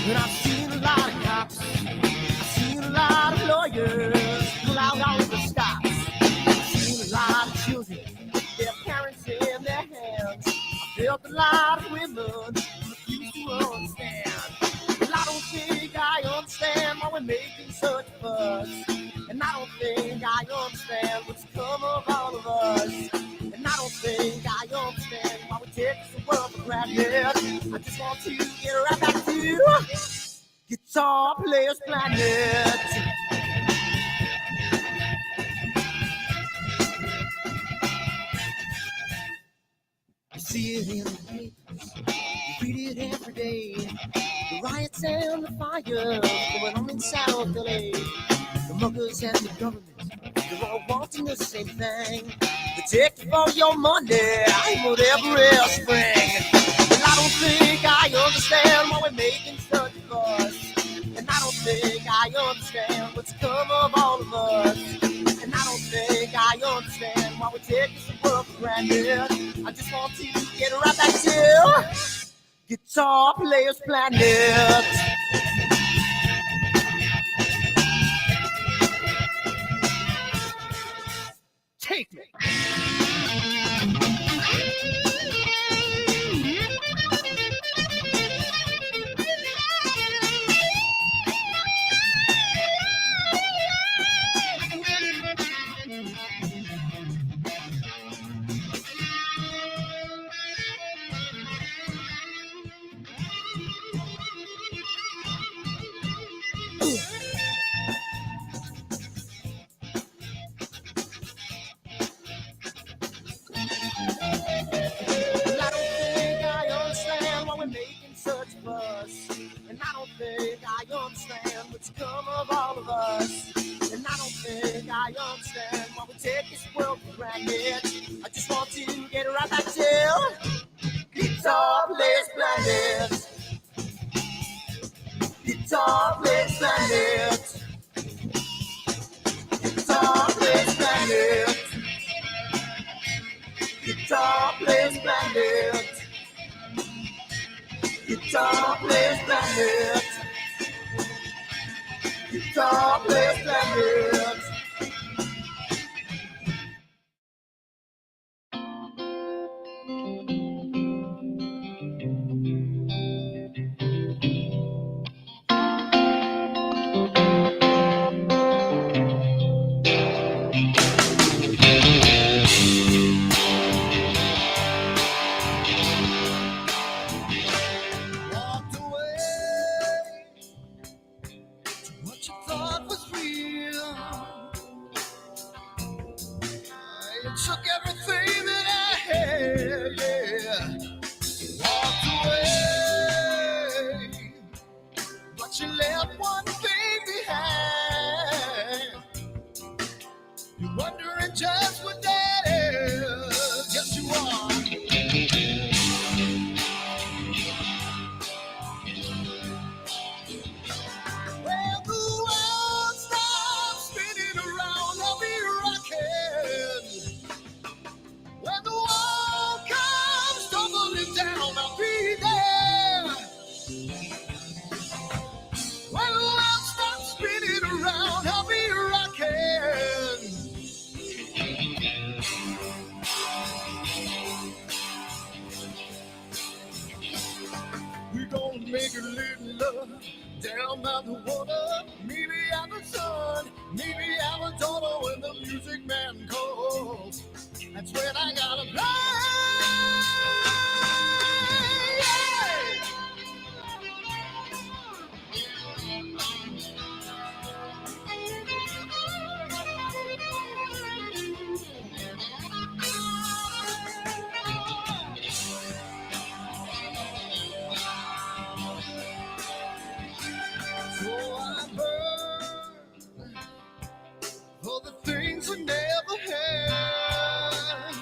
And I've seen a lot of cops, I've seen a lot of lawyers pull out all of the stops. I've seen a lot of children with their parents in their hands. I've felt a lot of women refuse to understand. Well, I don't think I understand why we're making such a fuss. And I don't think I understand what's come of all of us. And I don't think I understand why we take this world for granted. I just want to get right back to Guitar Players Planet. You see it in the papers, you read it every day. The riots and the fires going on in South L.A. The muggers and the government, they're all wanting the same thing. They take for your money and whatever else bring. Well, I don't think I understand why we're making such a fuss. And I don't think I understand what's come of all of us. And I don't think I understand why we take this world for granted. I just want to get right back to Guitar Players Planet. Take me. Come of all of us, and I don't think I understand why we take this world for granted. I just want to get right back to Guitar Players Planet. Guitar Players Planet. Guitar Players Planet. Guitar Players Planet. Guitar Players Planet. Guitar Players Planet. Make a little love down by the water. Maybe I'm the son, maybe I'm a daughter. When the music man calls, that's when I gotta play. For the things we never had,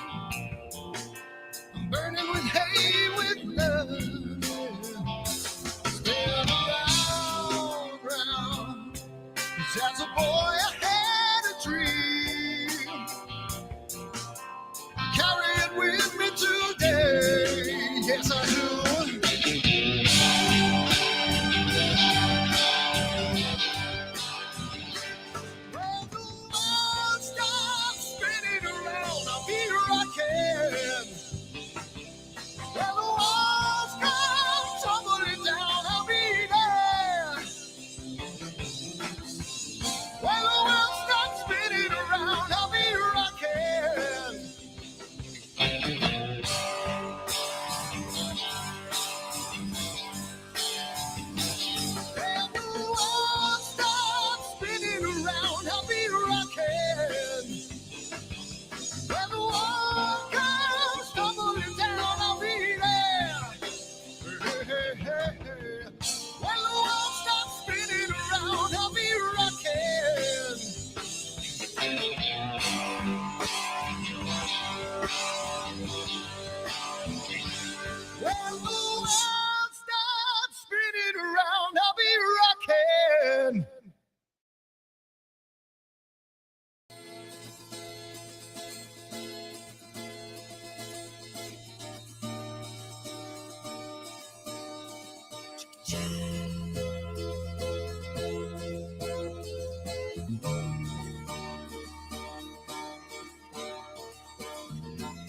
When the world stops spinning around, I'll be rocking.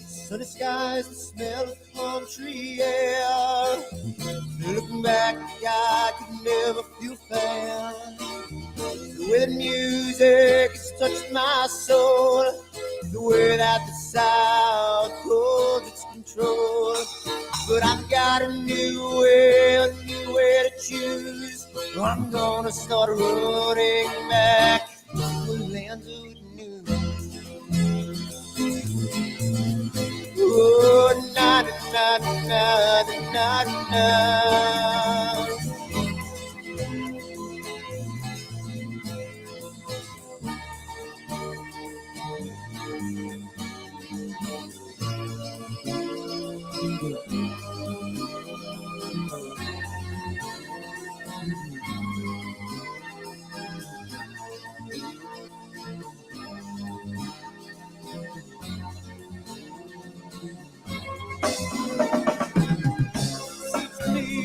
Sunny skies, the smell of country air. Looking back, I could never feel fair. The way the music has touched my soul, the way that the South holds its control. But I've got a new way to choose. I'm gonna start running back to the lands of new. Oh, na na na na na na.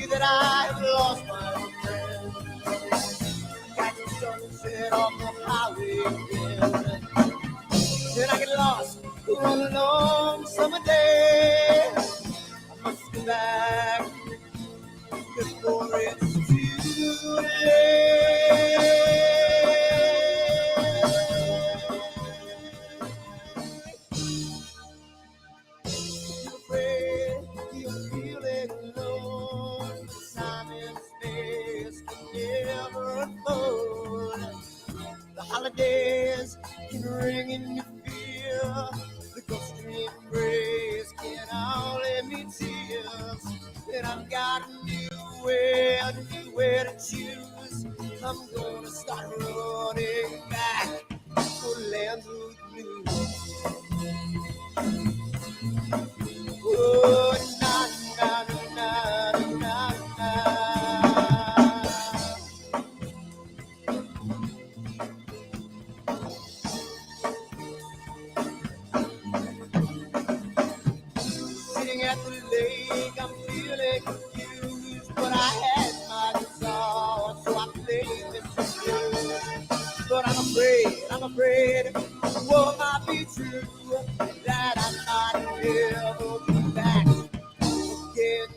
That I've lost my friend. Got the sunset off the highway again. Then I get lost on a long summer day. I must go back before it's too late. You're afraid, you're feeling alone. Time and space can never unfold. The holidays can ring in your fear. The ghost embrace can only mean tears. And I've got a new way to choose. I'm gonna start running back to lands of new. Oh, na na na na na. Sitting at the lake, I'm feeling confused, but I had my guitar, so I played this blues. But I'm afraid, what might be true, that I might never be back again.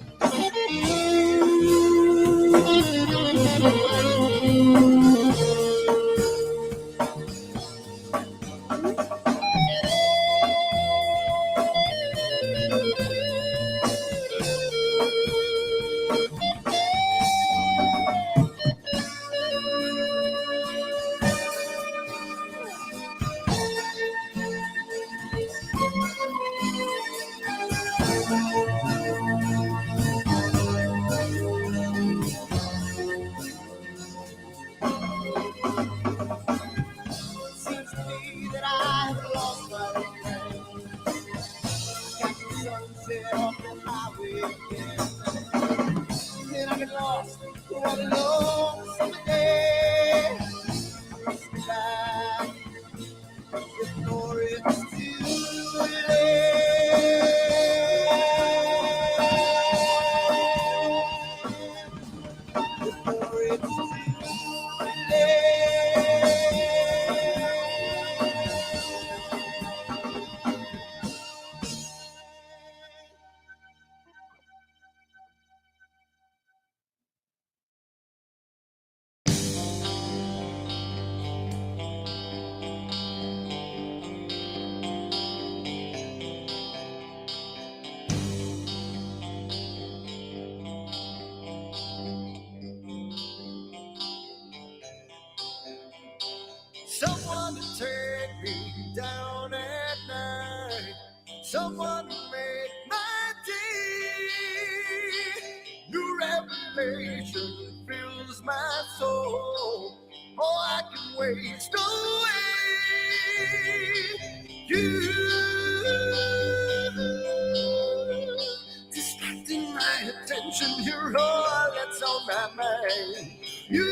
Seems to me that I've lost my friend. Got the sunset off the highway again. Then I get lost on a long summer day. I must be back before it's too late. Before it's too late. Someone to take me down at night. Someone to make my day. New revelation fills my soul. Oh, I can waste away. You on my mind. You,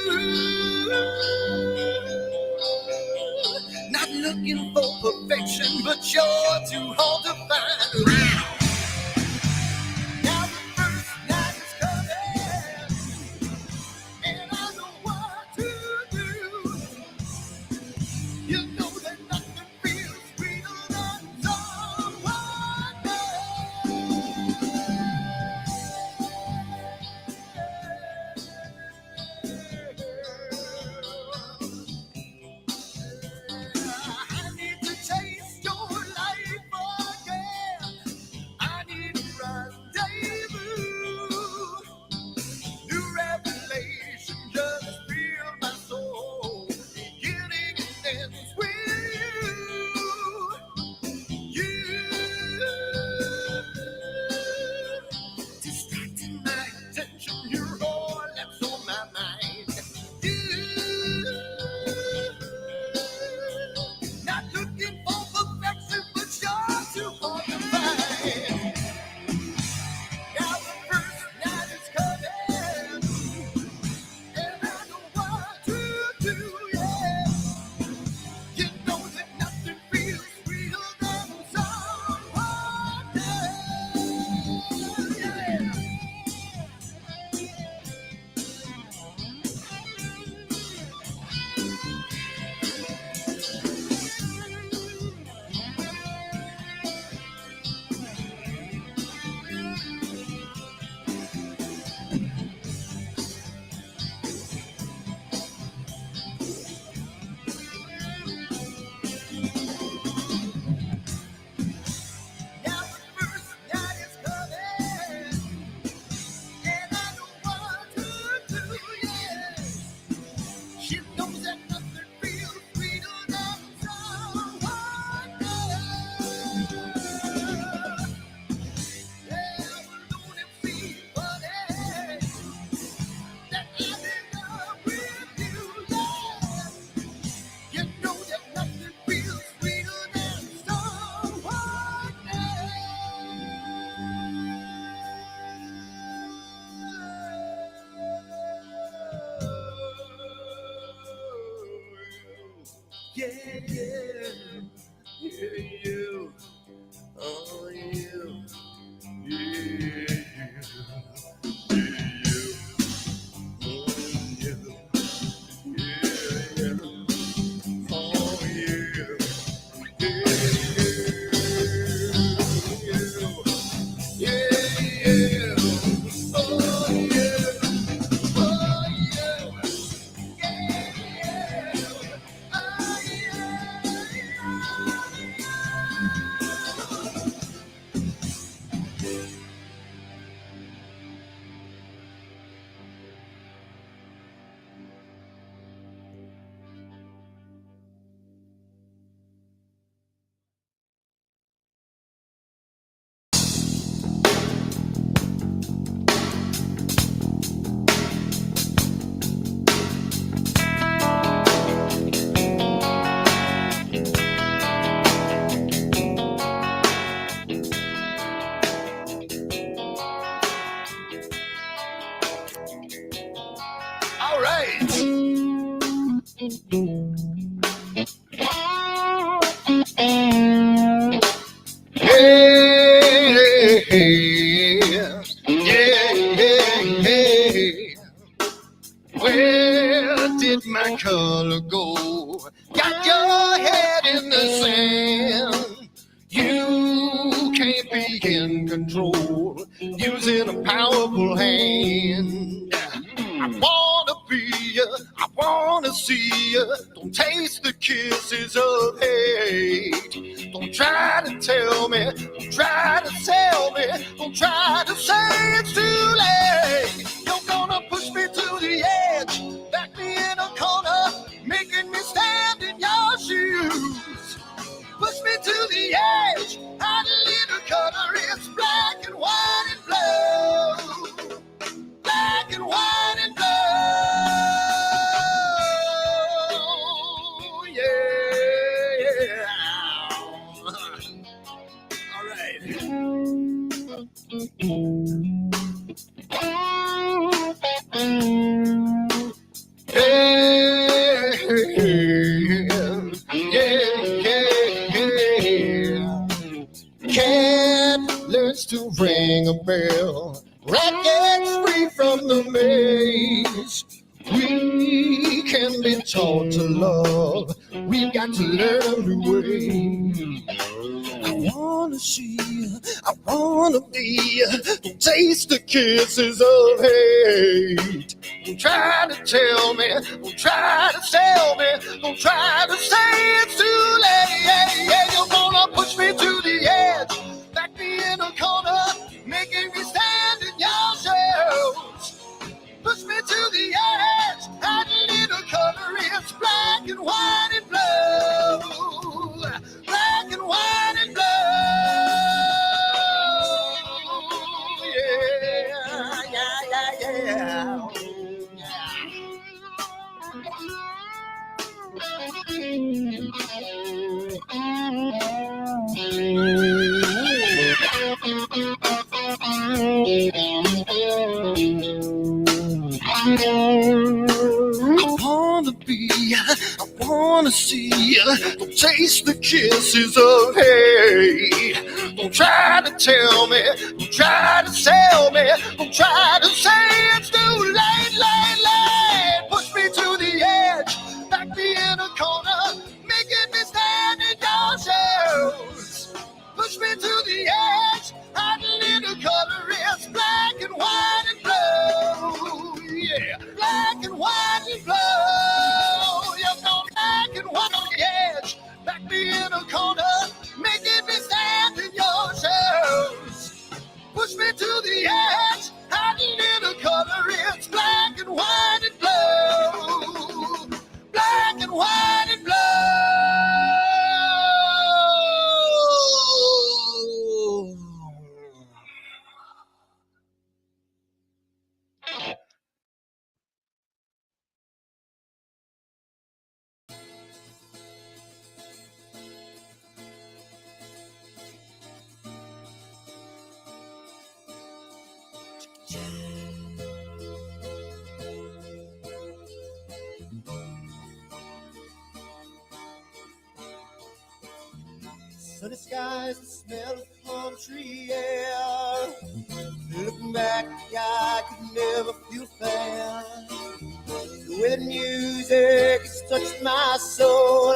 not looking for perfection, but you're too hard to find. Now the first night is coming, and I know what to do. You know that nothing feels sweeter than someone I need to taste your life again. I need a rendezvous. New revelation just feel my soul. Beginning and ends with you. Distracting my attention, you're all that's on my mind. You, not looking for perfection, but you're too hard to find. Now the first night is coming, and I know what to do, yeah. You know that nothing feels sweeter than someone else, yeah. Now the first night is coming, and I know what to do, yeah. She knows that nothing feels sweeter than someone else. Yeah, alone it seems funny that I'm in love with you, yeah. You know that nothing feels sweeter than someone else. Yeah, yeah, yeah, you. Oh, you. Yeah, you. Yeah, you. Yeah, you. Oh, you. All right. Hey, yeah, yeah. Where did my color go? Got your head in the sand. You can't be in control, using a powerful hand. I wanna be you, I wanna see you. Don't taste the kisses of hate. Don't try to tell me, don't try to tell me, don't try to say it's too late. You're gonna push me to the edge, back me in a corner, making me stand in your shoes. Push me to the edge, hide a little color, it's black and white and blue. Black and white and blue, yeah. All right. Cat learns to ring a bell. Rat gets free from the maze. We can be taught to love. We've got to learn a new way. I wanna be, don't taste the kisses of hate. Don't try to tell me, don't try to sell me, don't try to say it's too late. You're gonna push me to the edge, back me in a corner, making me stand in your shadows. Push me to the edge, add a little color, it's black and white and blue. Black and white and blue. Yeah. I wanna see, don't taste the kisses of hate. Don't try to tell me, don't try to sell me, don't try to say it's too late. Push me to the edge, back me in a corner, making me stand in your shoes. Push me to the edge, add a little color, it's black and white and blue. Yeah, black and white and blue. You're gonna black and white on the edge, back me in a corner, making me stand in your shoes. Push me to the edge, add a little color, it's black and white and blue. Black and white and blue. Sunny skies, the smell of palm tree air. Looking back, I could never feel fair. The way the music has touched my soul,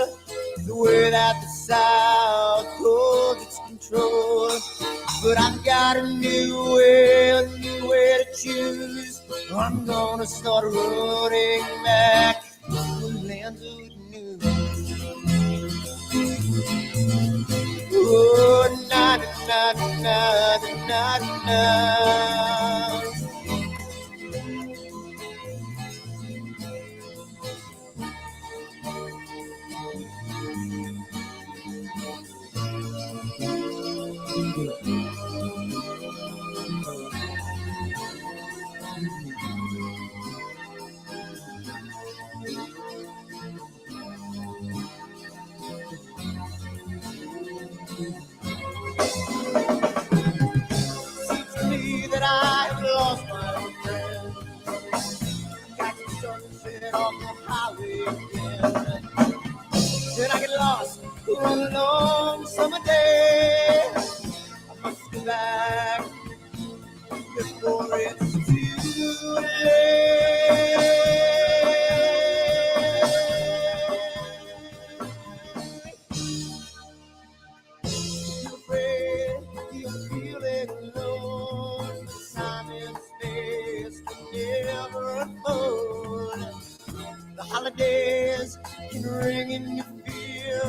the way that the South holds its control. But I've got a new way to choose. I'm gonna start running back to the lands of the new. Oh, na na na na na na. Seems to me that I have lost my old friend. Got the sunset off the highway again. Then I get lost on a long summer day. I must go back before it's too late. You're afraid, you're feeling alone. Time and space can never afford. The holidays can ring in your fear.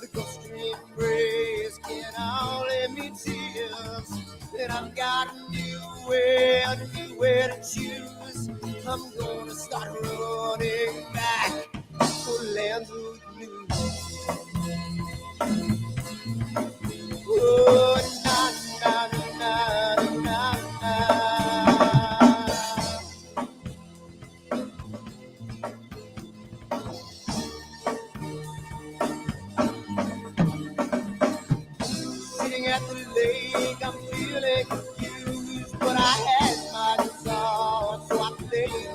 The ghost embrace can only mean tears. Then I've got a new way to choose. I'm gonna start running back for lands of new. Oh, na na na na na. Sitting at the lake, I'm feeling confused, but I had my guitar, so I played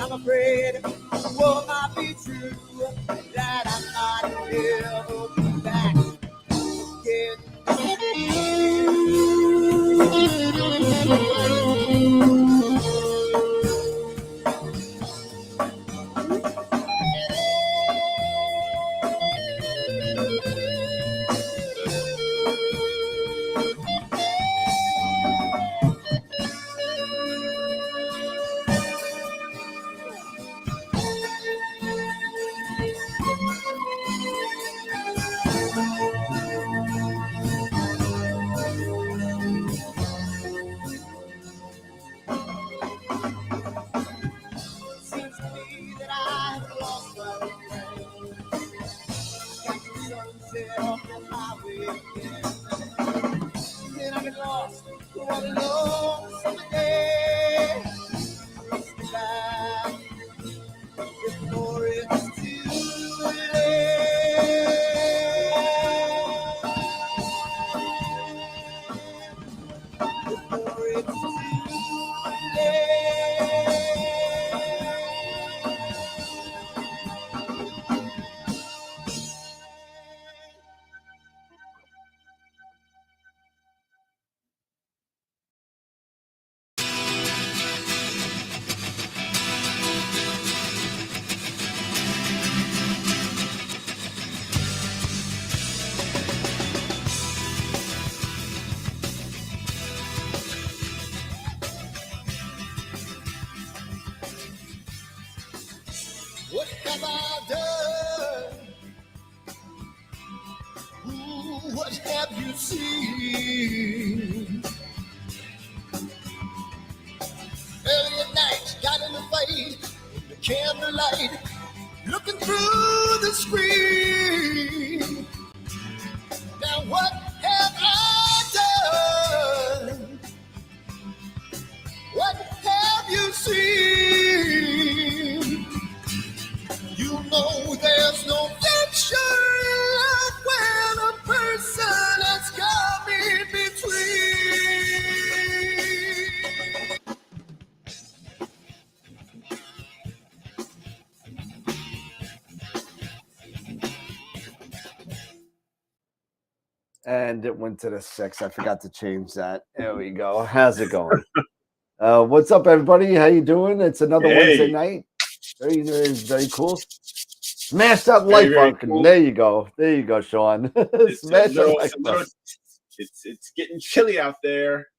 I'm afraid what might be true, that I might never be back again. Seems to me that I have lost my way. Got the sunset off the highway again. Then I get lost one alone summer day. Lost the light before it's too late. Before it's too late. What have I done? Ooh, what have you seen? Early at night, got in the fight, in the candlelight, looking through the screen. Now what have I done? What have you seen? You know there's no picture in love when a person has come in between. And it went to the 6. I forgot to change that. There we go. How's it going? What's up, everybody? How you doing? It's another Wednesday night. Very cool. Smash that like button. Cool. There you go. There you go, Sean. Smash that like button. It's getting chilly out there.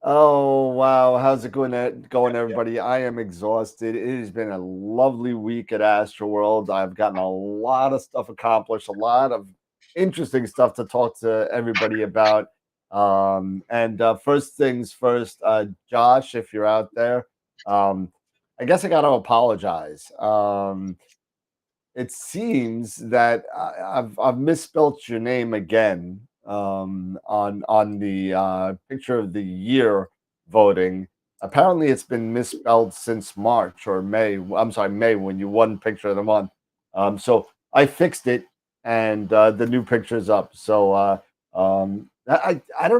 Oh, wow. How's it going, everybody? I am exhausted. It has been a lovely week at AstroWorld. I've gotten a lot of stuff accomplished, a lot of interesting stuff to talk to everybody about. First things first, Josh, if you're out there, I guess I got to apologize. It seems that I've misspelled your name again on the picture of the year voting. Apparently, it's been misspelled since March or May. I'm sorry, May, when you won Picture of the Month. So I fixed it, and the new picture's up. So I don't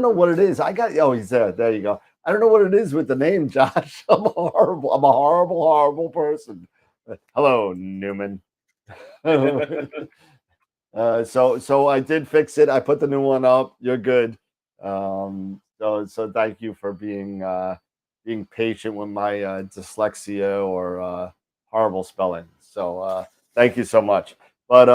know what it is. He's there. There you go. I don't know what it is with the name, Josh. I'm a horrible person. Hello, Newman. So I did fix it. I put the new one up. You're good. So thank you for being patient with my dyslexia or horrible spelling. So thank you so much. But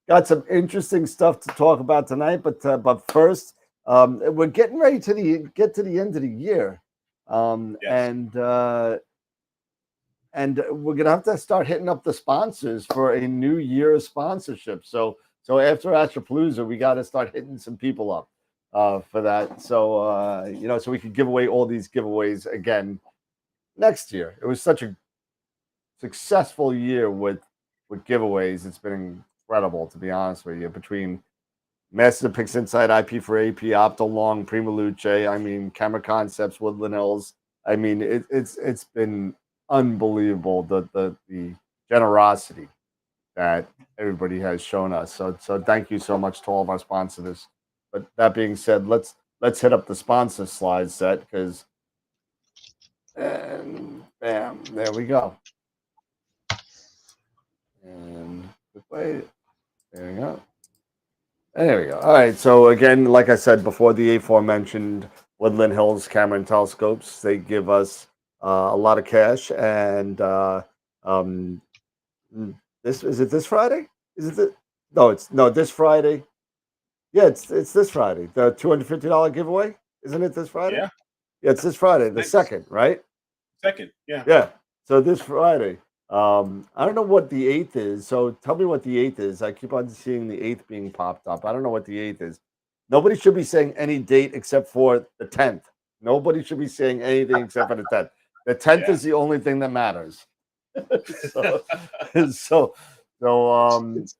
got some interesting stuff to talk about tonight. But first, we're getting ready to get to the end of the year, yes. And we're gonna have to start hitting up the sponsors for a new year sponsorship. So after Astropalooza, we got to start hitting some people up for that. So so we can give away all these giveaways again next year. It was such a successful year with giveaways. It's been incredible, to be honest with you. Between Master Pix Inside, IP for AP, Optolong, Prima Luce, Camera Concepts, Woodland Hills. It's been unbelievable the generosity that everybody has shown us. So thank you so much to all of our sponsors. But that being said, let's hit up the sponsor slide set, because Bam. There we go. And wait. There we go. There we go. All right. So again, like I said before, the aforementioned Woodland Hills camera and telescopes, they give us a lot of cash. And um, this is it. This Friday? Is it? No. This Friday. Yeah, it's this Friday. The $250 giveaway, isn't it? This Friday? Yeah. Yeah, it's this Friday, the Thanks. 2nd, right? 2nd, yeah. Yeah. So this Friday. I don't know what the 8th is. So tell me what the 8th is. I keep on seeing the 8th being popped up. I don't know what the 8th is. Nobody should be saying any date except for the 10th. Nobody should be saying anything except for the 10th. The 10th is the only thing that matters. so, so it's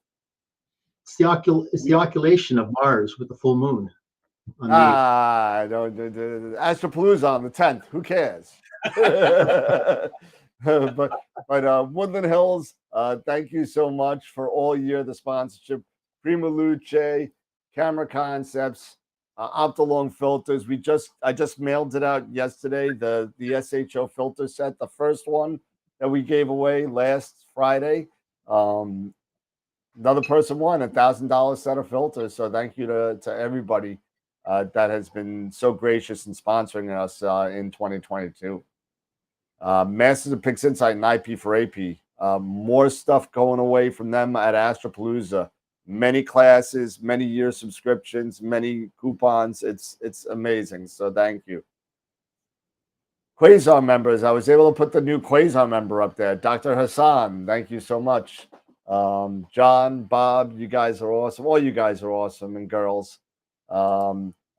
the occultation of Mars with the full moon. No, Astropalooza on the 10th. Who cares? but Woodland Hills, thank you so much for all year the sponsorship. Prima Luce, Camera Concepts, Optolong filters. I just mailed it out yesterday. The SHO filter set, the first one that we gave away last Friday. Another person won $1,000 set of filters. So thank you to everybody that has been so gracious in sponsoring us in 2022. Masters of Pix Insight and IP for AP. More stuff going away from them at Astropalooza. Many classes, many year subscriptions, many coupons. It's amazing. So thank you. Quasar members. I was able to put the new Quasar member up there. Dr. Hassan, thank you so much. John, Bob, you guys are awesome. All you guys are awesome, and girls.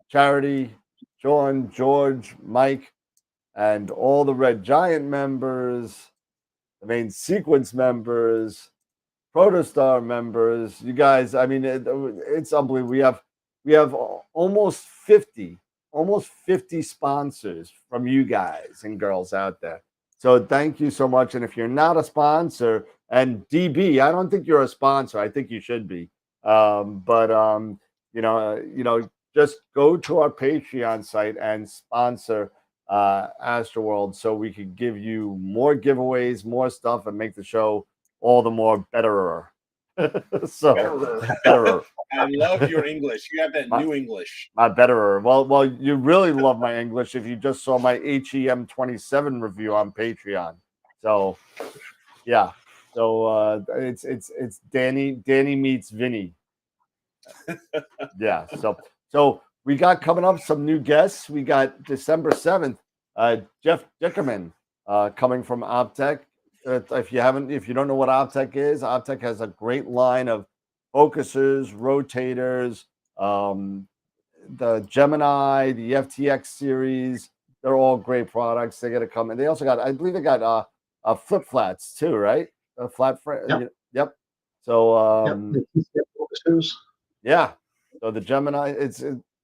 Charity, John, George, Mike, and all the Red Giant members, the main sequence members, Protostar members. You guys, I mean, it's unbelievable. We have almost 50 sponsors from you guys and girls out there. So thank you so much. And if you're not a sponsor, and DB, I don't think you're a sponsor. I think you should be. Just go to our Patreon site and sponsor AstroWorld so we could give you more giveaways, more stuff, and make the show all the more betterer. Betterer. I love your English. You have that new English. My betterer. Well, you really love my English if you just saw my HEM27 review on Patreon. So, yeah. So it's Danny meets Vinny. Yeah. So we got coming up some new guests. We got December 7th, Jeff Dickerman coming from Optech. If you don't know what Optech is, Optech has a great line of focusers, rotators, the Gemini, the FTX series. They're all great products. They got to come, and they also got, I believe they got flip flats too, right? Flat frame. Yep. So yeah. So the Gemini,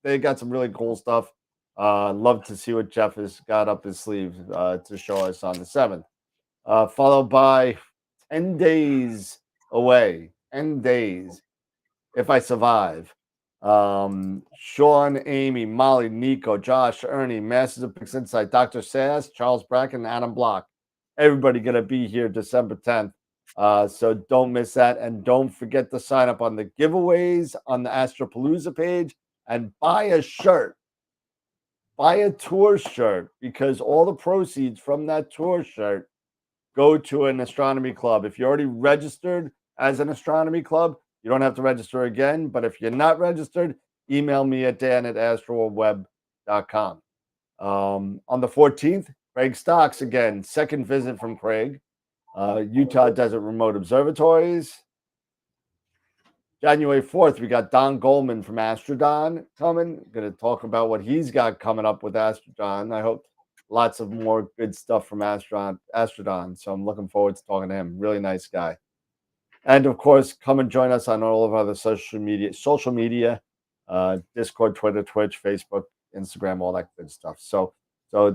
they got some really cool stuff. Love to see what Jeff has got up his sleeve to show us on the 7th. Followed by 10 days away. 10 days. If I survive. Sean, Amy, Molly, Nico, Josh, Ernie, Masters of Pix Insight, Dr. Sass, Charles Bracken, and Adam Block. Everybody going to be here December 10th. So don't miss that. And don't forget to sign up on the giveaways on the Astropalooza page and buy a shirt. Buy a tour shirt because all the proceeds from that tour shirt go to an astronomy club. If you're already registered as an astronomy club, you don't have to register again. But if you're not registered, email me at dan@astroworldweb.com. On the 14th, Craig Stocks again. Second visit from Craig. Utah Desert Remote Observatories. January 4th, we got Don Goldman from Astrodon coming. Going to talk about what he's got coming up with Astrodon. I hope lots of more good stuff from Astrodon. So I'm looking forward to talking to him. Really nice guy. And of course, come and join us on all of our other social media, Discord, Twitter, Twitch, Facebook, Instagram, all that good stuff. So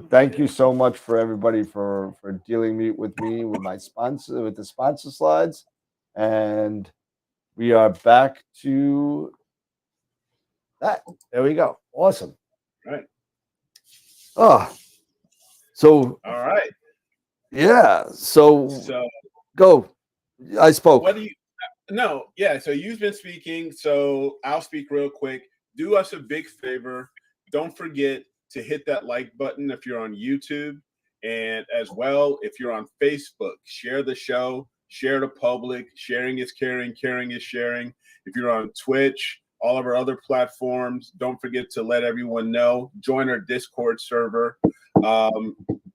thank you so much for everybody for dealing with me with my sponsor, with the sponsor slides. And we are back to that. There we go. Awesome. Right. Oh, so all right. Yeah. So So go. I spoke. what do you? No, yeah. So you've been speaking. So I'll speak real quick. Do us a big favor. Don't forget to hit that like button if you're on YouTube, and as well if you're on Facebook. Share the show. Share the public. Sharing is caring. Caring is sharing. If you're on Twitch, all of our other platforms, don't forget to let everyone know. Join our Discord server,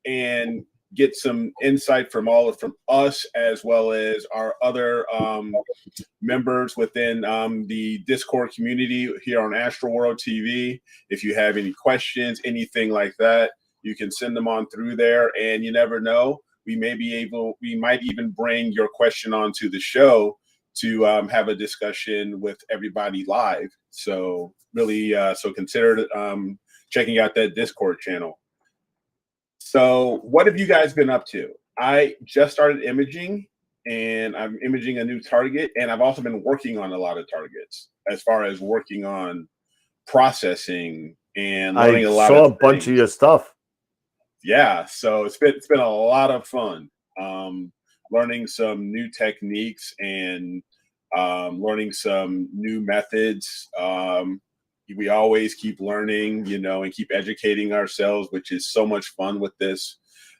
and get some insight from us as well as our other members within the Discord community here on AstroWorld TV. If you have any questions, anything like that, you can send them on through there. And you never know, we might even bring your question onto the show to have a discussion with everybody live. So really, so consider checking out that Discord channel. So what have you guys been up to? I just started imaging, and I'm imaging a new target, and I've also been working on a lot of targets as far as working on processing and learning a lot saw of a bunch things. of your stuff. Yeah, so it's been a lot of fun. Learning some new techniques and learning some new methods. We always keep learning, and keep educating ourselves, which is so much fun with this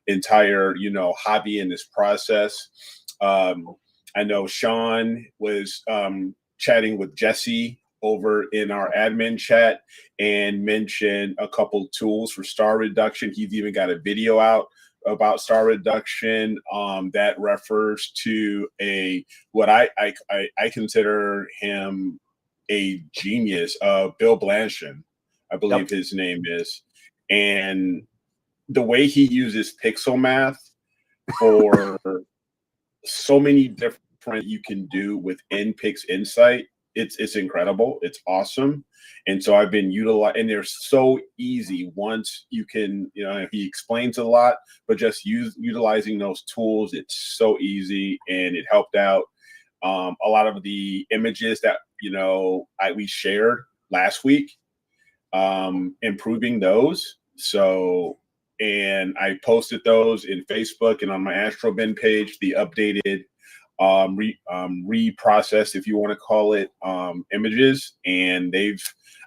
entire, hobby and this process. I know Sean was chatting with Jesse over in our admin chat and mentioned a couple tools for star reduction. He's even got a video out about star reduction that refers to what I consider him a genius, Bill Blanchard, I believe his name is, and the way he uses pixel math for so many different you can do within PixInsight. It's incredible. It's awesome. And so I've been utilizing, and they're so easy once you can, he explains a lot, but just utilizing those tools, it's so easy, and it helped out a lot of the images that, we shared last week, improving those. So, and I posted those in Facebook and on my AstroBin page, the updated reprocessed, if you want to call it, images, and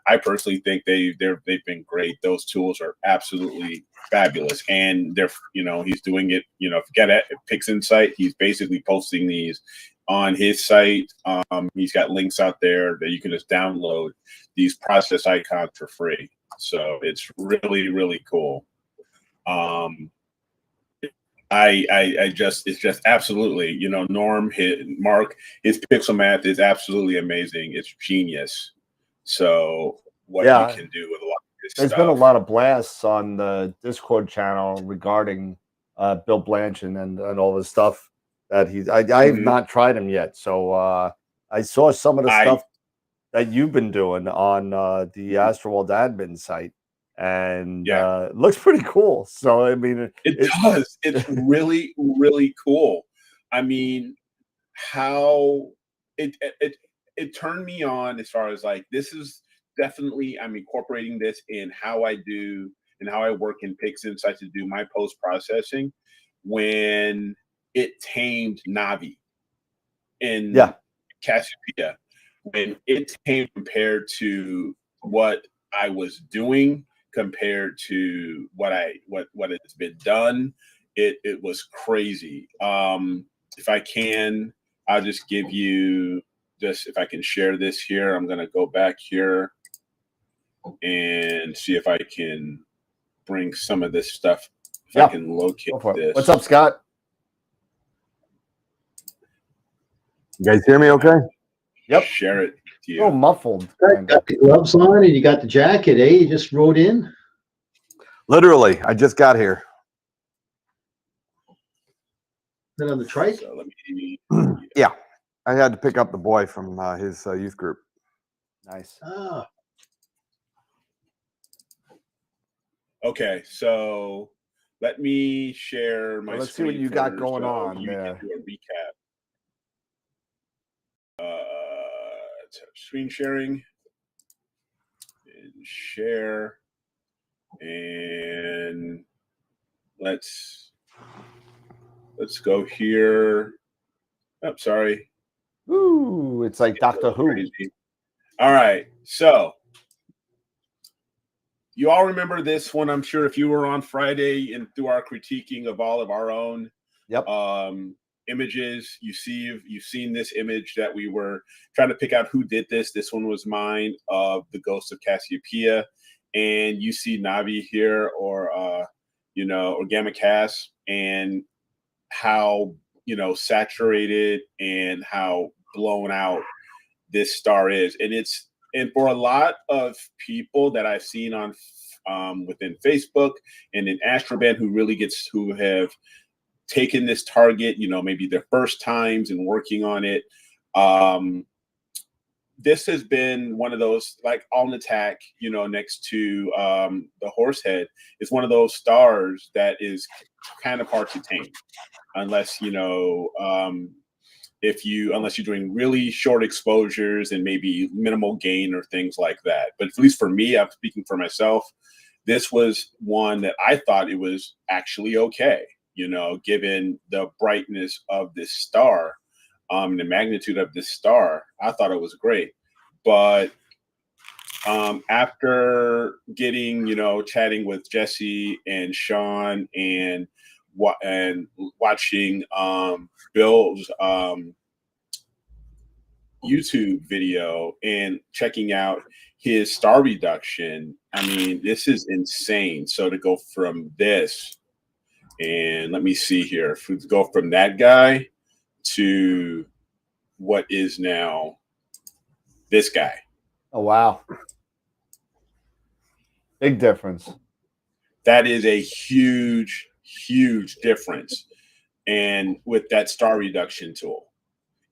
I personally think they've been great. Those tools are absolutely fabulous, and they're, he's doing it, if you get at PixInsight, he's basically posting these on his site. He's got links out there that you can just download these process icons for free. So it's really, really cool. It's just absolutely, Mark, his pixel math is absolutely amazing. It's genius. So what you can do with a lot of this There's been a lot of blasts on the Discord channel regarding Bill Blanchard and all the stuff that I have not tried him yet. So I saw some of the stuff that you've been doing on the AstroWorld admin site, and it looks pretty cool. So I mean, it does. It's really, really cool. I mean, how it turned me on as far as like, this is definitely, I'm incorporating this in how I do and how I work in PixInsight to do my post processing, when it tamed Navi in Cassiopeia, when it tamed compared to what I was doing, compared to what has been done, it was crazy. If I can, I'll just give you if I can share this here. I'm gonna go back here and see if I can bring some of this stuff. If I can locate this. What's up, Scott? You guys hear me okay? Yep. Share it to you. Oh, muffled. You got the gloves on and you got the jacket, eh? You just rode in? Literally, I just got here. Then on the trike? So let me, yeah, I had to pick up the boy from his youth group. Nice. Ah. Okay, so let me share my let's see what screen you got first, going so on you there. can do a recap. Screen sharing and share, and let's let's go here. Oh, sorry. Ooh, it's like Doctor Who. Crazy. All right. So you all remember this one, I'm sure, if you were on Friday and through our critiquing of all of our own Yep. images. You've seen this image that we were trying to pick out who did this. This one was mine, of the ghost of Cassiopeia. And you see Navi here, or or Gamma Cass, and how saturated and how blown out this star is. And for a lot of people that I've seen on within Facebook and in Astroband who have taken this target, maybe their first times and working on it. This has been one of those, like on attack, next to the Horsehead, is one of those stars that is kind of hard to tame, unless unless you're doing really short exposures and maybe minimal gain or things like that. But at least for me, I'm speaking for myself, this was one that I thought it was actually okay, given the brightness of this star, the magnitude of this star. I thought it was great. But after getting, chatting with Jesse and Sean and watching Bill's YouTube video and checking out his star reduction, I mean, this is insane. So to go from this, and let me see here, to go from that guy to what is now this guy. Oh, wow. Big difference. That is a huge, huge difference. And with that star reduction tool.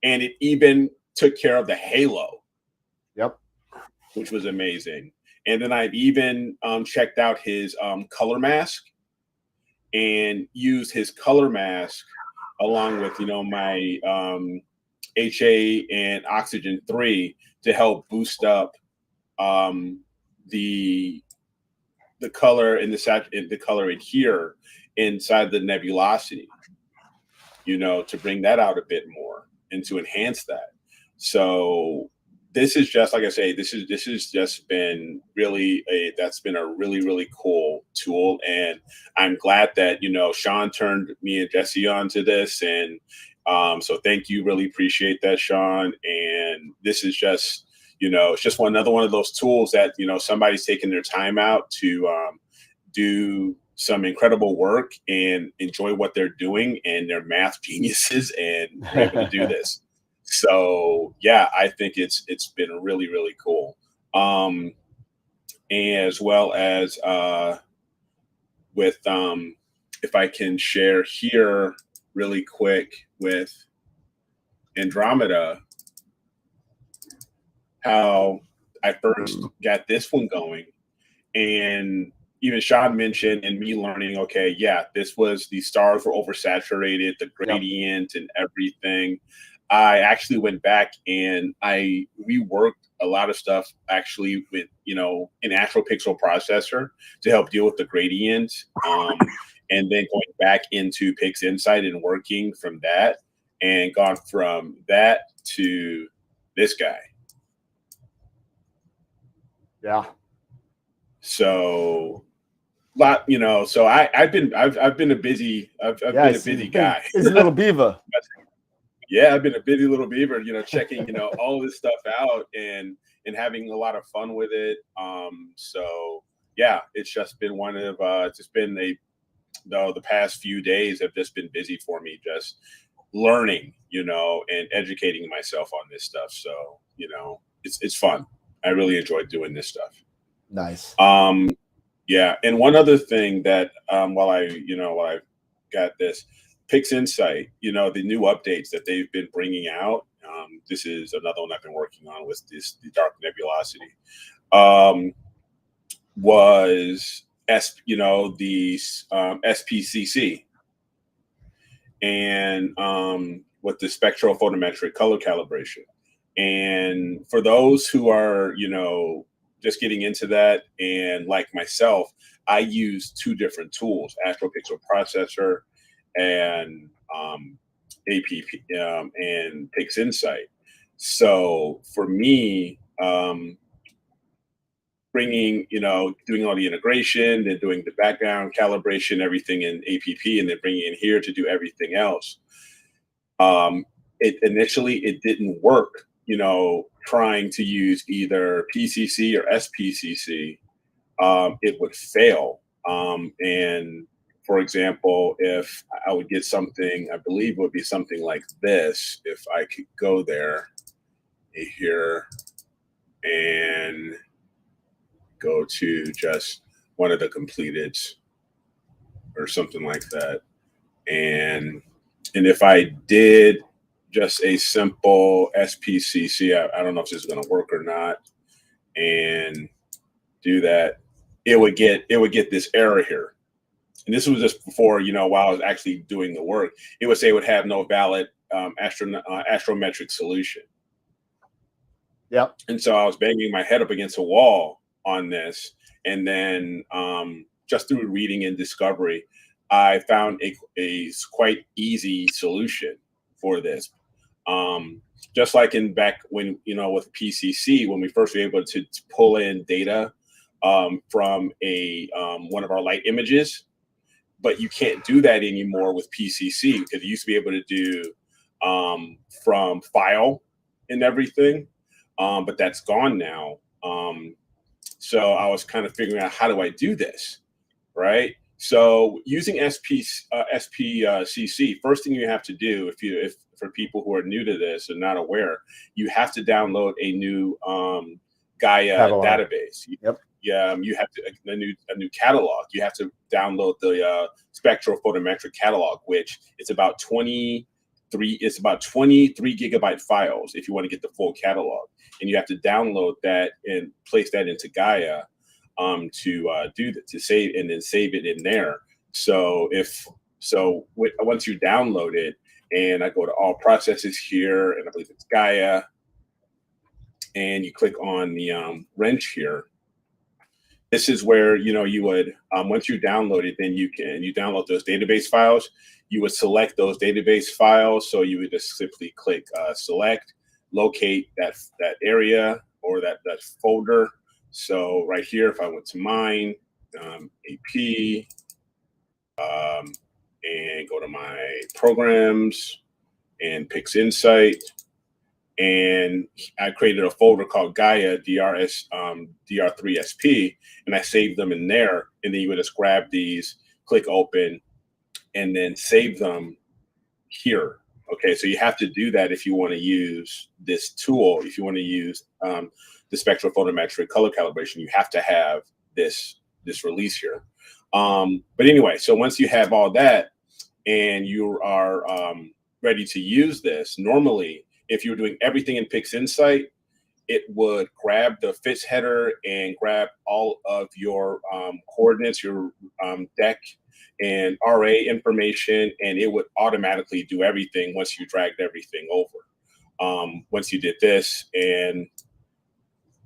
And it even took care of the halo. Yep. Which was amazing. And then I've even checked out his color mask and used his color mask along with, my HA and Oxygen 3 to help boost up the color and the color in here inside the nebulosity, to bring that out a bit more and to enhance that. So this is just, like I say, this has just been that's been a really, really cool tool. And I'm glad that, Sean turned me and Jesse onto this. And so thank you. Really appreciate that, Sean. And this is just, it's just another one of those tools that, somebody's taking their time out to do some incredible work and enjoy what they're doing, and they're math geniuses and they're able to do this. So yeah, I think it's been really, really cool. And as well as with if I can share here really quick with Andromeda, how I first got this one going. And even Sean mentioned, and me learning, okay, yeah, the stars were oversaturated, the gradient and everything. I actually went back and I reworked a lot of stuff actually with, an AstroPixel processor to help deal with the gradient. And then going back into PixInsight and working from that, and gone from that to this guy. Yeah. So so I've been a busy guy. Busy little beaver. Yeah, I've been a busy little beaver, checking, all this stuff out and having a lot of fun with it. So yeah, it's just been the past few days have just been busy for me, just learning, and educating myself on this stuff. So, it's fun. I really enjoyed doing this stuff. Nice. Yeah, and one other thing that while I've got this PixInsight, the new updates that they've been bringing out. This is another one I've been working on with the dark nebulosity. Was the SPCC and with the spectral photometric color calibration. And for those who are just getting into that, and like myself, I use two different tools, AstroPixel processor and APP and PixInsight. So for me, bringing, doing all the integration, then doing the background calibration, everything in APP, and then bringing in here to do everything else. It didn't work, trying to use either PCC or SPCC. It would fail. And for example, if I would get something, I believe it would be something like this, if I could go there here and go to just one of the completed or something like that. And if I did just a simple SPCC, I don't know if this is going to work or not, and do that, it would get this error here. And this was just before, while I was actually doing the work, it would say it would have no valid astrometric solution. Yep. And so I was banging my head up against a wall on this. And then just through reading and discovery, I found a quite easy solution for this. Just like in back when, with PCC, when we first were able to pull in data from one of our light images, but you can't do that anymore with PCC, because you used to be able to do from file and everything, but that's gone now. So I was kind of figuring out, how do I do this, right? So using SPCC, first thing you have to do, if for people who are new to this and not aware, you have to download a new Gaia Catalog. Database. Yep. Yeah, you have to a new catalog. You have to download the spectrophotometric catalog, which it's about 23 gigabyte files if you want to get the full catalog, and you have to download that and place that into Gaia to save, and then save it in there. So once you download it, and I go to all processes here, and I believe it's Gaia, and you click on the wrench here. This is where, you would, once you download it, then you download those database files. You would select those database files. So you would just simply click select, locate that area or that folder. So right here, if I went to mine, AP, and go to my programs and PixInsight, and I created a folder called Gaia DR3SP, and I saved them in there. And then you would just grab these, click open, and then save them here. Okay, so you have to do that if you want to use this tool. If you want to use the spectrophotometric color calibration, you have to have this release here. But anyway, so once you have all that and you are ready to use this, normally, if you were doing everything in PixInsight, it would grab the FITS header and grab all of your coordinates, your deck and RA information, and it would automatically do everything once you dragged everything over. Once you did this, and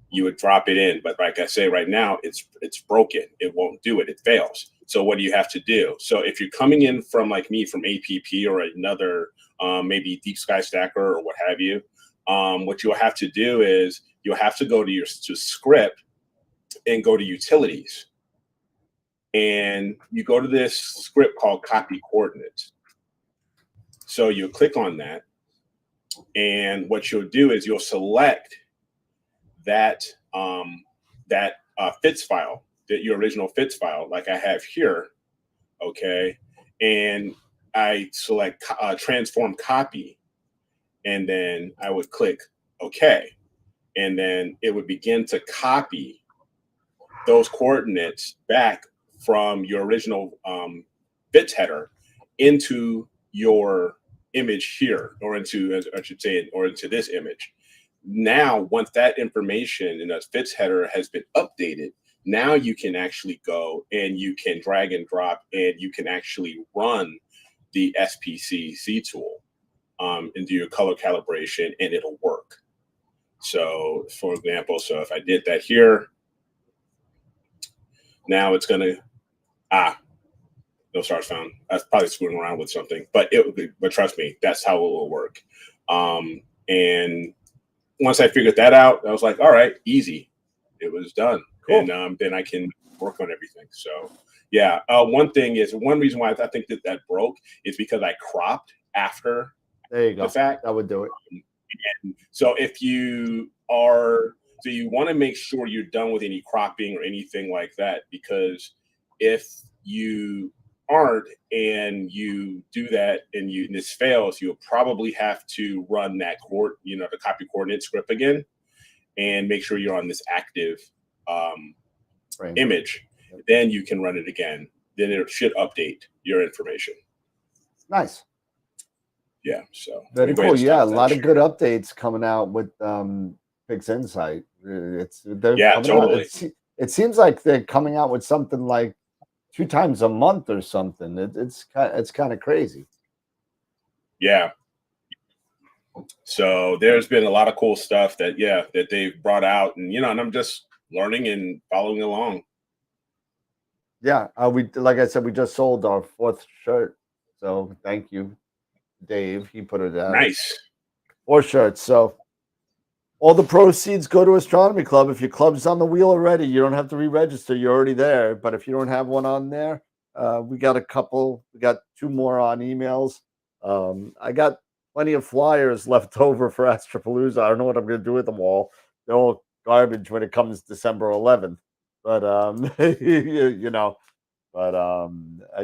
you would drop it in. But like I say, right now, it's broken. It won't do it. It fails. So what do you have to do? So if you're coming in from, like me, from APP or another, maybe Deep Sky Stacker or what have you, what you'll have to do is you'll have to go to script and go to utilities. And you go to this script called copy coordinates. So you'll click on that. And what you'll do is you'll select that FITS file, your original FITS file, like I have here, okay? And I select transform copy, and then I would click OK. And then it would begin to copy those coordinates back from your original FITS header into your image here, or into, I should say, or into this image. Now, once that information in a FITS header has been updated, now you can actually go and you can drag and drop, and you can actually run the SPCC tool and do your color calibration, and it'll work. So, for example, so if I did that here, now it's going to, no stars found. That's probably screwing around with something, but trust me, that's how it will work. And once I figured that out, I was like, all right, easy. It was done. Cool. And then I can work on everything. So yeah. One reason why I think that broke is because I cropped after There you go. the fact. That would do it. And so you want to make sure you're done with any cropping or anything like that, because if you aren't and you do that and this fails, you'll probably have to run that the copy coordinate script again and make sure you're on this active image. Yep. Then you can run it again. Then it should update your information. Nice. Yeah. So very cool. Yeah, a lot of good updates coming out with Pix Insight. Totally. It seems like they're coming out with something like 2 times a month or something. It's kind of crazy. Yeah. So there's been a lot of cool stuff that they've brought out, and and I'm just learning and following along. Yeah, like I said, we just sold our 4th shirt, so thank you, Dave. He put it out. Nice. 4 shirts. So all the proceeds go to Astronomy Club. If your club's on the wheel already, you don't have to re-register. You're already there. But if you don't have one on there, we got a couple. We got 2 more on emails. I got plenty of flyers left over for Astropalooza. I don't know what I'm going to do with them all. They're all garbage when it comes December 11th. But I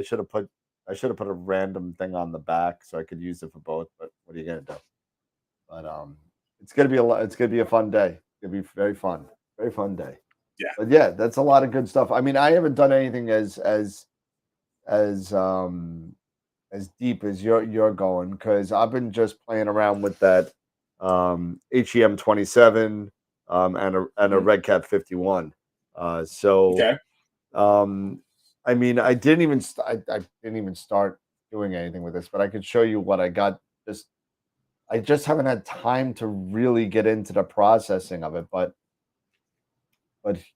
should have put a random thing on the back so I could use it for both. But what are you going to do? But it's gonna be it's gonna be a fun day. It's gonna be very fun day. Yeah. But yeah, that's a lot of good stuff. I mean, I haven't done anything as deep as you're going, because I've been just playing around with that HEM 27 and a Red Cap 51. Okay. I mean, I didn't even start doing anything with this, but I could show you what I got. I just haven't had time to really get into the processing of it, but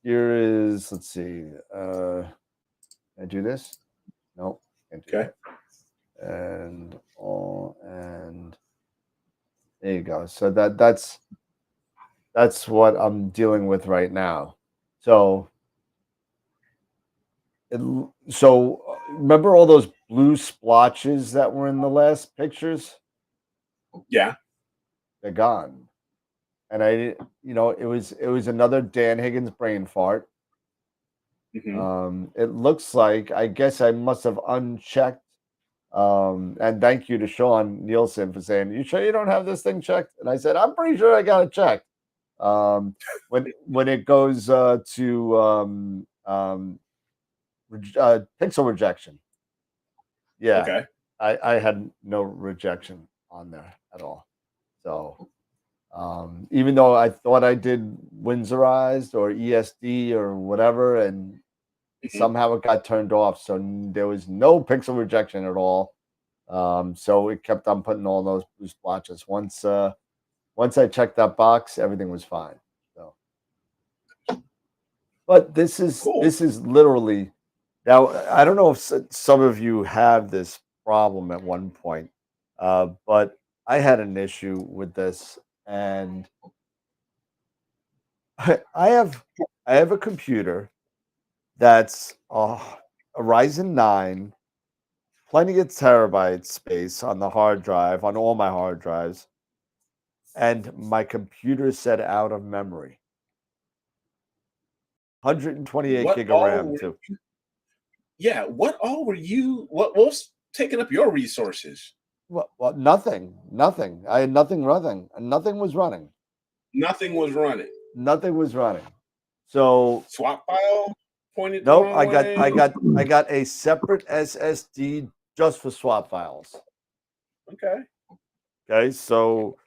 here is, let's see, can I do this? Nope. Can't do Okay. that. And there you go. So that's what I'm dealing with right now. So remember all those blue splotches that were in the last pictures? Yeah. They're gone. And it was another Dan Higgins brain fart. Mm-hmm. It looks like, I guess I must have unchecked. And thank you to Sean Nielsen for saying, "You sure you don't have this thing checked?" And I said, "I'm pretty sure I got it checked." When it goes to pixel rejection. Yeah. Okay. I had no rejection on there at all. So even though I thought I did Windsorized or ESD or whatever, and somehow it got turned off, so there was no pixel rejection at all. So it kept on putting all those blue splotches. Once I checked that box, everything was fine. So, but this is Cool. literally, now I don't know if some of you have this problem at one point, but I had an issue with this, and I have a computer that's a Ryzen 9, plenty of terabyte space on the hard drive, on all my hard drives, and my computer said out of memory. 128 gig of RAM too. What was taking up your resources? Well, nothing. I had nothing running. Nothing was running. Nothing was running. Nothing was running. So swap file pointed. Nope. I got a separate SSD just for swap files. Okay. So,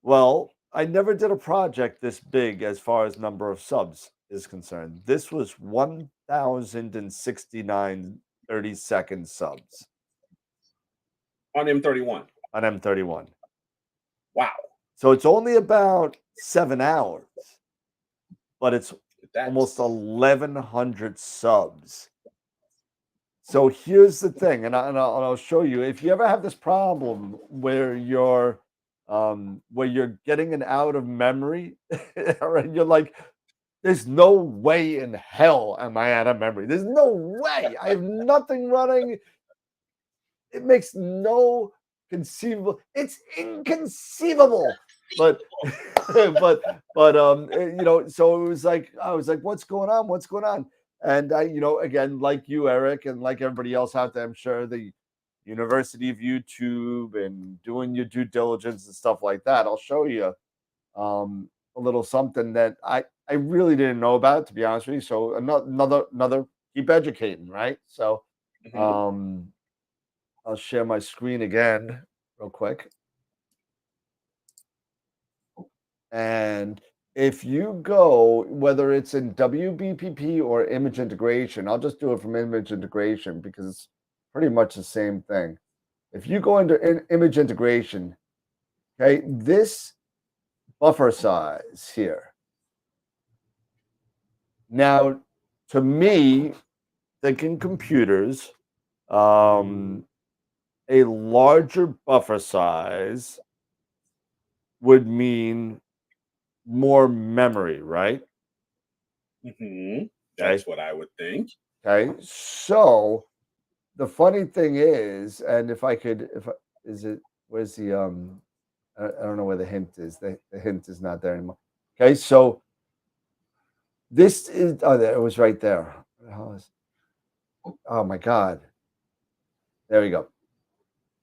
well, I never did a project this big as far as number of subs is concerned. This was 1,069 30-second subs on M31. On M31. Wow. So it's only about 7 hours, but it's almost 1,100 subs. So here's the thing, and I'll show you. If you ever have this problem where you're getting an out of memory, and you're like, there's no way in hell am I out of memory. There's no way. I have nothing running. It makes no conceivable. It's inconceivable. But so it was like I was like, what's going on? What's going on? And I, again, like you, Eric, and like everybody else out there, I'm sure the University of YouTube and doing your due diligence and stuff like that. I'll show you a little something that I really didn't know about, to be honest with you. So another keep educating, right? So I'll share my screen again real quick. And if you go, whether it's in WBPP or image integration, I'll just do it from image integration because it's pretty much the same thing. If you go into image integration, okay, this buffer size here. Now, to me, thinking computers, a larger buffer size would mean more memory, right? That's what I would think. Okay. So the funny thing is, and where's the I don't know where the hint is. The hint is not there anymore. Okay, so this is there, it was right there. Oh my god. There we go.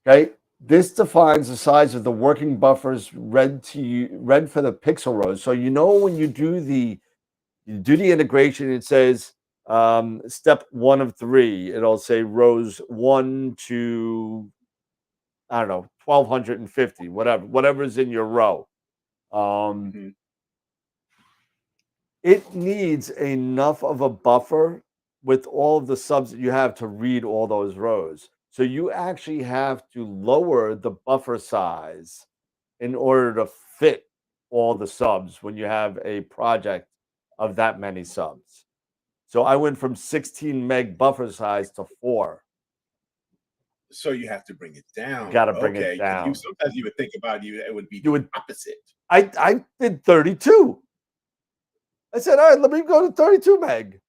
Okay. This defines the size of the working buffers read for the pixel rows. So when you do the integration, it says step 1 of 3. It'll say rows 1 to, I don't know, 1250, whatever's in your row. It needs enough of a buffer with all of the subs that you have to read all those rows. So you actually have to lower the buffer size in order to fit all the subs when you have a project of that many subs. So I went from 16 meg buffer size to 4. So you have to bring it down. Got to bring it down. Sometimes you would think about it would be the opposite. I did 32. I said, all right, let me go to 32 meg.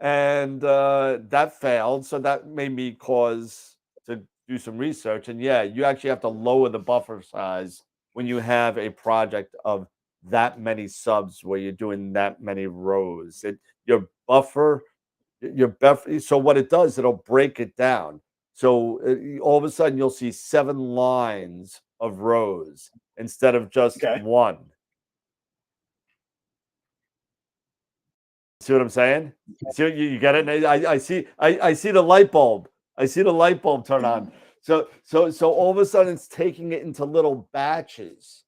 And that failed. So that made me cause to do some research. And yeah, you actually have to lower the buffer size when you have a project of that many subs where you're doing that many rows. Your buffer. So what it does, it'll break it down. So all of a sudden you'll see 7 lines of rows instead of just one. See what I'm saying? See what you get it? I see the light bulb. I see the light bulb turn on. So all of a sudden it's taking it into little batches.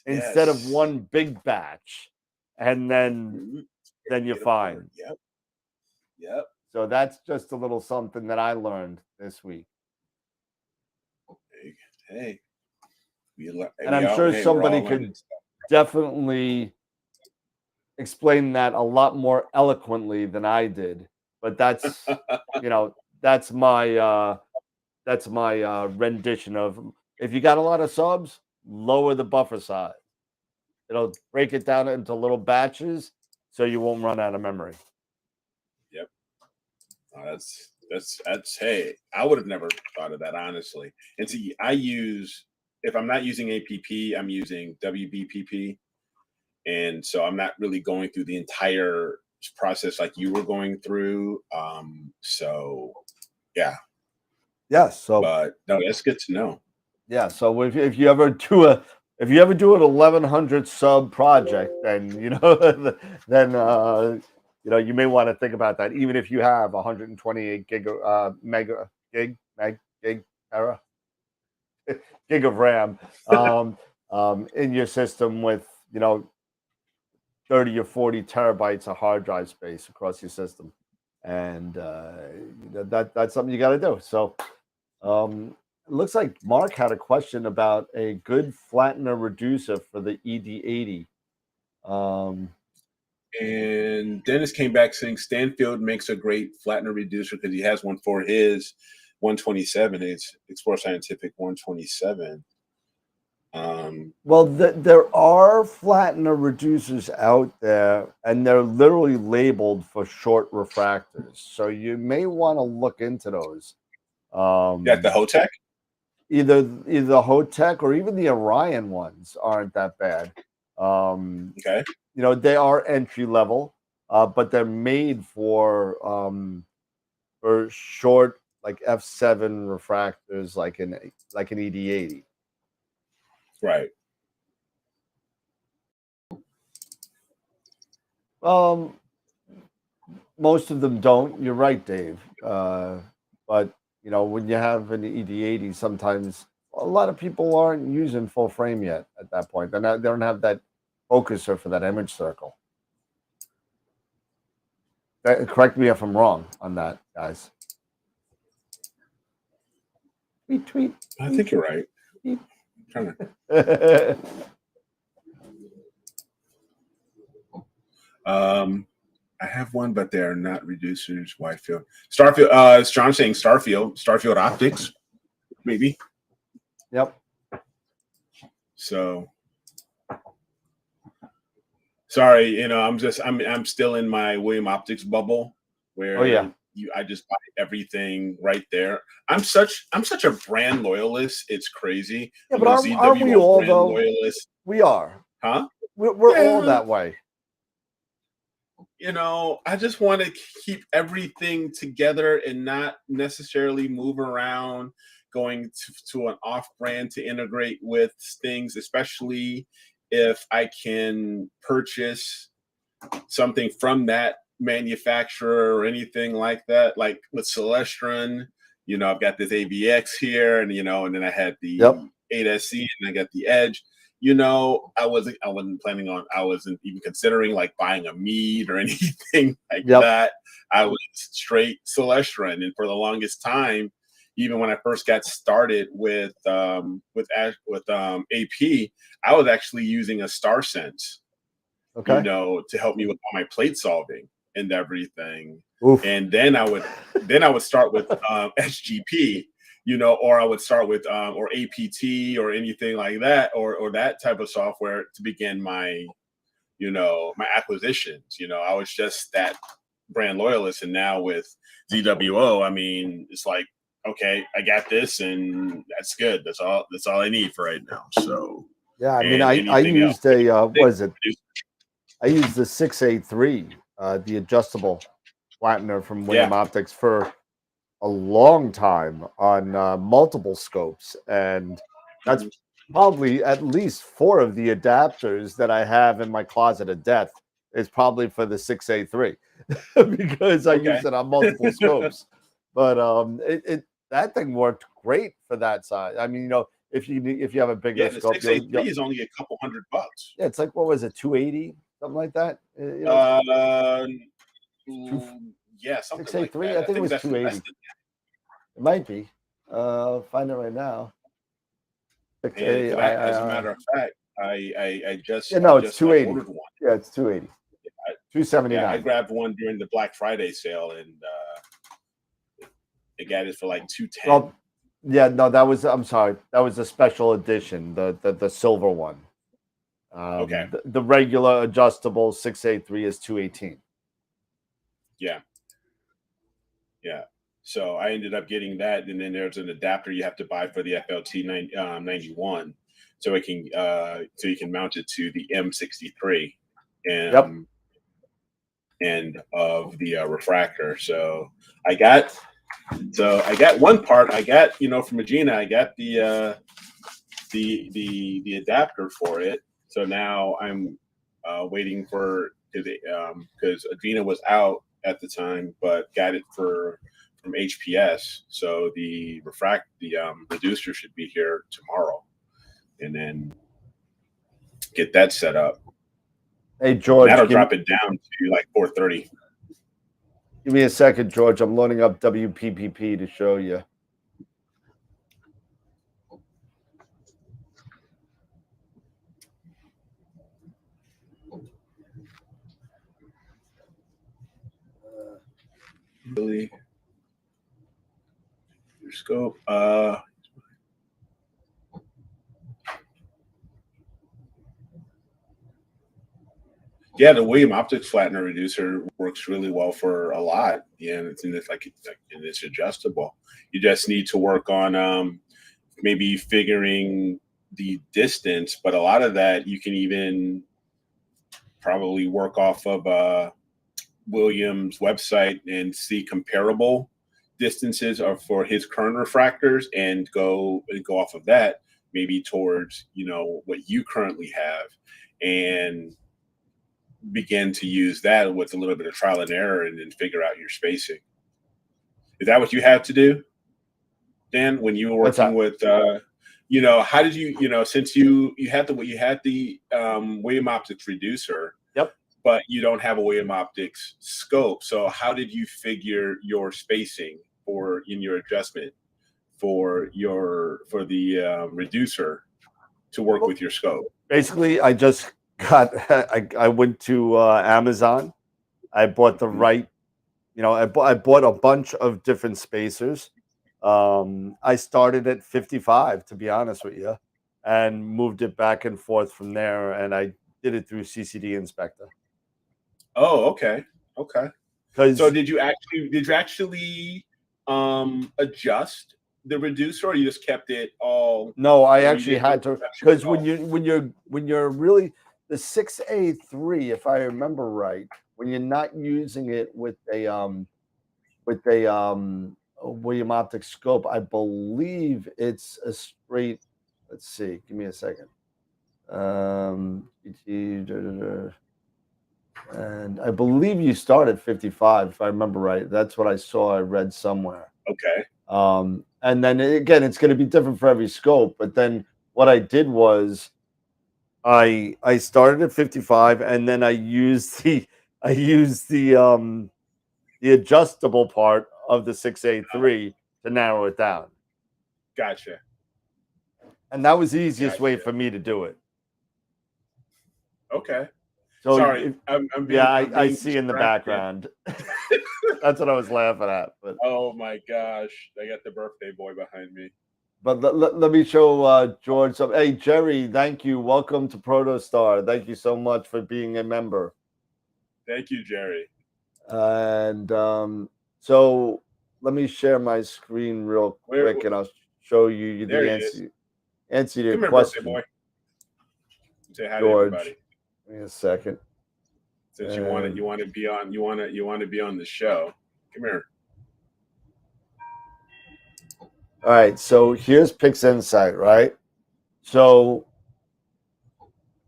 Instead of one big batch. And then you're fine. Yep. So that's just a little something that I learned this week. Hey. And I'm sure somebody could definitely explain that a lot more eloquently than I did. But that's, that's my rendition of, if you got a lot of subs, lower the buffer size. It'll break it down into little batches so you won't run out of memory. Yep. That's hey, I would have never thought of that, honestly. And see, if I'm not using APP, I'm using WBPP. And so I'm not really going through the entire process like you were going through. So yeah. Yeah. So but no, that's good to know. Yeah. So if you ever do an 1100 sub project, then you may want to think about that, even if you have 128 gig of RAM in your system with 30 or 40 terabytes of hard drive space across your system, and that's something you got to do. So it looks like Mark had a question about a good flattener reducer for the ED80. And Dennis came back saying Stanfield makes a great flattener reducer because he has one for his 127. It's Explore Scientific 127. Well, there are flattener reducers out there, and they're literally labeled for short refractors. So you may want to look into those. Got the Hotech? Either the Hotech or even the Orion ones aren't that bad. Okay. You know, they are entry level, but they're made for short, like f7 refractors, like an ED80. Right. Most of them don't. You're right, Dave. But you know, when you have an ED80, sometimes a lot of people aren't using full frame yet at that point. They don't have that focuser for that image circle. Correct me if I'm wrong on that, guys. Tweet. I think you're right. I have one, but they're not reducers. Whitefield, Starfield. Is John saying Starfield Optics, maybe? Yep. So, sorry, you know, I'm still in my William Optics bubble where I just buy everything right there. I'm such a brand loyalist. It's crazy. Yeah, but aren't we all though? Loyalist. We are. Huh? We're all that way. You know, I just want to keep everything together and not necessarily move around, going to an off-brand to integrate with things, especially if I can purchase something from that manufacturer or anything like that. Like with Celestron, you know, I've got this AVX here, and you know, and then I had the 8SC, and I got the Edge. You know, I wasn't even considering like buying a Mead or anything like that. I was straight Celestron, and for the longest time, even when I first got started with AP, I was actually using a StarSense, you know, to help me with all my plate solving and everything. Oof. And then I would start with SGP, you know, or I would start with or APT or anything like that, or that type of software to begin my, you know, my acquisitions. You know, I was just that brand loyalist, and now with ZWO, I mean, it's like, okay, I got this, and that's good. That's all I need for right now. So yeah, I mean, I used what is it? I used the 683, the adjustable flattener from William Optics for a long time on multiple scopes, and that's probably at least 4 of the adapters that I have in my closet of death is probably for the 683 because I use it on multiple scopes. But that thing worked great for that size. I mean, you know, if you have a bigger scope, the 683 is only a couple $100. Yeah, it's like, what was it, 280, something like that? You know, something 683. Like that. I think it was 280. It might be. I'll find it right now. As a matter of fact, I just it's 280. ordered one. Yeah, it's 280. 279. Yeah, I grabbed one during the Black Friday sale, and I got it for like $210. Well, yeah, no, I'm sorry, that was a special edition, the silver one. The regular adjustable 683 is 218. Yeah. So I ended up getting that, and then there's an adapter you have to buy for the FLT 91, so it can so you can mount it to the M63 and of the refractor. So I got one part. I got, you know, from Agena, I got the adapter for it. So now I'm waiting for because Agena was out at the time, but got it from HPS. So the reducer should be here tomorrow, and then get that set up. Hey George, that'll drop it down to like 430. Give me a second, George. I'm loading up WPPP to show you. Really, your scope. Yeah, the William Optics flattener reducer works really well for a lot. Yeah, and it's adjustable. You just need to work on maybe figuring the distance, but a lot of that you can even probably work off of William's website and see comparable distances are for his current refractors and go off of that maybe towards what you currently have and begin to use that with a little bit of trial and error and then figure out your spacing. Is that what you had to do, Dan, when you were working with how did you since you had the William Optics reducer? Yep. But you don't have a William Optics scope. So how did you figure your spacing in your adjustment for the reducer to work with your scope? Basically, I just got I went to Amazon. I bought the right, I bought a bunch of different spacers. I started at 55, to be honest with you, and moved it back and forth from there. And I did it through CCD Inspector. Oh, okay. Because So did you actually adjust the reducer, or you just kept it all? No, I actually had to, because when you're really the 6A3, if I remember right, when you're not using it with a William Optics scope, I believe it's a straight. Let's see, give me a second. And I believe you start at 55, if I remember right. That's what I saw. I read somewhere. Okay. And then again, it's going to be different for every scope. But then what I did was I started at 55, and then I used the adjustable part of the 6A3 to narrow it down. Gotcha. And that was the easiest way for me to do it. Okay. So sorry, I see in the background. That's what I was laughing at. But oh my gosh, I got the birthday boy behind me. But let me show George some. Hey, Jerry, thank you. Welcome to Protostar. Thank you so much for being a member. Thank you, Jerry. And so let me share my screen real quick, and I'll show you the answer to your question. Birthday boy. Say hi George, to everybody. Give me a second. Since you want to be on the show. Come here. All right, so here's PixInsight, right? So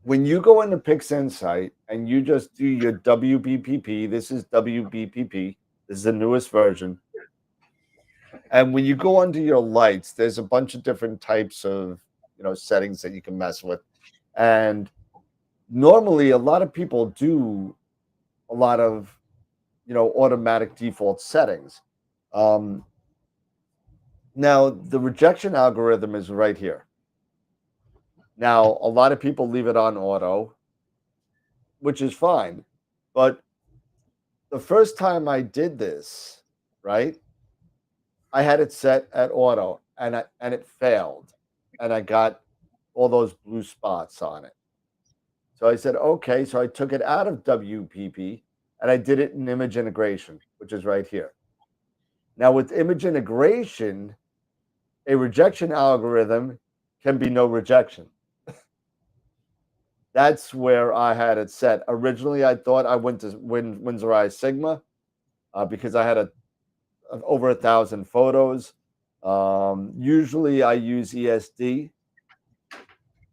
when you go into PixInsight and you just do your WBPP, this is WBPP. This is the newest version. And when you go under your lights, there's a bunch of different types of settings that you can mess with. And normally, a lot of people do a lot of automatic default settings. Now, the rejection algorithm is right here. Now, a lot of people leave it on auto, which is fine. But the first time I did this, right, I had it set at auto, and it failed. And I got all those blue spots on it. So I said, okay. So I took it out of WPP, and I did it in image integration, which is right here. Now, with image integration, a rejection algorithm can be no rejection. That's where I had it set. Originally, I thought I went to Winsorized Sigma because I had over 1,000 photos. Usually, I use ESD,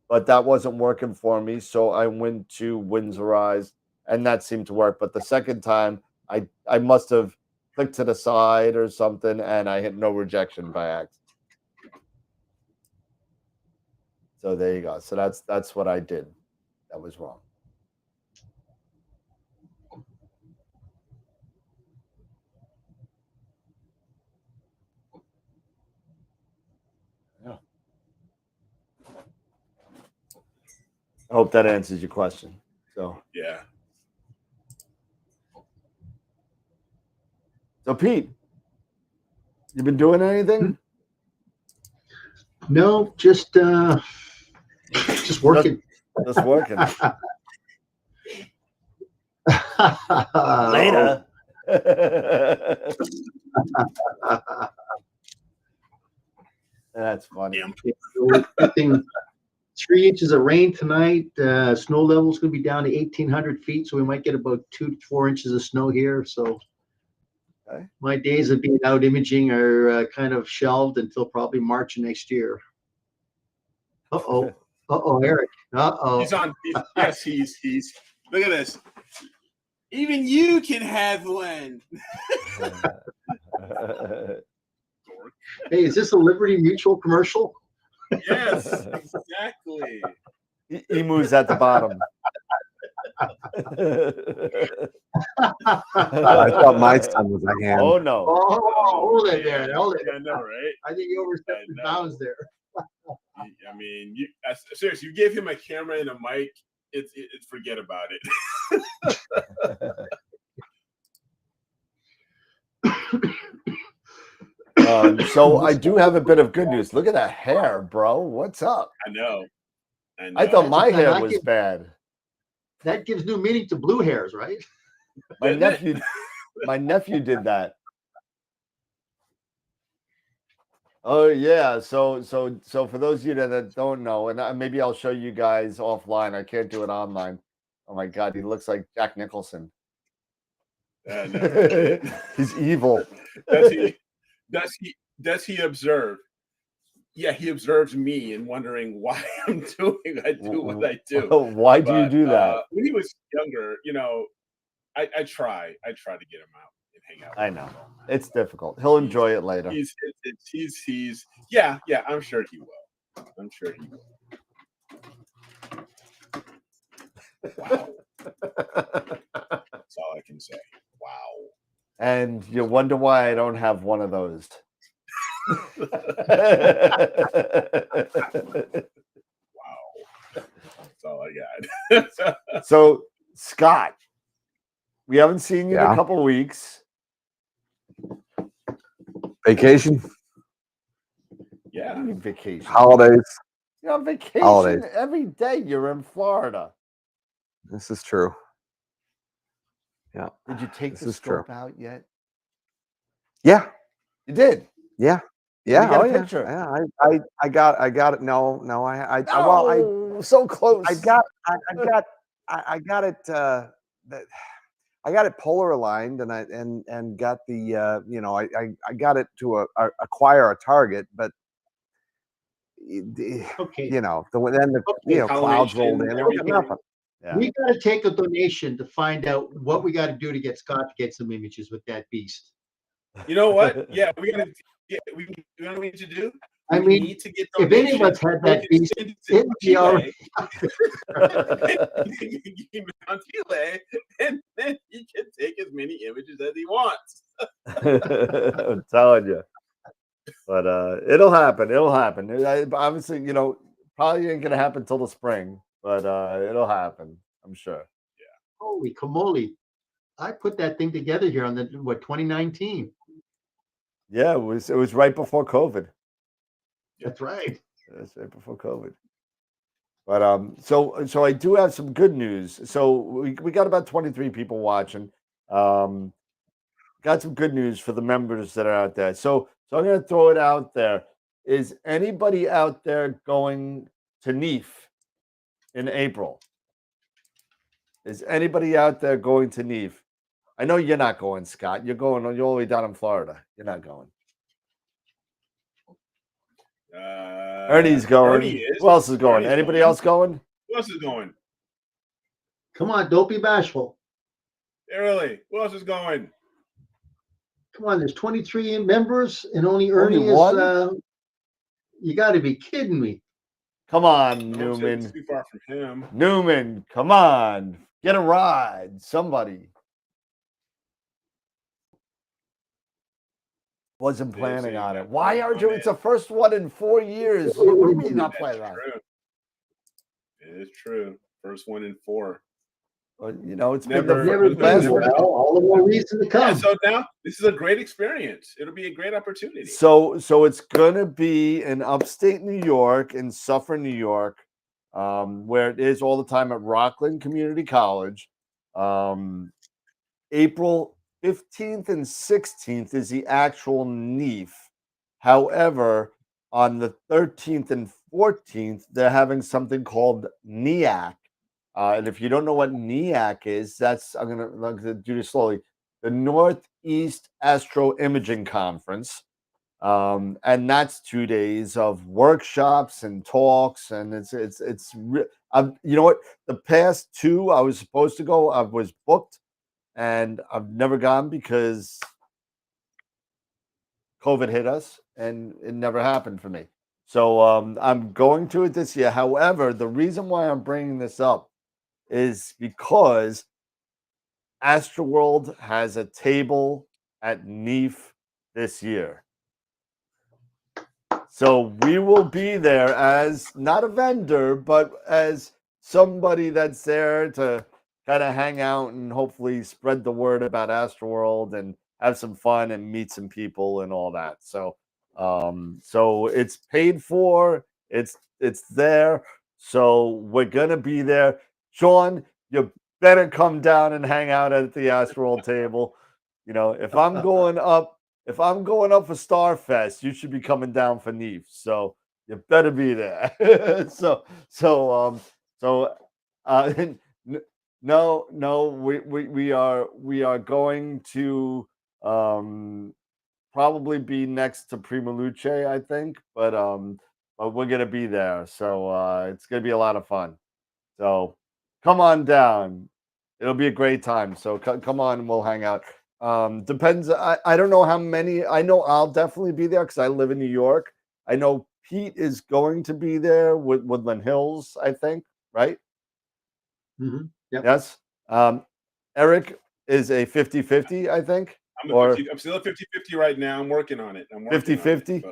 but that wasn't working for me. So I went to Winsorized, and that seemed to work. But the second time, I must have clicked to the side or something, and I hit no rejection by accident. So there you go. So that's what I did. That was wrong. Yeah. I hope that answers your question. So yeah. So, Pete, you been doing anything? No, just working. Just working. Later. That's funny. Good thing 3 inches of rain tonight. Snow level is going to be down to 1,800 feet, so we might get about 2 to 4 inches of snow here. So Okay. my days of being out imaging are kind of shelved until probably March next year. Uh-oh. Uh-oh, Eric. Uh-oh. He's on. Yes, he's. Look at this. Even you can have one. Hey, is this a Liberty Mutual commercial? Yes, exactly. Emu's at the bottom. I thought my son was a ham. Oh no! Oh, hold it there. Hold it. I know, right? I think you overstepped the bounds there. I mean, seriously, you give him a camera and a mic, it's forget about it. So I do have a bit of good news. Look at that hair, bro. What's up? I know. I thought my hair was bad. That gives new meaning to blue hairs, right? My nephew did that. Oh yeah. So for those of you that don't know, and maybe I'll show you guys offline. I can't do it online. Oh my God, he looks like Jack Nicholson. No. He's evil. Does he observe? Yeah, he observes me and wondering why I do what I do. Why do you do that? When he was younger, I try to get him out and hang out. I know it's difficult. He'll enjoy it later. He's yeah. I'm sure he will. Wow. That's all I can say. Wow. And you wonder why I don't have one of those. Wow. That's all I got. So, Scott, we haven't seen you in a couple of weeks. Vacation? Yeah. I mean, vacation. Holidays. You're on vacation Holidays. every day. You're in Florida. This is true. Yeah. Did you take the scope out yet? Yeah. You did? Yeah. Yeah. Oh, yeah. Yeah. I got it. No. Well, so close. I got it. I got it polar aligned, and I got the I got it to acquire a target, but okay, then the clouds rolled in. Nothing. Yeah. We got to take a donation to find out what we got to do to get Scott to get some images with that beast. You know what? Yeah, we got to. Yeah, we know what we need to do. I mean, need to get if any of us had that beast, it would be already. And then he can take as many images as he wants. I'm telling you. But it'll happen. It'll happen. Obviously, probably ain't gonna happen till the spring, but it'll happen. I'm sure. Yeah. Holy camoli! I put that thing together here on 2019. Yeah, it was right before COVID. That's right. That's right before COVID. But so I do have some good news. So we got about 23 people watching. Got some good news for the members that are out there. So I'm going to throw it out there. Is anybody out there going to NEAF in April? Is anybody out there going to NEAF? I know you're not going, Scott. You're all the way down in Florida. You're not going. Ernie's going. Ernie is. Who else is going? Ernie's Anybody going. else going? Who else is going? Come on, don't be bashful. Yeah, really? Who else is going? Come on, there's 23 members and only Ernie is. You got to be kidding me. Come on, Newman. It's too far from him. Newman, come on. Get a ride. Somebody. Wasn't planning on it. Why aren't you? It's the first one in 4 years. What do you mean not planning on it? It is true. First one in 4. But, you know, it's Never- been the Never last been. one. Well, all the more reason to Yeah, come. so now this is a great experience. It'll be a great opportunity. So it's gonna be in upstate New York, in Suffern, New York, where it is all the time at Rockland Community College. April 15th and 16th is the actual NEAF. However, on the 13th and 14th, they're having something called NEAC. And if you don't know what NEAC is, that's I'm gonna do this slowly. The Northeast Astro Imaging Conference. And that's 2 days of workshops and talks, and you know what? The past two I was supposed to go, I was booked, and I've never gone because COVID hit us, and it never happened for me. So I'm going to it this year. However, the reason why I'm bringing this up is because AstroWorld has a table at NEAF this year. So we will be there as not a vendor, but as somebody that's there to kind of hang out and hopefully spread the word about AstroWorld and have some fun and meet some people and all that. So so it's paid for, it's there. So we're gonna be there. Sean, you better come down and hang out at the AstroWorld table. You know, if I'm going up for Starfest, you should be coming down for NEAF. So you better be there. No, we are going to probably be next to Prima Luce, I think, but we're gonna be there. So it's gonna be a lot of fun. So come on down. It'll be a great time. So come on and we'll hang out. Depends. I don't know how many. I know I'll definitely be there because I live in New York. I know Pete is going to be there with Woodland Hills, I think, right? Mm-hmm. Yep. Yes. Eric is a 50-50, I think. I'm still at 50-50 right now. I'm working on it. 50-50. Yeah.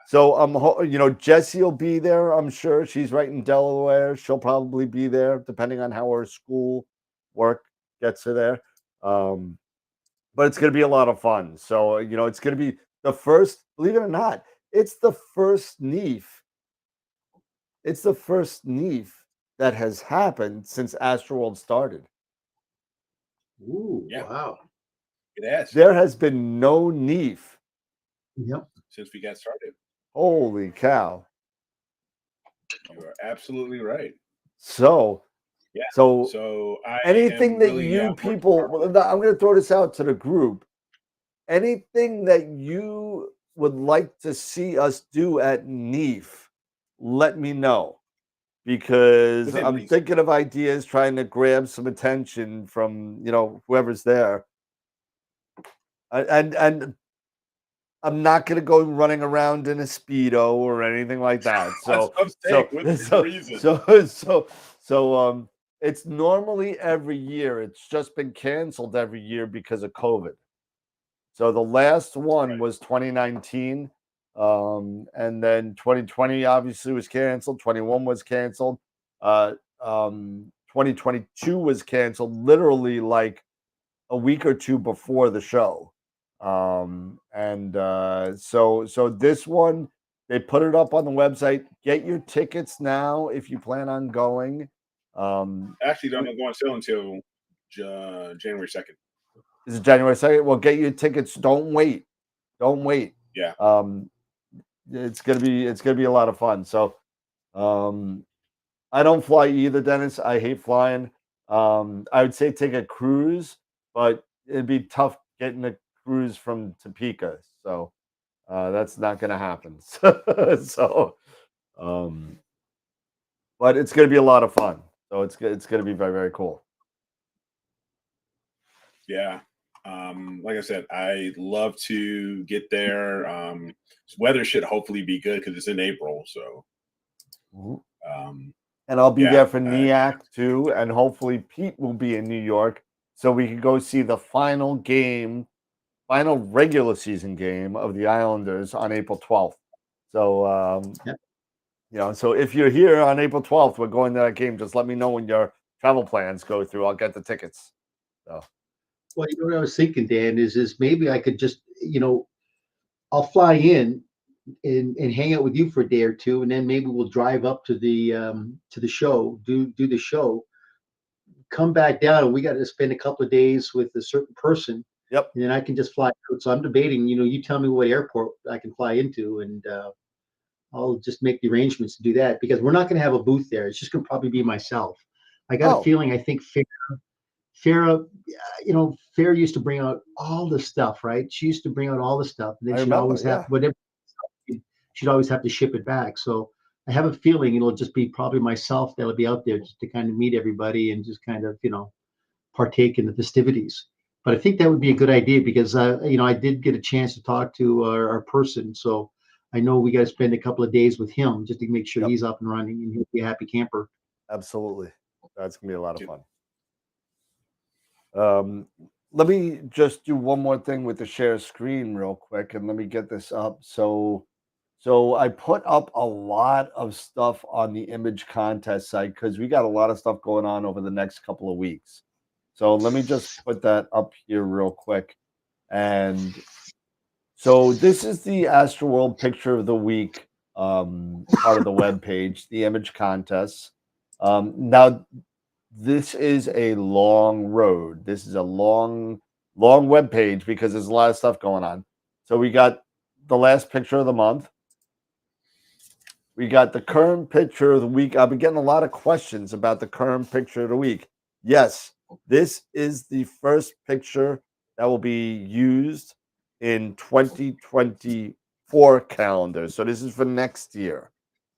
So you know, Jessie will be there, I'm sure. She's right in Delaware. She'll probably be there, depending on how her school work gets her there. But it's gonna be a lot of fun. So, you know, it's gonna be the first, believe it or not, it's the first NEAF. It's the first NEAF that has happened since AstroWorld started. Ooh, Yeah. wow. It has. There has been no NEAF. Yep. Since we got started. Holy cow. You are absolutely right. So, yeah. So I anything that really, you people, I'm going to throw this out to the group. Anything that you would like to see us do at NEAF, let me know, because I'm thinking of ideas, trying to grab some attention from, you know, whoever's there. And I'm not going to go running around in a Speedo or anything like that. So, it's normally every year. It's just been canceled every year because of COVID. So the last one was 2019. And then 2020 obviously was canceled. 21 was canceled. 2022 was canceled literally like a week or two before the show. So this one, they put it up on the website. Get your tickets now if you plan on going. Actually, don't go on sale until January 2nd. Is it January 2nd? Well, get your tickets. Don't wait. Don't wait. Yeah. It's gonna be a lot of fun. So I don't fly either, Dennis. I hate flying. I would say take a cruise, but it'd be tough getting a cruise from Topeka. So that's not gonna happen. So but it's gonna be a lot of fun. So it's gonna be very, very cool. Yeah. Like I said, I love to get there. Weather should hopefully be good because it's in April. So, and I'll be there for NEAC too, and hopefully Pete will be in New York so we can go see the final regular season game of the Islanders on April 12th. So, you know, so if you're here on April 12th, we're going to that game. Just let me know when you're travel plans go through, I'll get the tickets. So Well, what I was thinking, Dan, is maybe I could just, I'll fly in and hang out with you for a day or two, and then maybe we'll drive up to the show, do the show, come back down, and we got to spend a couple of days with a certain person. Yep. And then I can just fly out. So I'm debating, you tell me what airport I can fly into, and I'll just make the arrangements to do that, because we're not going to have a booth there. It's just going to probably be myself. I got a feeling, I think Farah, Farah used to bring out all the stuff, right? She used to bring out all the stuff, and then she'd always have whatever. She'd always have to ship it back. So I have a feeling it'll just be probably myself that'll be out there just to kind of meet everybody and just kind of, partake in the festivities. But I think that would be a good idea, because I did get a chance to talk to our person, so I know we got to spend a couple of days with him just to make sure he's up and running and he'll be a happy camper. Absolutely, that's gonna be a lot of fun. Let me just do one more thing with the share screen real quick, and let me get this up. So I put up a lot of stuff on the image contest site because we got a lot of stuff going on over the next couple of weeks. So let me just put that up here real quick. And so this is the AstroWorld Picture of the Week part of the web page, the image contests. Now, this is a long road. This is a long web page because there's a lot of stuff going on. So we got the last picture of the month. We got the current picture of the week. I've been getting a lot of questions about the current picture of the week. Yes, this is the first picture that will be used in 2024 calendar. So this is for next year.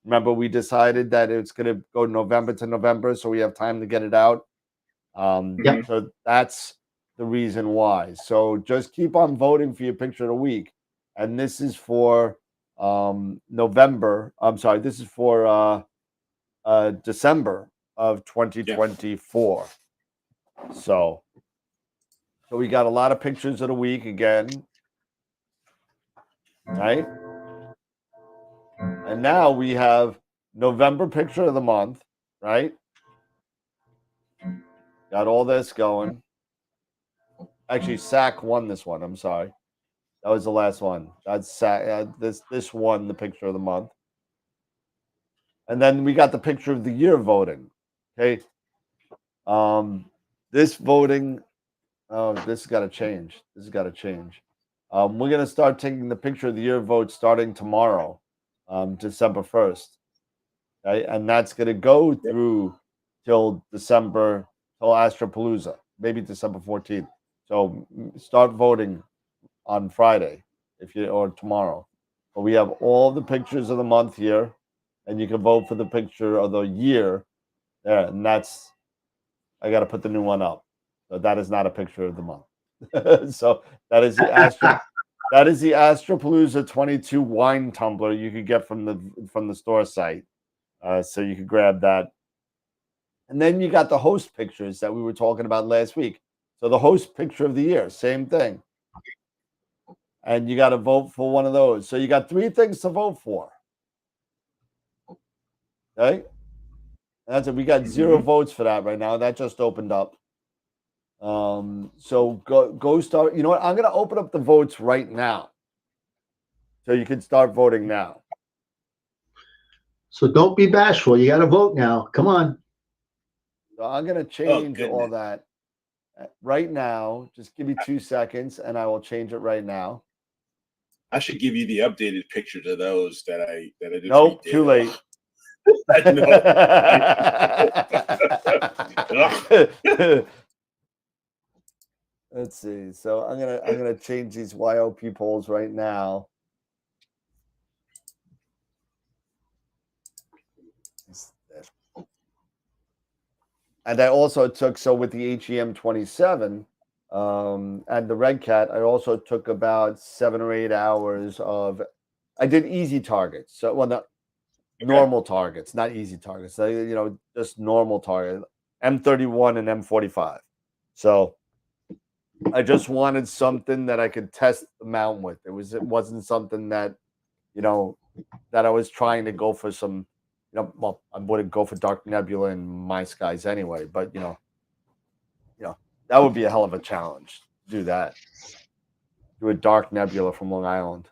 Remember, we decided that it's going to go November to November, so we have time to get it out. So that's the reason why. So just keep on voting for your picture of the week. And this is for November. I'm sorry, this is for December of 2024. So we got a lot of pictures of the week again, right? And now we have November picture of the month, right? Got all this going. Actually, SAC won this one. I'm sorry. That was the last one. That's SAC. This won the picture of the month. And then we got the picture of the year voting. Okay. This voting, this has got to change. This has got to change. We're going to start taking the picture of the year vote starting tomorrow, December 1st. Okay? And that's going to go through till December, till Astropalooza, maybe December 14th. So start voting on Friday or tomorrow. But we have all the pictures of the month here, and you can vote for the picture of the year there. And that's, I got to put the new one up. So that is not a picture of the month. So that is the Astropalooza 22 wine tumbler you could get from the store site. So you could grab that. And then you got the host pictures that we were talking about last week. So the host picture of the year, same thing. And you got to vote for one of those. So you got 3 things to vote for. Okay? That's it. We got 0 votes for that right now. That just opened up. So go start. You know what? I'm going to open up the votes right now. So you can start voting now. So don't be bashful. You got to vote now. Come on. So I'm going to change all that right now. Just give me 2 seconds and I will change it right now. I should give you the updated pictures of those that I just Nope, redid. too late. Let's see. So I'm gonna change these YOP polls right now. And I also took, so with the HEM 27 and the Red Cat, I also took about 7 or 8 hours of, I did easy targets. So, well, not normal targets, not easy targets. So, just normal target, M31 and M45. So I just wanted something that I could test the mount with. It wasn't something that, that I was trying to go for some, well, I wouldn't go for dark nebula in my skies anyway, but that would be a hell of a challenge to do that. Do a dark nebula from Long Island.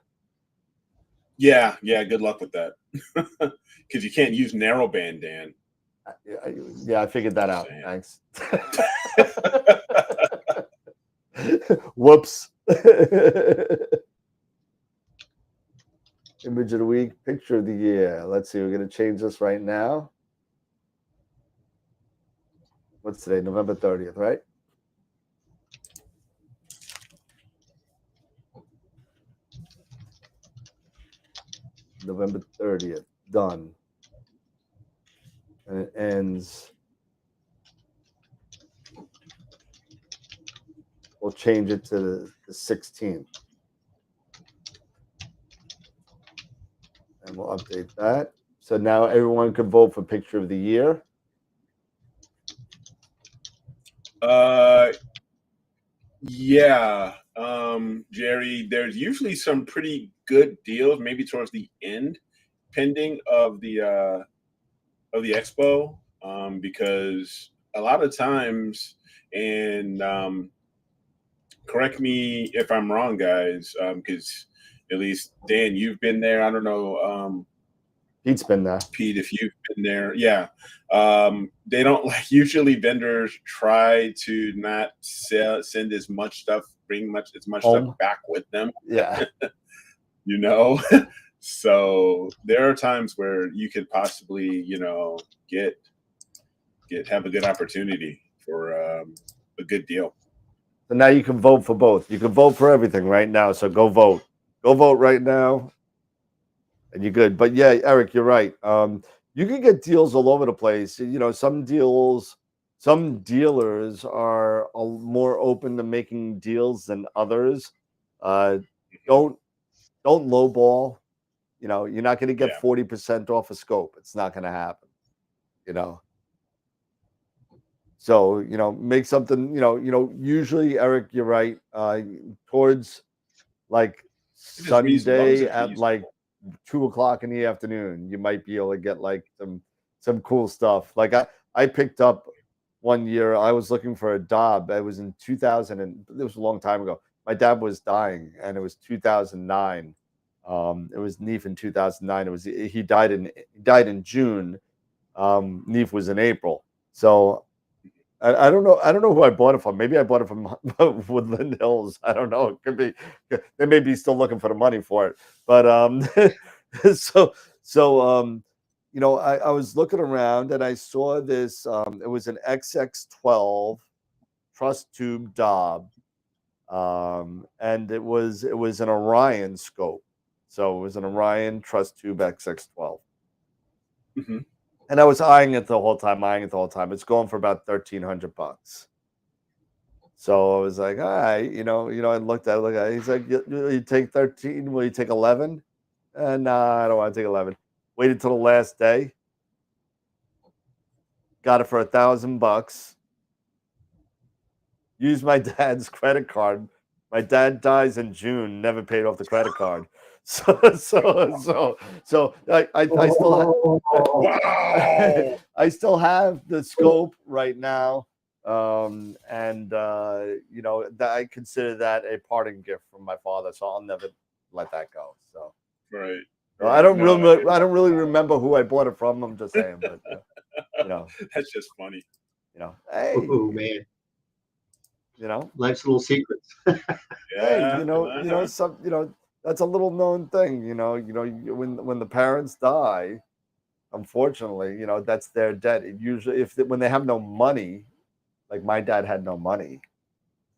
Yeah. Good luck with that, because you can't use narrowband, Dan. Yeah, I figured that out. Saying. Thanks. Whoops. Image of the week, picture of the year. Let's see. We're going to change this right now. What's today? November 30th, right? November 30th. Done. And it ends. We'll change it to the 16th. And we'll update that. So now everyone can vote for picture of the year. Yeah. Jerry, there's usually some pretty good deals, maybe towards the end, pending of the expo, because a lot of times, and correct me if I'm wrong, guys, because at least Dan, you've been there. I don't know, Pete's been there. Pete, if you've been there, yeah. They don't usually vendors try to not send as much stuff, bring as much stuff back with them. Yeah. So there are times where you could possibly, have a good opportunity for a good deal. So now you can vote for both. You can vote for everything right now. So go vote. Go vote right now. And you're good. But yeah, Eric, you're right. You can get deals all over the place. Some dealers are more open to making deals than others. Don't lowball. You're not going to get 40% off a scope. It's not going to happen. So, make something, usually, Eric, you're right. Towards like Sunday at like 2:00 in the afternoon, you might be able to get like some cool stuff. Like I picked up one year, I was looking for a Dob. It was in 2000, and it was a long time ago. My dad was dying, and it was 2009. It was Neef in 2009. He died in June. Neef was in April. So I don't know. I don't know who I bought it from. Maybe I bought it from Woodland Hills. I don't know. It could be. They may be still looking for the money for it. But I was looking around and I saw this. It was an XX12 truss tube Dob, and it was an Orion scope. So it was an Orion truss tube XX12. Mm-hmm. And I was eyeing it the whole time. It's going for about $1,300. So I was like, all right, I looked at it. He's like, you take 13? Will you take 11? And I don't want to take 11. Waited till the last day. Got it for $1,000. Used my dad's credit card. My dad dies in June. Never paid off the credit card. So I still I still have the scope right now, and I consider that a parting gift from my father. So I'll never let that go. So right. I don't really remember who I bought it from. I'm just saying, but that's just funny. Hey, oh man, life's little secrets. Hey, that's a little known thing. When the parents die, unfortunately, that's their debt. It usually, when they have no money, like my dad had no money,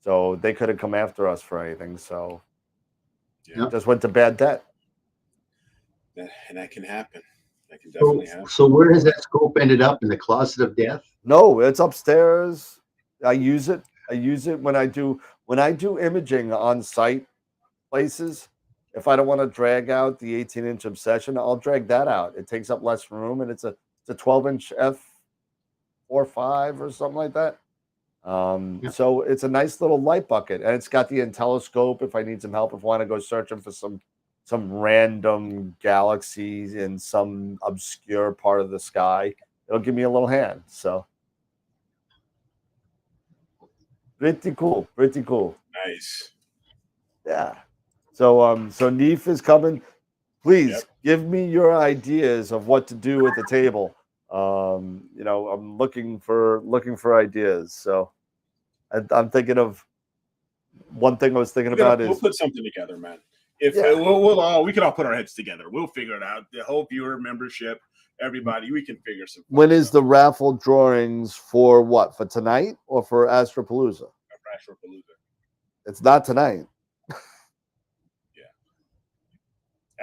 so they couldn't come after us for anything. So it just went to bad debt. And that can happen. That can definitely happen. So where has that scope ended up? In the closet of death? No, it's upstairs. I use it when I do imaging on site places. If I don't want to drag out the 18-inch Obsession, I'll drag that out. It takes up less room, and it's a 12-inch f4.5 or something like that. So it's a nice little light bucket, and it's got the IntelliScope if I need some help. If I want to go searching for some some random galaxies in some obscure part of the sky, it'll give me a little hand. So pretty cool, pretty cool. Nice. Yeah. So Neef is coming. Please give me your ideas of what to do at the table. You know, I'm looking for ideas. So I'm thinking of one thing I was thinking about we'll is put something together, man. If we can all put our heads together. We'll figure it out. The whole viewer membership, everybody, we can figure some. When is the raffle drawings for what? For tonight or for Astropalooza? Astropalooza. It's not tonight.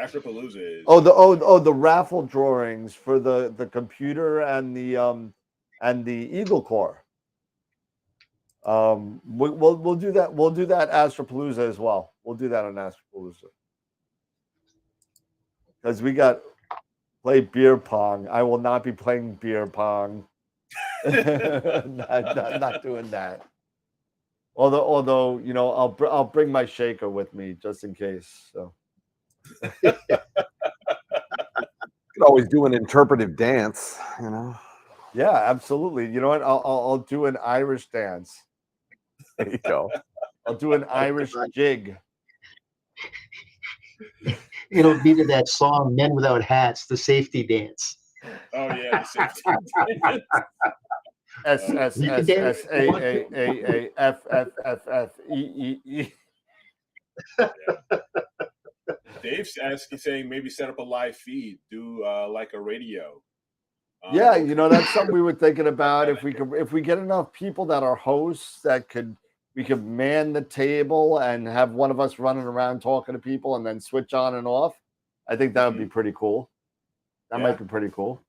Astropalooza is the raffle drawings for the computer and the Eagle Core. We'll do that. We'll do that Astropalooza as well. We'll do that on Astropalooza because we got play beer pong. I will not be playing beer pong. not doing that. Although you know, I'll bring my shaker with me just in case. So. You could always do an interpretive dance, you know. Yeah, absolutely. You know what? I'll do an Irish dance. There you go. I'll do an Irish jig. It'll be to that song "Men Without Hats," the safety dance. Oh yeah, the safety. S S S S A A A A F F F F E E E. Dave's saying maybe set up a live feed, do like a radio. Yeah, you know, that's something we were thinking about. If we get enough people that are hosts that we could man the table and have one of us running around talking to people and then switch on and off. I think that would be pretty cool. That might be pretty cool.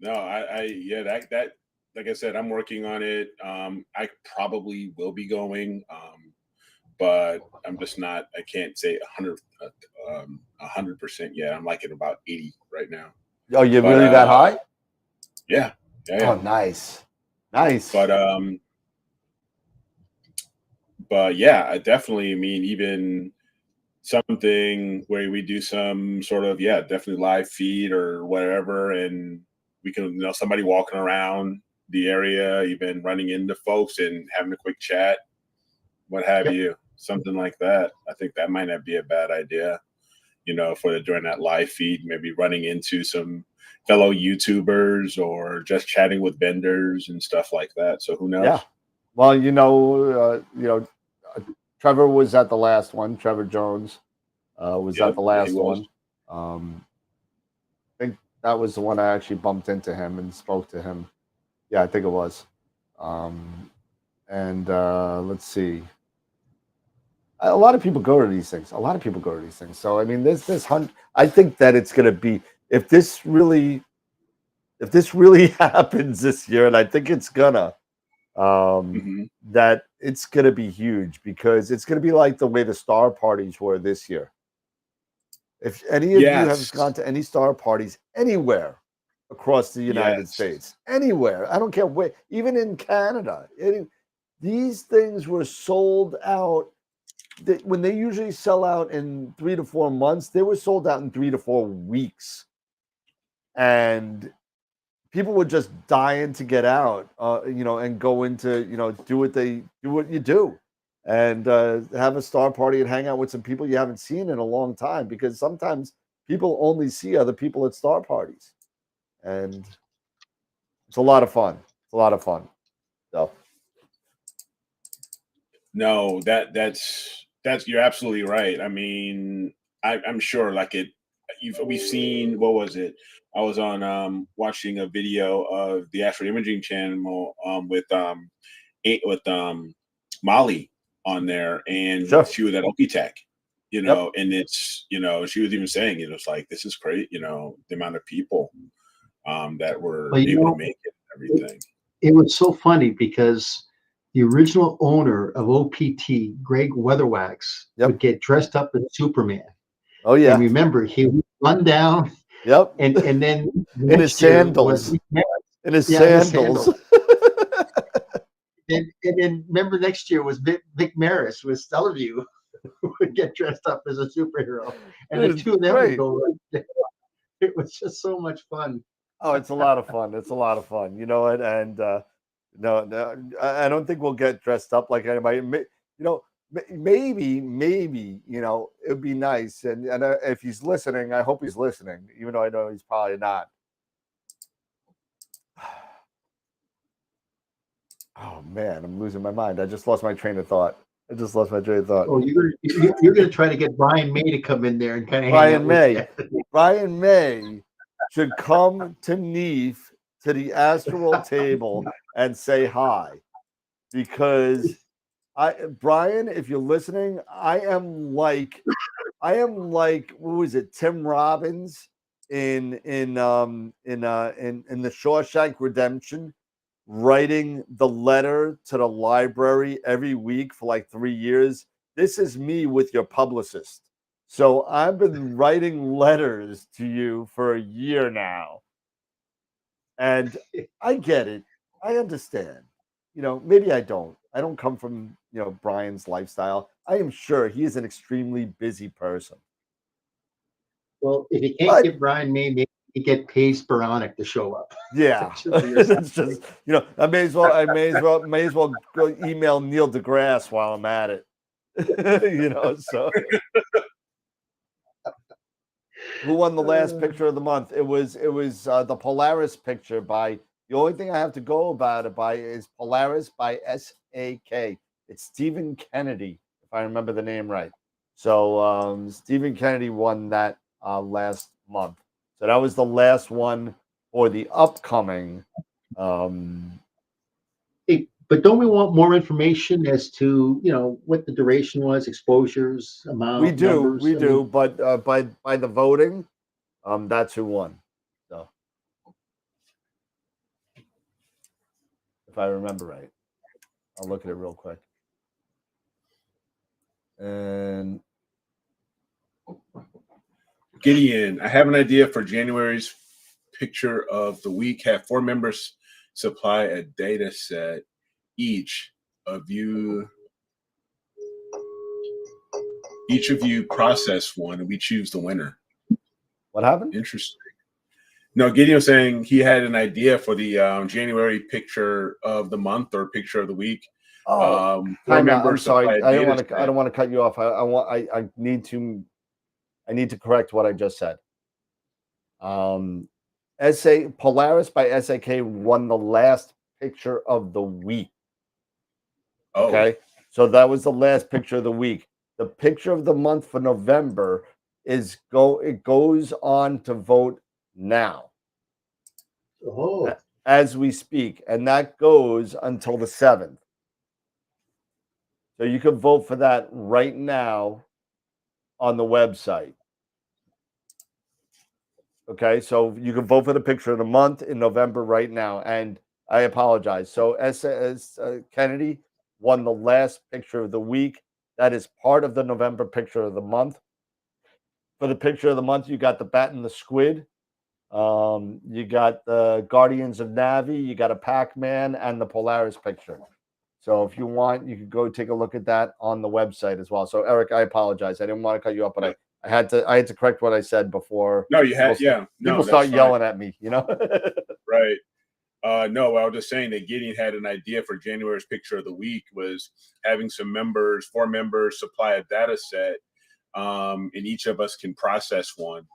No, that like I said, I'm working on it. I probably will be going, but I'm just not. I can't say 100% yet. I'm like at about 80 right now. Oh, you're really that high? Yeah. Oh, nice. But yeah, I definitely mean even something where we do some sort of definitely live feed or whatever, and we can somebody walking around the area, even running into folks and having a quick chat, what have you, something like that. I think that might not be a bad idea, during that live feed, maybe running into some fellow YouTubers or just chatting with vendors and stuff like that. So who knows? Yeah. Well, Trevor was at the last one. Trevor Jones was at the last one. I think that was the one I actually bumped into him and spoke to him. Yeah, I think it was. Let's see. A lot of people go to these things. So I mean, this hunt. I think that it's going to be if this really happens this year, and I think it's gonna. That it's going to be huge because it's going to be like the way the star parties were this year. If any of you have gone to any star parties anywhere across the United States, anywhere, I don't care where, even in Canada, these things were sold out. When they usually sell out in 3 to 4 months, they were sold out in 3 to 4 weeks. And people were just dying to get out, and go into, do what you do, and have a star party and hang out with some people you haven't seen in a long time. Because sometimes people only see other people at star parties, and it's a lot of fun. So, no, that's you're absolutely right. I mean, I'm sure we've seen, what was it? I was on watching a video of the Astro Imaging channel with Molly on there, and she was at Opitech, and it's she was even saying it was like, this is great, the amount of people that were able to make it and everything. It was so funny because the original owner of OPT, Greg Weatherwax, would get dressed up as Superman. Oh yeah, and remember, he would run down. Yep. And then in his sandals. And then remember, next year was Vic Maris with Stellarview. would get dressed up as a superhero, and the It's two of them would great. go right there. It was just so much fun. Oh, it's a lot of fun. It's a lot of fun. You know what? And no, I don't think we'll get dressed up like anybody. Maybe, it would be nice. And if he's listening, I hope he's listening, even though I know he's probably not. Oh man, I'm losing my mind. I just lost my train of thought. Oh, you're gonna try to get Brian May to come in there and kind of hang out Brian with May. Brian May should come to Neef to the AstroWorld table and say hi, because Brian, if you're listening, I am like what was it, Tim Robbins in the Shawshank Redemption, writing the letter to the library every week for like 3 years. This is me with your publicist. So I've been writing letters to you for a year now. And I get it. I understand. Maybe I don't. I don't come from, Brian's lifestyle. I am sure he is an extremely busy person. Well, if you can't get Brian May, maybe you get Paige Sporonic to show up. Yeah, that's just I may as well go email Neil deGrasse while I'm at it. So who won the last picture of the month? It was the Polaris picture by. The only thing I have to go about it by is Polaris by SAK. It's Stephen Kennedy, if I remember the name right. So Stephen Kennedy won that last month. So that was the last one for the upcoming. Hey, but don't we want more information as to what the duration was, exposures, amount, we do, numbers? but by the voting, that's who won. So if I remember right, I'll look at it real quick. And Gideon, I have an idea for January's picture of the week. Have 4 members supply a data set. Each of you process one, and we choose the winner. What happened? Interesting. No, Gideon was saying he had an idea for the January picture of the month or picture of the week. Oh, 4 I'm members. sorry. supply a I data set. don't want to cut you off. I need to correct what I just said. Polaris by SAK won the last picture of the week. Okay. So that was the last picture of the week. The picture of the month for November it goes on to vote now. Oh, as we speak, and that goes until the 7th. So you can vote for that right now on the website. Okay, so you can vote for the picture of the month in November right now. And I apologize. So Kennedy won the last picture of the week. That is part of the November picture of the month. For the picture of the month, you got the bat and the squid. You got the Guardians of Navi. You got a Pac-Man and the Polaris picture. So if you want, you could go take a look at that on the website as well. So Eric, I apologize. I didn't want to cut you up, but I had to correct what I said before. No, you had, people start yelling at me, Right. No, I was just saying that Gideon had an idea for January's picture of the week was having 4 members supply a data set, and each of us can process one.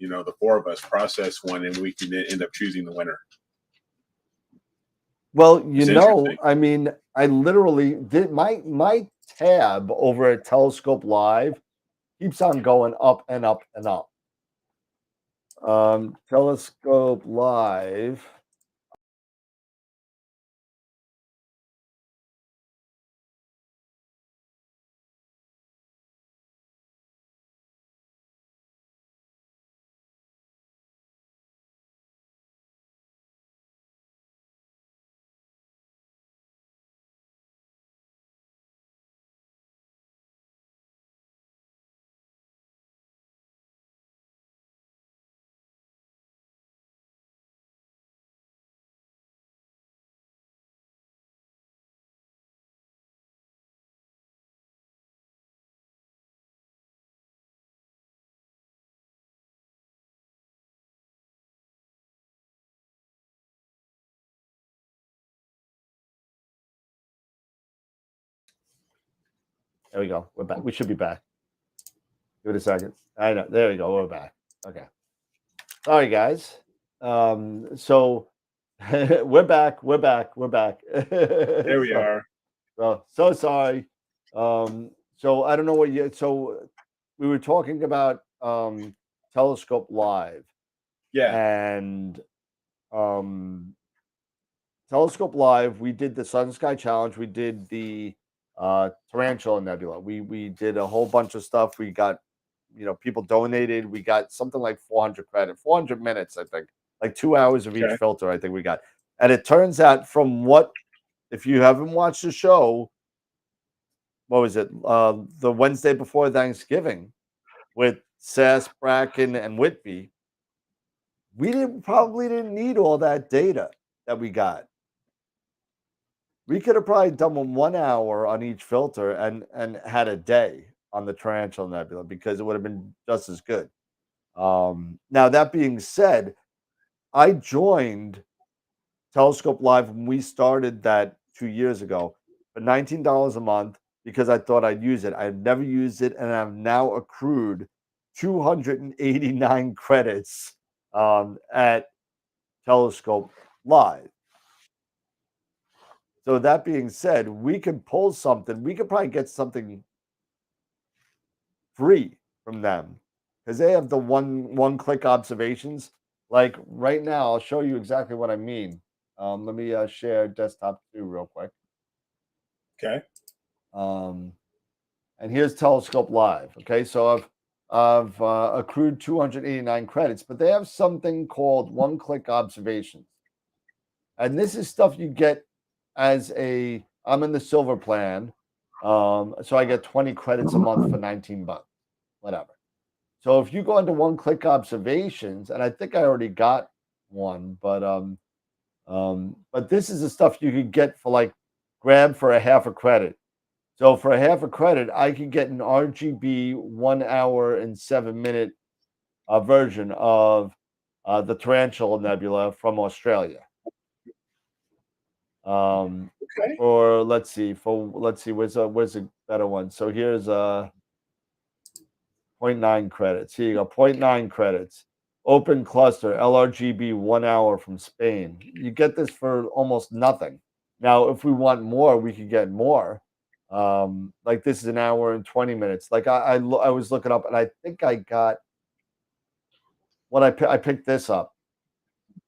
The 4 of us process one, and we can then end up choosing the winner. Well, I mean, I literally did my tab over at Telescope Live keeps on going up and up and up. Telescope Live. There we go. We're back. We should be back. Give it a second. I know. There we go. We're back. Okay. Sorry, guys. So we're back. We're back. We're back. There we are. So sorry. So I don't know what you. So we were talking about Telescope Live. Yeah. And Telescope Live, we did the Sun Sky Challenge. We did the Tarantula Nebula. We did a whole bunch of stuff. We got, people donated. We got something like 400 credit, 400 minutes, I think, like 2 hours of each filter, I think we got. And it turns out if you haven't watched the show, what was it? The Wednesday before Thanksgiving with Sass, Bracken, and Whitby. We probably didn't need all that data that we got. We could have probably done 1 hour on each filter and had a day on the Tarantula Nebula because it would have been just as good. Now, that being said, I joined Telescope Live when we started that 2 years ago for $19 a month because I thought I'd use it. I've never used it, and I've now accrued 289 credits at Telescope Live. So that being said, we could pull something. We could probably get something free from them because they have the one-click observations. Like right now, I'll show you exactly what I mean. Let me share desktop 2 real quick. Okay. And here's Telescope Live. Okay, so I've accrued 289 credits, but they have something called one-click observations, and this is stuff you get I'm in the silver plan, so I get 20 credits a month for $19, whatever. So if you go into one-click observations, and I think I already got one, but this is the stuff you could get for grab for a half a credit. So for a half a credit, I could get an RGB 1 hour and 7 minute version of the Tarantula Nebula from Australia. Okay. Or let's see, where's a better one? So here's 0.9 credits. Here you go, 0.9 credits. Open cluster, LRGB 1 hour from Spain. You get this for almost nothing. Now, if we want more, we could get more. Like this is an hour and 20 minutes. Like I was looking up, and I think I got when I picked this up.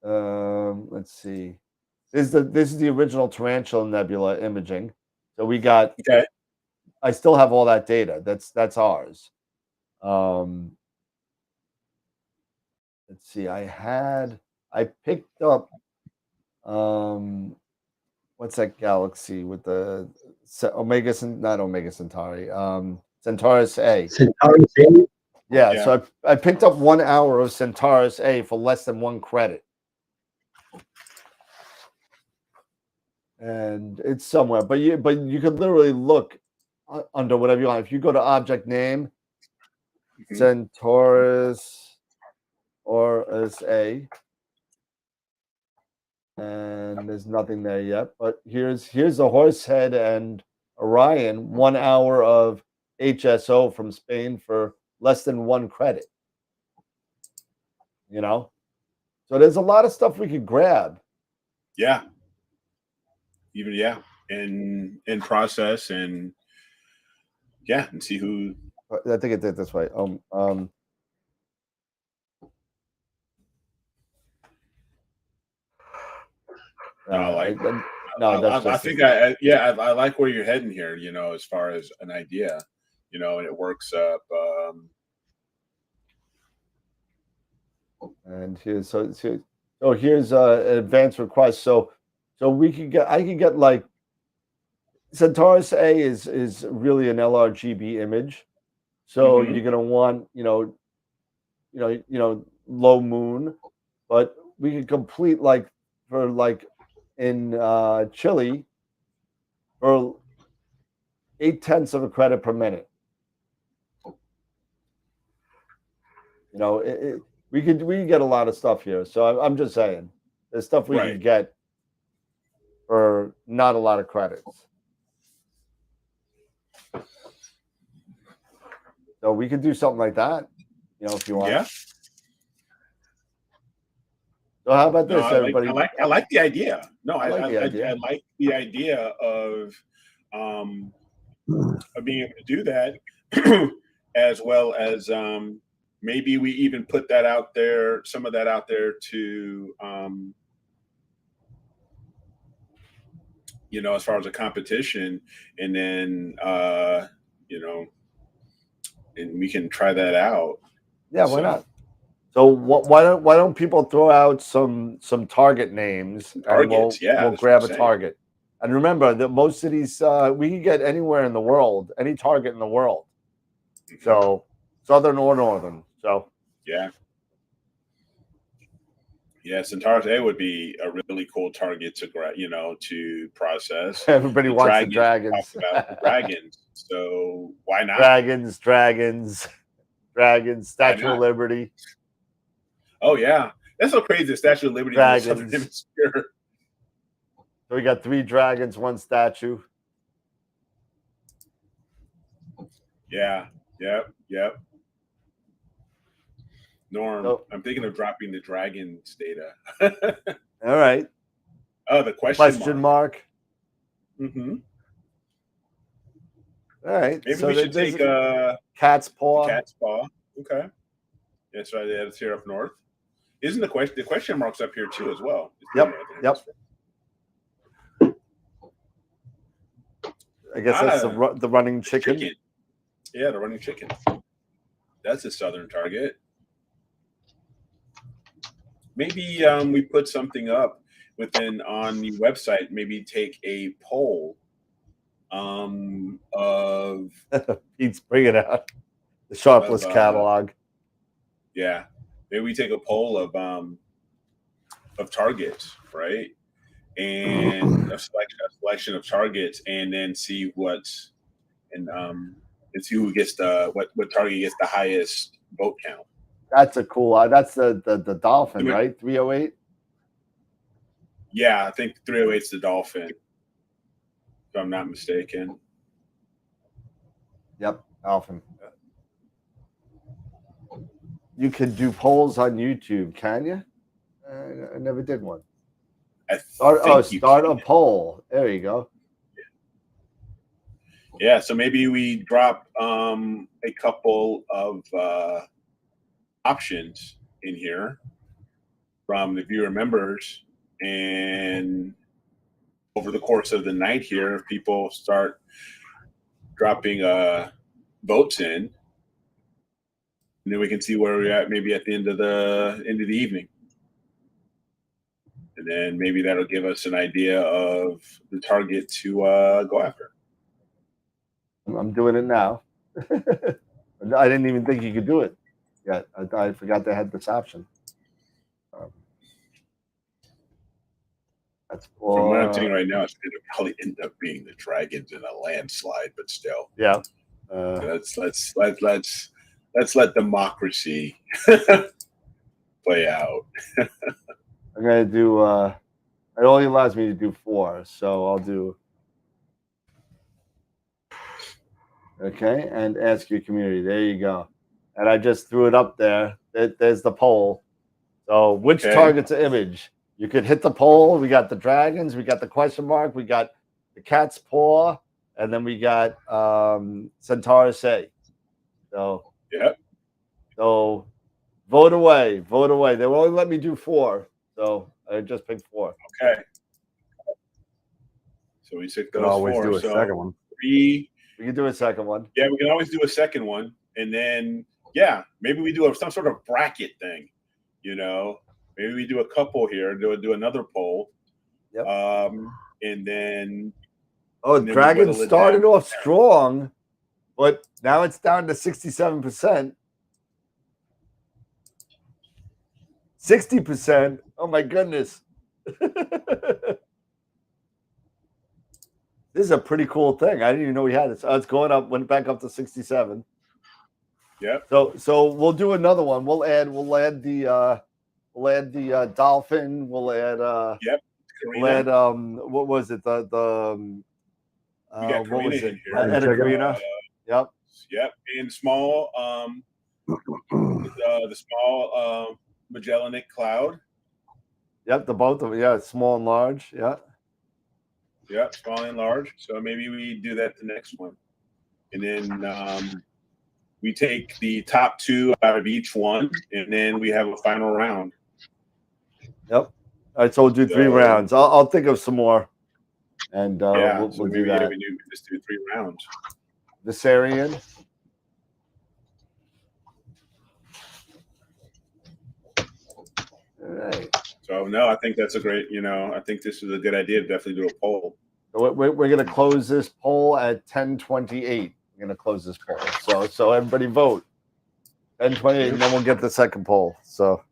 Let's see. This is the original Tarantula Nebula imaging. So we got. Okay. I still have all that data. That's ours. Let's see. I picked up. What's that galaxy with the not Omega Centauri? Centaurus A. Centaurus A? Yeah. So I picked up 1 hour of Centaurus A for less than 1 credit. And it's somewhere, but you could literally look under whatever you want. If you go to object name, Centaurus or A, and there's nothing there yet. But here's the Horsehead and Orion, 1 hour of HSO from Spain for less than 1 credit. So there's a lot of stuff we could grab. Yeah. Even in process and see who. I think it did this way. I think I like where you're heading here. As far as an idea, and it works up. And here's here's an advanced request. So I can get like Centaurus A is really an LRGB image. So you're gonna want low moon, but we could complete in Chile for 0.8 of a credit per minute. We could get a lot of stuff here. So I'm just saying, there's stuff we can get for not a lot of credits. So we could do something like that, if you want. Yeah. So how about No, this, everybody? I like the idea. No, I like the idea. I like the idea of being able to do that, as well as maybe we even put that out there, some of that out there to as far as a competition, and then and we can try that out. Yeah, why not? So why don't people throw out some target names, and Targets, we'll that's grab what a I'm saying. target. And remember that most of these we can get anywhere in the world, any target in the world. So southern or northern. So yeah. Yeah, Centaurus A would be a really cool target to process. everybody wants the dragons. Talk about the dragons, so why not? Dragons, Statue of Liberty. Oh yeah, that's so crazy. The Statue of Liberty in the Southern Hemisphere. So we got 3 dragons, 1 statue. Yeah. Yep. Norm, I'm thinking of dropping the dragons data. All right. Oh, the question mark. Mm-hmm. All right. Maybe we should take cat's paw. Cat's paw. Okay. That's right. Yeah, it's here up north. Isn't the question mark's up here too as well? Yep. I guess that's the running chicken. Yeah, the running chicken. That's a southern target. Maybe we put something up on the website. Maybe take a poll of Pete's bringing out the Sharpless catalog. Yeah, maybe we take a poll of targets, right? And a selection of targets, and then see and see who gets what target gets the highest vote count. That's a cool. That's the dolphin, right? 308. Yeah, I think 308 is the dolphin, if I'm not mistaken. Yep, dolphin. You can do polls on YouTube, can you? I never did one. Start a poll. There you go. Yeah, so maybe we drop a couple of options in here from the viewer members, and over the course of the night here, people start dropping votes in, and then we can see where we're at maybe at the end of the evening. And then maybe that'll give us an idea of the target to go after. I'm doing it now. I didn't even think you could do it yet. I forgot they had this option. That's from what I'm seeing right now, it's going to probably end up being the dragons in a landslide, but still. Yeah. Let's let democracy play out. I'm gonna do. It only allows me to do 4, so I'll do. Okay, and ask your community. There you go. And I just threw it up there. There's the poll. So which target's an image? You could hit the poll. We got the dragons. We got the question mark. We got the cat's paw, and then we got Centaurus A. So So vote away. They will only let me do 4. So I just picked 4. Okay. So we took those 4. Always do a second one. We can do a second one. Yeah, we can always do a second one, and then maybe we do some sort of bracket thing. Maybe we do a couple here. Do another poll. Yep. And then. Dragons started off strong, but now it's down to 67%. 60%. Oh my goodness. This is a pretty cool thing. I didn't even know we had this. It's going up, went back up to 67. Yeah. So we'll do another one. We'll add the dolphin. We'll add We'll add what was it? what was it? Karina. Yep. Yep. And small, the small Magellanic Cloud. Yep. The both of them. Yeah. Small and large. Yeah. Yep. Small and large. So maybe we do that the next one. And then we take the top 2 out of each one, and then we have a final round. Yep. All right. So we'll do 3 rounds. I'll think of some more. And we'll so do maybe that. we just do 3 rounds. Viserion. All right. So no, I think that's a great. I think this is a good idea to definitely do a poll. So we're going to close this poll at 10:28. We're going to close this poll. So everybody vote. 10:28, and then we'll get the second poll. So.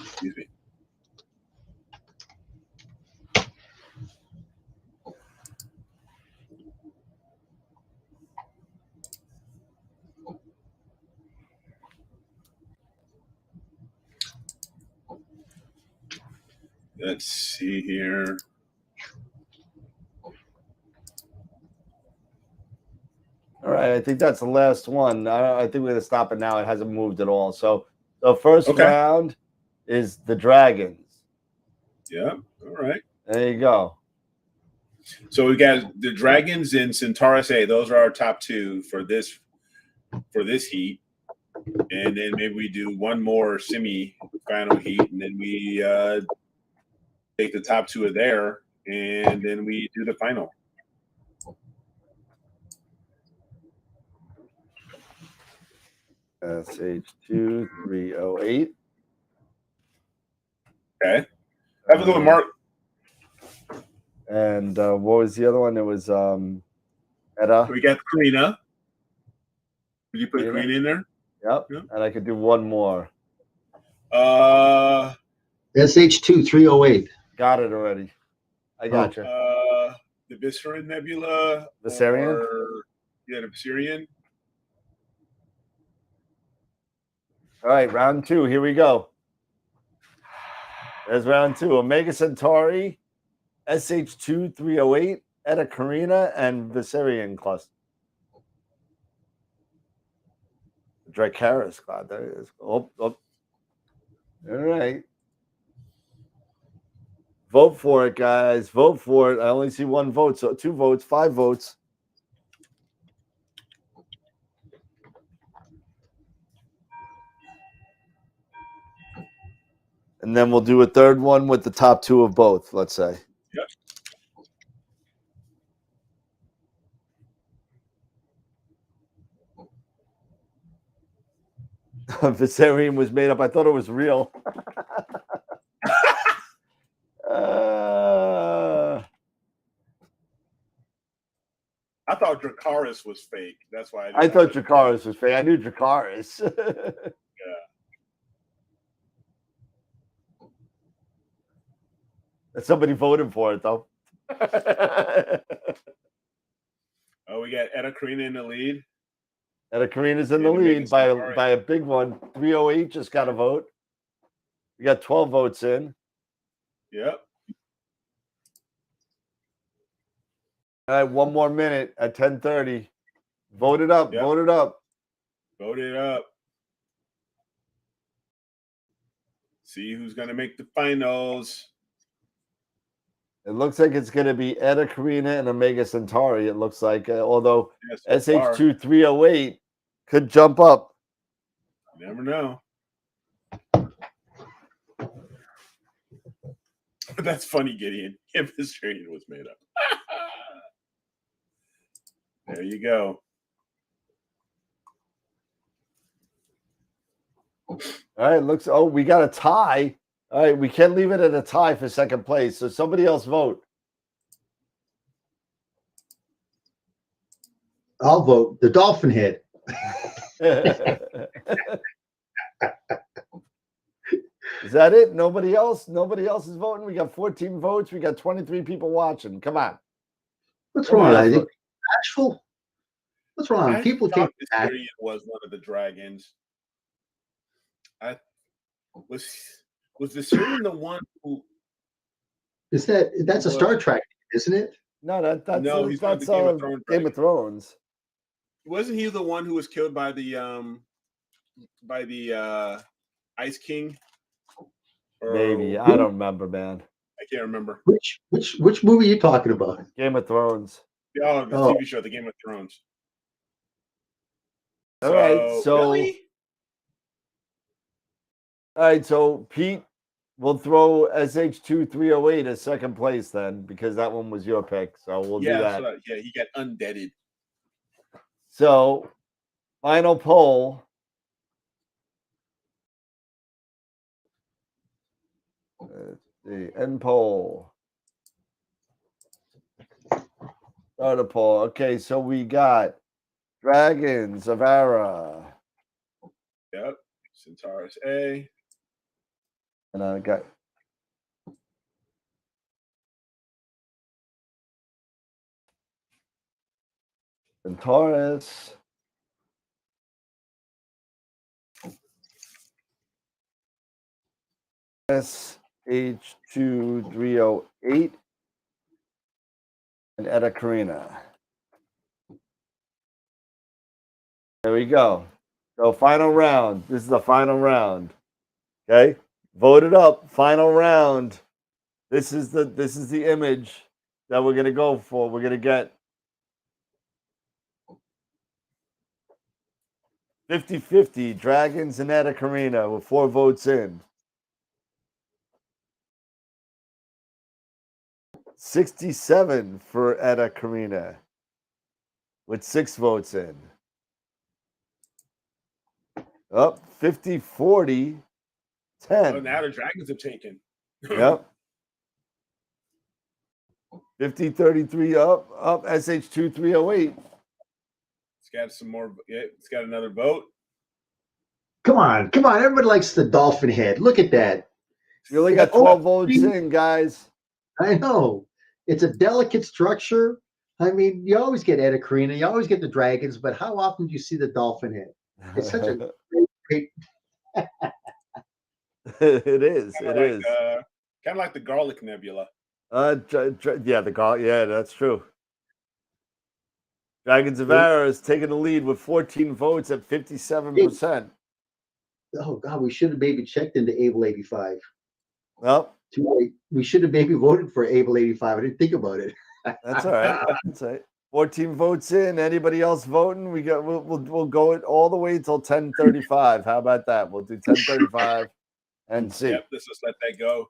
Excuse me. Let's see here. All right, I think that's the last one. I think we're going to stop it now. It hasn't moved at all. So the first round is the Dragons. Yeah. All right. There you go. So we got the Dragons and Centaurus A. Those are our top 2 for this heat. And then maybe we do one more semi-final heat, and then we take the top 2 of there, and then we do the final. SH2308. Okay. Have a good one, Mark. And what was the other one? It was Etta. We got Karina. Did you put Karina in there? Yep. And I could do one more. SH2308. Got it already. I got you. The Viserion Nebula. Viserion? The Viserion. All right, round 2. Here we go. There's round 2. Omega Centauri, SH2308, Eta Carina, and Viserion cluster. Dracaris cloud. There it is. Oh. All right. Vote for it, guys. Vote for it. I only see 1 vote, so 2 votes, 5 votes. And then we'll do a third one with the top 2 of both, let's say. Yep. Viserion was made up. I thought it was real. I thought Dracaris was fake. That's why I thought Dracaris was fake. I knew Dracaris. Yeah. Somebody voted for it, though. Oh, we got Eta Carina in the lead. Eta Carina's in the lead by a big one. 308 just got a vote. We got 12 votes in. Yep. All right, 1 more minute at 10:30. Vote it up. Yep. Vote it up. Vote it up. See who's going to make the finals. It looks like it's going to be Eta Carina and Omega Centauri. It looks like, although yes, so SH2308 could jump up. You never know. That's funny, Gideon. Viserion was made up. There you go. All right, looks. Oh, we got a tie. All right, we can't leave it at a tie for second place. So somebody else vote. I'll vote the dolphin head. Is that it? Nobody else? Nobody else is voting? We got 14 votes. We got 23 people watching. Come on. What's wrong, Isaac? Bashful? What's wrong? I People thought take Viserion was one of the dragons. Was Viserion the one who That's a Star Trek, isn't it? No, that's No, he's part of that's the Game of Thrones. Game of Thrones. Wasn't he the one who was killed by the Ice King? Maybe. I don't remember, man. I can't remember. Which movie are you talking about? Game of Thrones. Oh, the TV show, The Game of Thrones. All right, so really? all right, so Pete, we'll throw SH2308 as second place then, because that one was your pick. So we'll do that. So, yeah, he got undeaded. So final poll. The end poll. Start a poll. Okay, so we got Dragons of Ara. Yep. Centaurus A. And I got Centaurus. SH2308 and Etta Karina. There we go. So final round. This is the final round. Okay, vote it up. Final round. This is the image that we're gonna go for. We're gonna get 50-50 Dragons and Etta Karina with 4 votes in. 67 for Etta Karina with 6 votes in. Up 50-40, 10. Oh, now the Dragons have taken. Yep. 50-33 up SH2308. It's got some more. Yeah, it's got another vote. Come on. Everybody likes the dolphin head. Look at that. You only got 12 votes in, guys. I know. It's a delicate structure. I mean, you always get Etta Karina, you always get the dragons, but how often do you see the dolphin head? It's such a great. It is. It is. Kind of like the Garlic Nebula. Yeah, yeah, that's true. Dragons of Ara is taking the lead with 14 votes at 57%. Oh God, we should have maybe checked into Able 85. Well, Too late. We should have maybe voted for Able 85. I didn't think about it. that's all right. That's all right. 14 votes in. Anybody else voting? We'll go it all the way till 10:35. How about that? We'll do 10:35 and see. Yep, let's just let that go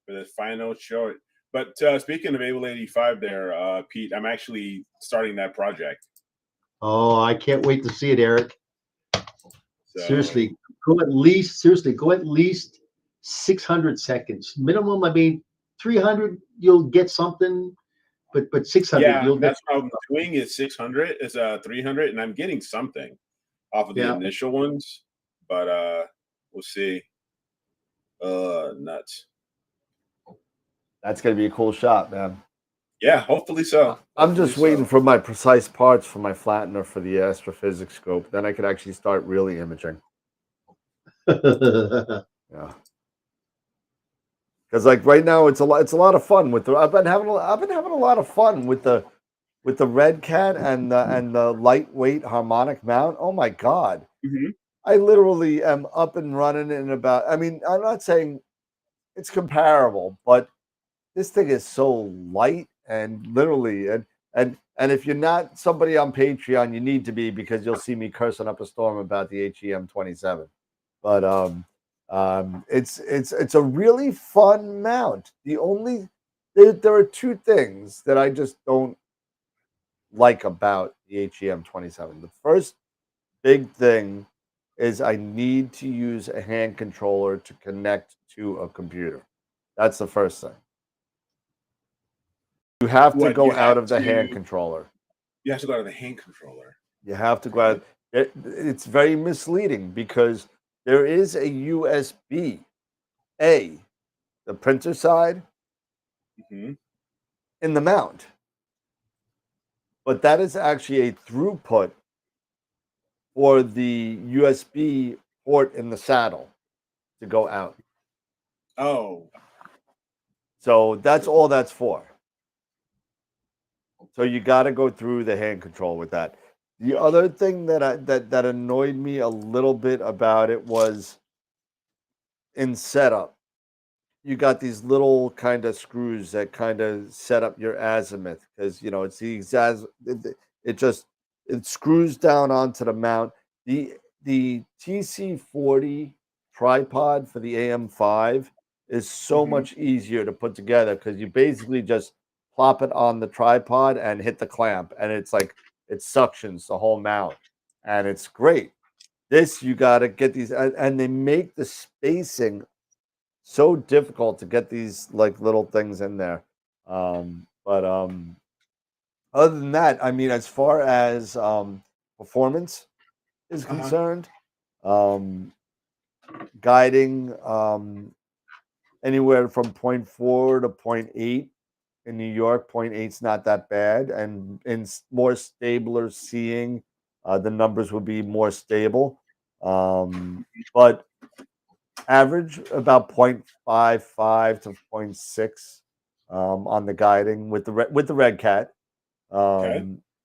for the final short. But speaking of Able 85 there, Pete, I'm actually starting that project. Oh, I can't wait to see it, Eric. So, Seriously, go at least 600 seconds. Minimum, I mean, 300, you'll get something, but 600, yeah, you'll that's get what I'm doing is 600, is 300, and I'm getting something off of the initial ones, but we'll see. Nuts. That's gonna be a cool shot, man. Yeah, hopefully so. I'm just waiting for my precise parts for my flattener for the astrophysics scope. Then I could actually start really imaging. Yeah. Because like right now it's a lot of fun with the I've been having a lot of fun with the Red Cat and the lightweight harmonic mount. Oh my God. Mm-hmm. I literally am up and running in about, I mean, I'm not saying it's comparable, but this thing is so light and literally and if you're not somebody on Patreon, you need to be, because you'll see me cursing up a storm about the HEM27. But it's a really fun mount. There are 2 things that I just don't like about the HEM27. The first big thing is I need to use a hand controller to connect to a computer. That's the first thing. You have to go out of the hand controller. You have to go out of the hand controller. You have to go out. It's very misleading because there is a USB-A, the printer side, in the mount. But that is actually a throughput for the USB port in the saddle to go out. Oh. So that's all that's for. So you got to go through the hand control with that. The other thing that annoyed me a little bit about it was in setup. You got these little kind of screws that kind of set up your azimuth because it's the exact. It just it screws down onto the mount. The TC40 tripod for the AM5 is so much easier to put together because you basically just plop it on the tripod and hit the clamp, and it's like it suctions the whole mount, and it's great. This you got to get these, and they make the spacing so difficult to get these like little things in there. But other than that, I mean, as far as performance is concerned, um, guiding anywhere from 0.4 to 0.8 in New York. 0.8's not that bad, and in more stabler seeing, the numbers would be more stable. But average about 0.55 to 0.6 on the guiding with the red cat.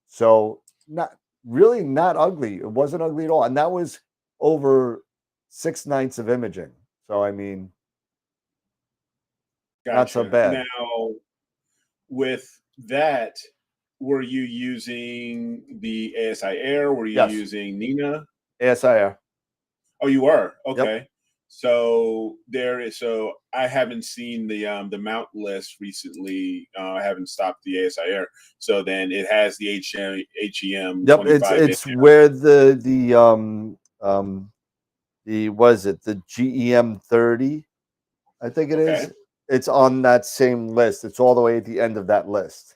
So not ugly. It wasn't ugly at all, and that was over 6 nights of imaging. So I mean, not so bad. Now, with that, were you using the ASI Air? Were you Yes. using Nina? ASI Air. Oh, you were? Okay. Yep. So I haven't seen the mount list recently. I haven't stopped the ASI Air. So then it has the HEM. Yep, it's where the was it the GEM 30, I think it is. It's on that same list. It's all the way at the end of that list.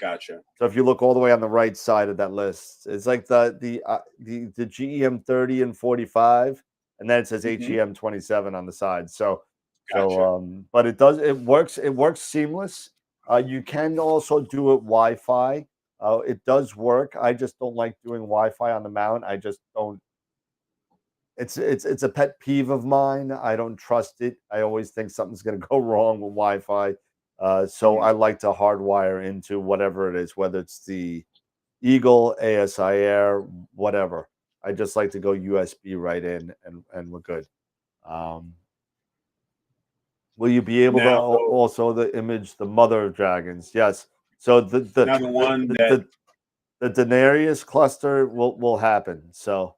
Gotcha. So if you look all the way on the right side of that list, it's like the GEM 30 and 45, and then it says HEM 27 on the side. So but it works seamless. You can also do it Wi-Fi. It does work. I just don't like doing Wi-Fi on the mount. I just don't. It's a pet peeve of mine. I don't trust it. I always think something's going to go wrong with Wi-Fi. So I like to hardwire into whatever it is, whether it's the Eagle, ASI Air, whatever. I just like to go USB right in, and we're good. Will you be able to also image the mother dragons? Yes. So the Denarius cluster will happen. So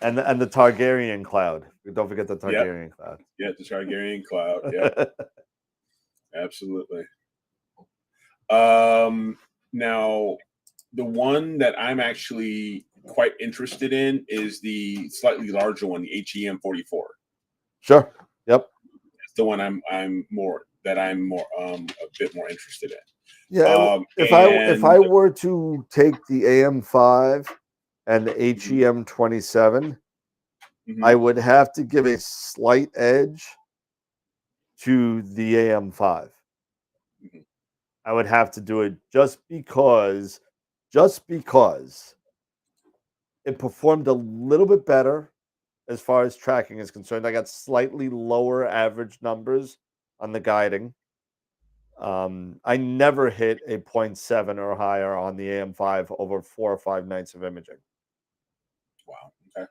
and the Targaryen cloud. Don't forget the Targaryen cloud. Yeah, the Targaryen cloud. Yeah. Absolutely. Now, the one that I'm actually quite interested in is the slightly larger one, the HEM 44. Sure. Yep. That's the one I'm more a bit more interested in. Yeah. If I were to take the AM5 and the HEM 27, I would have to give a slight edge to the AM5. I would have to do it just because it performed a little bit better as far as tracking is concerned. I got slightly lower average numbers on the guiding. I never hit a 0.7 or higher on the AM5 over 4 or 5 nights of imaging. Wow. Okay.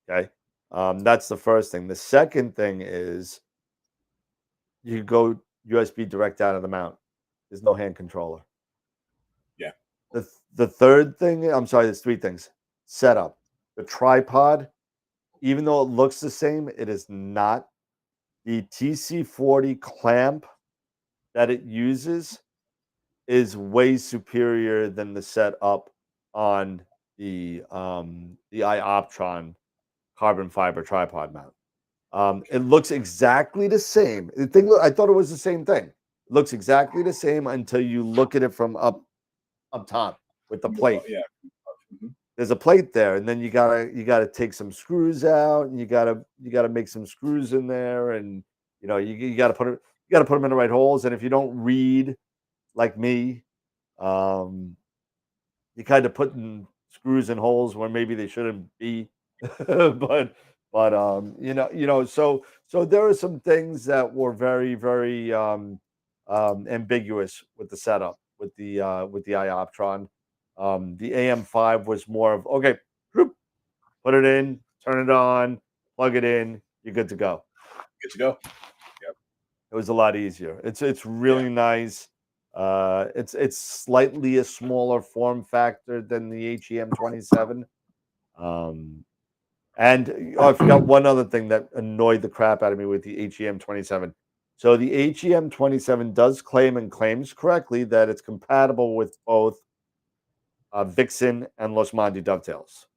Okay. That's the first thing. The second thing is you go USB direct out of the mount. There's no hand controller. Yeah. The third thing, I'm sorry, there's 3 things. Setup. The tripod, even though it looks the same, it is not. The TC40 clamp that it uses is way superior than the setup on the iOptron carbon fiber tripod mount. It looks exactly the same. I thought it was the same thing. It looks exactly the same until you look at it from up top with the plate. Yeah. There's a plate there, and then you gotta take some screws out, and you gotta make some screws in there, and you gotta put them in the right holes. And if you don't read like me, you kind of putting screws in holes where maybe they shouldn't be. but But so there are some things that were very, very ambiguous with the setup with the iOptron. The AM5 was more of okay, put it in, turn it on, plug it in, you're good to go. Good to go. It was a lot easier. It's really nice. It's slightly a smaller form factor than the HEM27. And I forgot one other thing that annoyed the crap out of me with the HEM27. So the HEM27 does claim and claims correctly that it's compatible with both Vixen and Losmandy dovetails.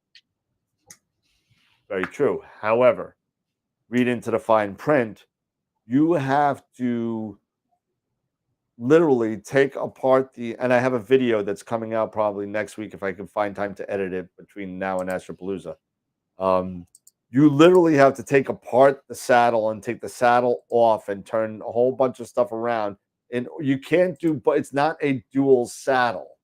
Very true. However, read into the fine print, you have to literally take apart and I have a video that's coming out probably next week if I can find time to edit it between now and Astropalooza. You literally have to take apart the saddle and take the saddle off and turn a whole bunch of stuff around. And you can't do, but it's not a dual saddle.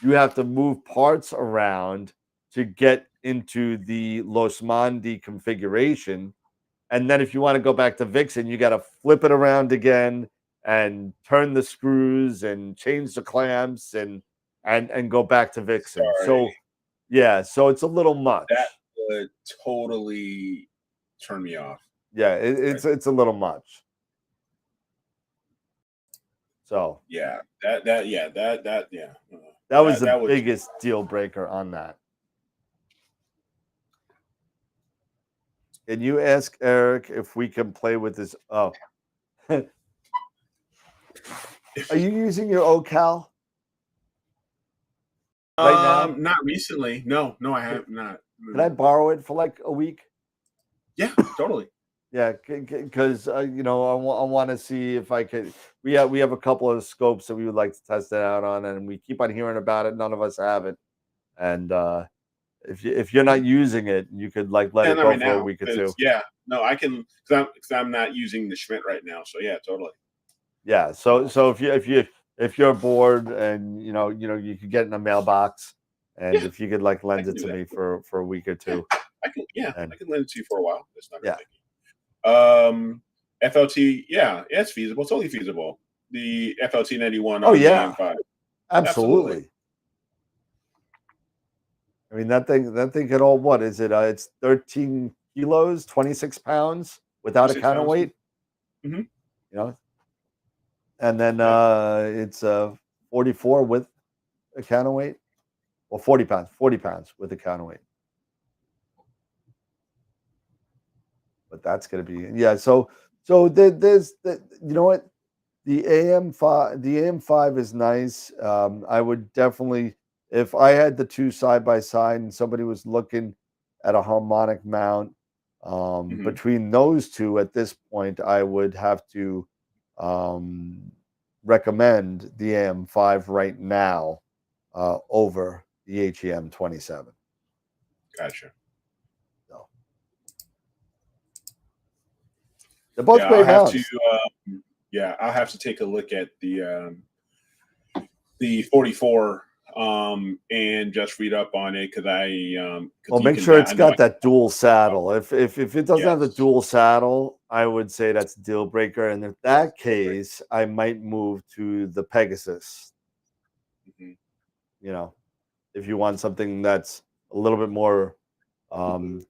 You have to move parts around to get into the Losmandy configuration. And then if you want to go back to Vixen, you got to flip it around again and turn the screws and change the clamps and go back to Vixen. Sorry. So yeah, so it's a little much. That would totally turn me off. Yeah, it's a little much. So yeah, that was the biggest deal breaker on that. Can you ask Eric if we can play with this? Oh, are you using your OCal? Right now? Not recently. No, I have not. Can I borrow it for like a week? Yeah, totally. Yeah, because I want to see if I could. We have a couple of scopes that we would like to test it out on, and we keep on hearing about it. None of us have it, and if you're not using it, you could like let it go for a week or two. Yeah, no, I can because I'm not using the Schmidt right now. So yeah, totally. Yeah, so if you're bored and you could get in a mailbox, and if you could like lend it to me for a week or two. I can lend it to you for a while. It's not yeah. FLT, yeah, it's feasible. It's totally feasible. The FLT 91. Oh yeah, absolutely. I mean that thing can hold what is it? It's 13 kilos, 26 pounds without a counterweight. Mm-hmm. And then it's 44 with a counterweight, or 40 pounds with a counterweight. But that's going to be So there's what, the AM5 is nice. I would definitely, if I had the two side by side and somebody was looking at a harmonic mount between those two at this point, I would have to recommend the AM5 right now over the HEM27. Gotcha. They're both great mounts. I'll have to take a look at the 44 and just read up on it because make sure it's got that dual saddle. If it doesn't have the dual saddle, I would say that's a deal breaker. And in that case, I might move to the Pegasus. Mm-hmm. If you want something that's a little bit more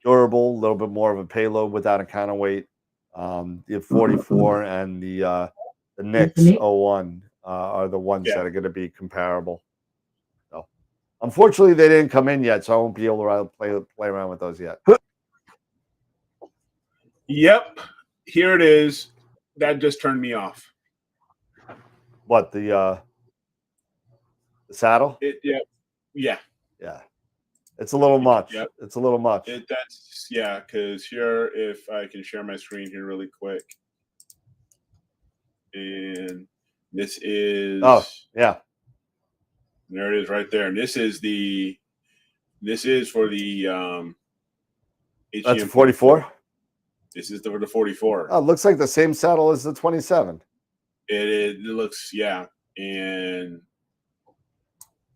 durable, a little bit more of a payload without a counterweight. The 44 and the Nix 01 are the ones that are going to be comparable. So, unfortunately, they didn't come in yet, so I won't be able to play around with those yet. Yep, here it is. That just turned me off. What, the saddle? Yeah. It's a little much. Yep. It's a little much. Because here, if I can share my screen here really quick, and this is there it is right there, and this is for the that's a 44. This is for the 44. Oh, it looks like the same saddle as the 27. It looks and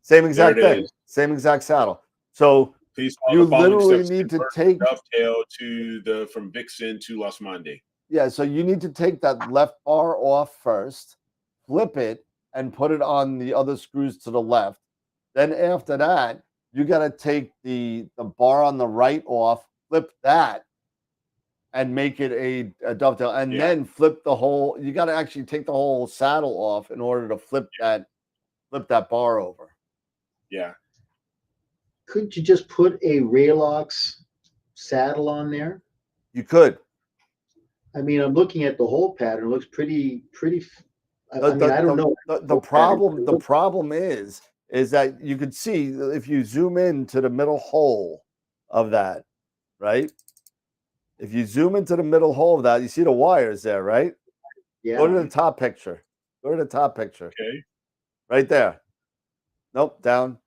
same exact thing, same exact saddle. So Please You follow the following literally steps need to convert take dovetail to the from Vixen to Los Monde. Yeah, so you need to take that left bar off first, flip it, and put it on the other screws to the left. Then after that, you got to take the bar on the right off, flip that, and make it a dovetail, and then flip the whole. You got to actually take the whole saddle off in order to flip that bar over. Yeah. Couldn't you just put a Raylox saddle on there? You could. I mean, I'm looking at the whole pattern. It looks pretty. I mean, I don't know. The problem is that you could see if you zoom in to the middle hole of that, right? If you zoom into the middle hole of that, you see the wires there, right? Yeah. Go to the top picture. Go to the top picture. Okay. Right there. Nope. Down.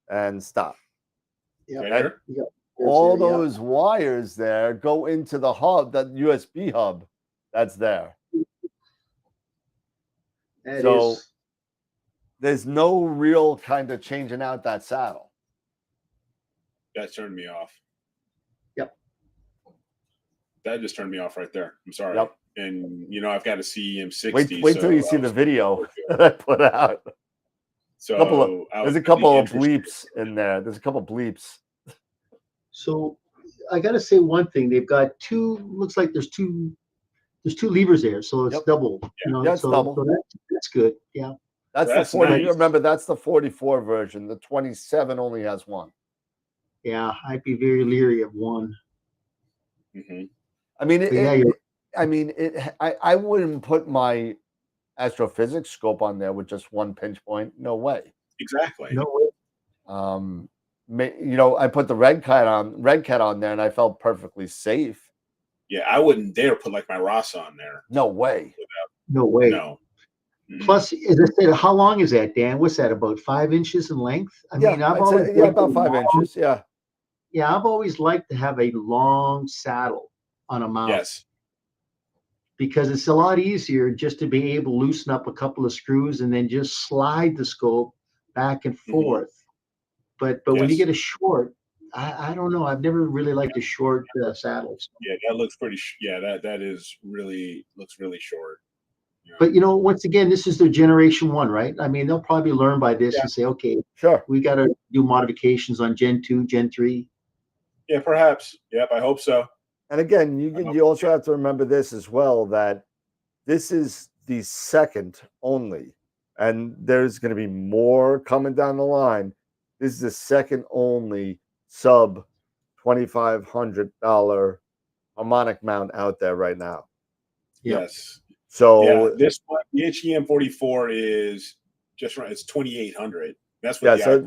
And stop. Yeah. Right here? All those wires there go into the hub, that USB hub that's there. There's no real kind of changing out that saddle. That turned me off. Yep. That just turned me off right there. I'm sorry. Yep. And I've got a CEM60. Wait till you see the video that I put out. So there's a couple of bleeps in there. There's a couple of bleeps. So I got to say one thing. They've got looks like there's two levers there. So it's double. Yeah, it's double. So that's good. Yeah. That's the 40. Nice. Remember, that's the 44 version. The 27 only has one. Yeah, I'd be very leery of one. Mm-hmm. I mean, I wouldn't put my astrophysics scope on there with just one pinch point. No way. Exactly. No way. I put the red cat on there, and I felt perfectly safe. Yeah, I wouldn't dare put like my Ross on there. No way. No way. No. Mm-hmm. Plus, as I said, how long is that, Dan? What's that? About 5 inches in length? I mean, I've always about 5 inches. Yeah. Yeah, I've always liked to have a long saddle on a mount. Yes. Because it's a lot easier just to be able to loosen up a couple of screws and then just slide the scope back and forth. Mm-hmm. But when you get a short, I don't know. I've never really liked a short saddles. Yeah, that looks pretty. That is really looks really short. But once again, this is their generation 1, right? I mean, they'll probably learn by this and say, okay, sure, we got to do modifications on Gen 2, Gen 3. Yeah, perhaps. Yep, I hope so. And again, you also have to remember this as well, that this is the second only, and there's going to be more coming down the line. This is the second only sub $2,500 harmonic mount out there right now. Yes. So this one, the HEM44 is just right. It's 2,800. That's what. Yeah. So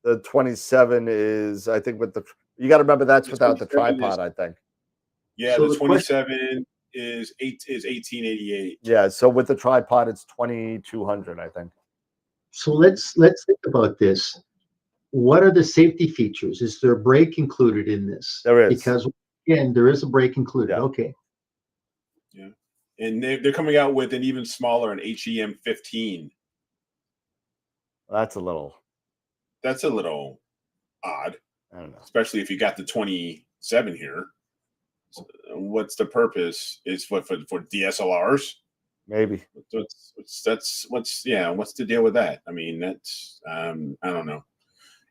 the 27 is, I think, with the. You got to remember that's without the tripod. I think. Yeah, so the 27 is 1888. Yeah. So with the tripod, it's 2,200. I think. So let's think about this. What are the safety features? Is there a brake included in this? There is. Because again, there is a brake included. Yeah. Okay. Yeah. And they're coming out with an even smaller, an HEM15. That's a little odd. I don't know. Especially if you got the 27 here. So what's the purpose? Is for DSLRs? Maybe. What's the deal with that? I mean, that's I don't know.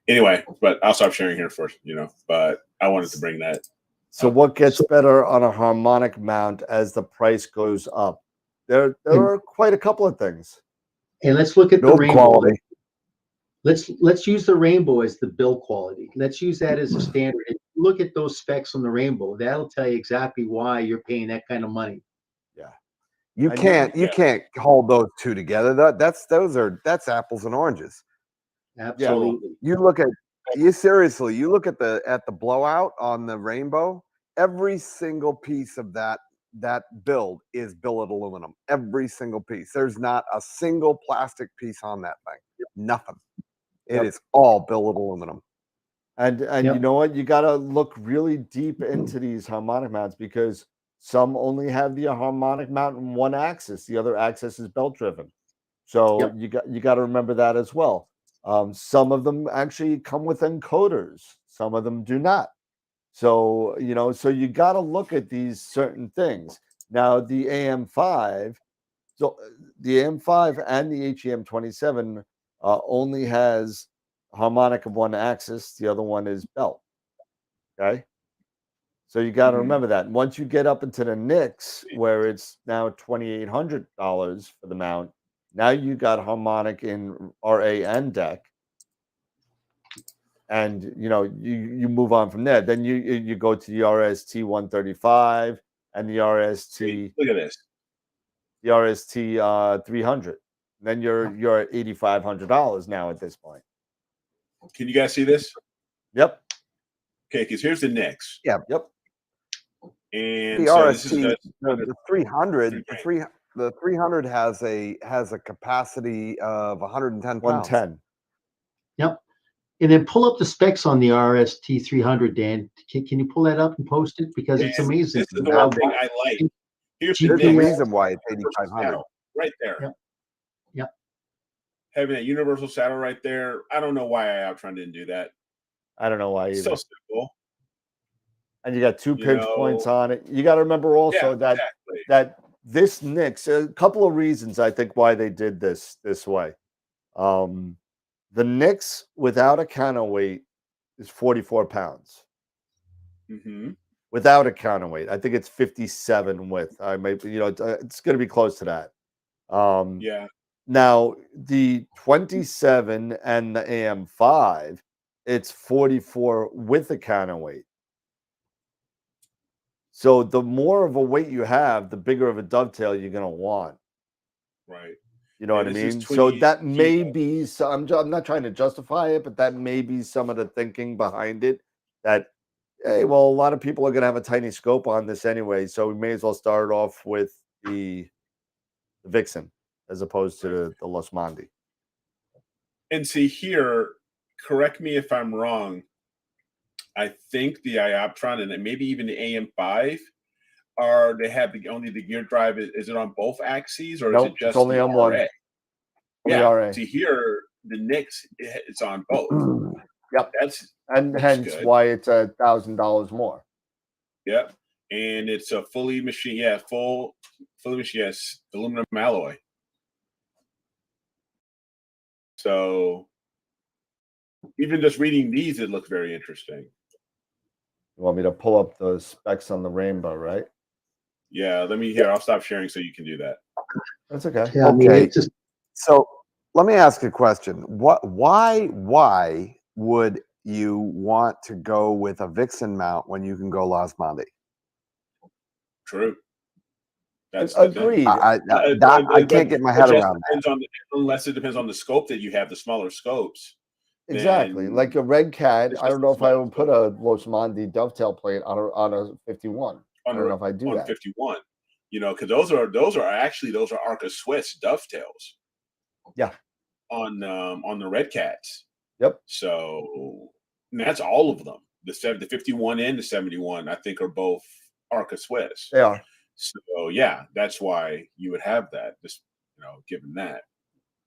Anyway, but I'll stop sharing here first, but I wanted to bring that. So what gets better on a harmonic mount as the price goes up? There are quite a couple of things. And let's look at the build rainbow. Quality. Let's use the rainbow as the build quality. Let's use that as a standard. And look at those specs on the rainbow. That'll tell you exactly why you're paying that kind of money. Yeah. You can't hold those two together. That's apples and oranges. Absolutely. You look at the blowout on the rainbow. Every single piece of that build is billet aluminum. Every single piece. There's not a single plastic piece on that thing. Nothing. It is all billet aluminum. And you know what? You got to look really deep into these harmonic mounts, because some only have the harmonic mount in one axis. The other axis is belt driven. So you got to remember that as well. Some of them actually come with encoders. Some of them do not. So, so you got to look at these certain things. Now, the AM5, so the AM5 and the HEM27 only has harmonic of one axis. The other one is belt. Okay. So you got to remember that. Once you get up into the NICs, where it's now $2,800 for the mount, now you got harmonic in RA and deck. And you move on from there. Then you go to the RST 135 and the RST. Look at this. The RST 300. Then you're at $8,500 now at this point. Can you guys see this? Yep. Okay, because here's the NICs. Yeah. Yep. And the so RST, the 300, the 300 has a capacity of 110 pounds. 110. Yep. And then pull up the specs on the RST 300, Dan. Can you pull that up and post it? Because it's amazing. This is the one thing I like. Here's There's the a NICs. reason why it's 8,500. Right there. Yep. Yep. Having that universal saddle right there. I don't know why Ioptron didn't do that. I don't know why either. So simple. And you got two pinch points on it. You got to remember also that this NICS, a couple of reasons I think why they did this way. The NICS without a counterweight is 44 pounds. Without a counterweight, I think it's 57 width. I may, it's going to be close to that. Yeah. Now the 27 and the AM5, it's 44 with a counterweight. So the more of a weight you have, the bigger of a dovetail you're going to want. Right. You know what I mean? So that may be, I'm not trying to justify it, but that may be some of the thinking behind it that, hey, well, a lot of people are going to have a tiny scope on this anyway. So we may as well start off with the Vixen as opposed to the Los Mondi. And see here, correct me if I'm wrong. I think the Ioptron and maybe even the AM5 they have only the gear drive. Is it on both axes or is it just it's only on one? Yeah. RA. See here, the NICS, it's on both. Yep. That's hence good. Why it's $1,000 more. Yep. And it's a fully machine, fully machine, yes, aluminum alloy. So even just reading these, it looks very interesting. You want me to pull up the specs on the Rainbow, right? Yeah, I'll stop sharing so you can do that. That's okay. Yeah, okay. So let me ask you a question. Why would you want to go with a Vixen mount when you can go Los Mondi? True. That's agreed. I can't get my head around that. Unless it depends on the scope that you have, the smaller scopes. Exactly. Like a Red Cat, I don't know if I would put a Los Mondi dovetail plate on a 51. I don't know if I do that. 51. Because those are Arca Swiss dovetails. Yeah. On the Red Cats. Yep. So that's all of them. The 51 and the 71, I think, are both Arca Swiss. They are. So yeah, that's why you would have that. Just given that.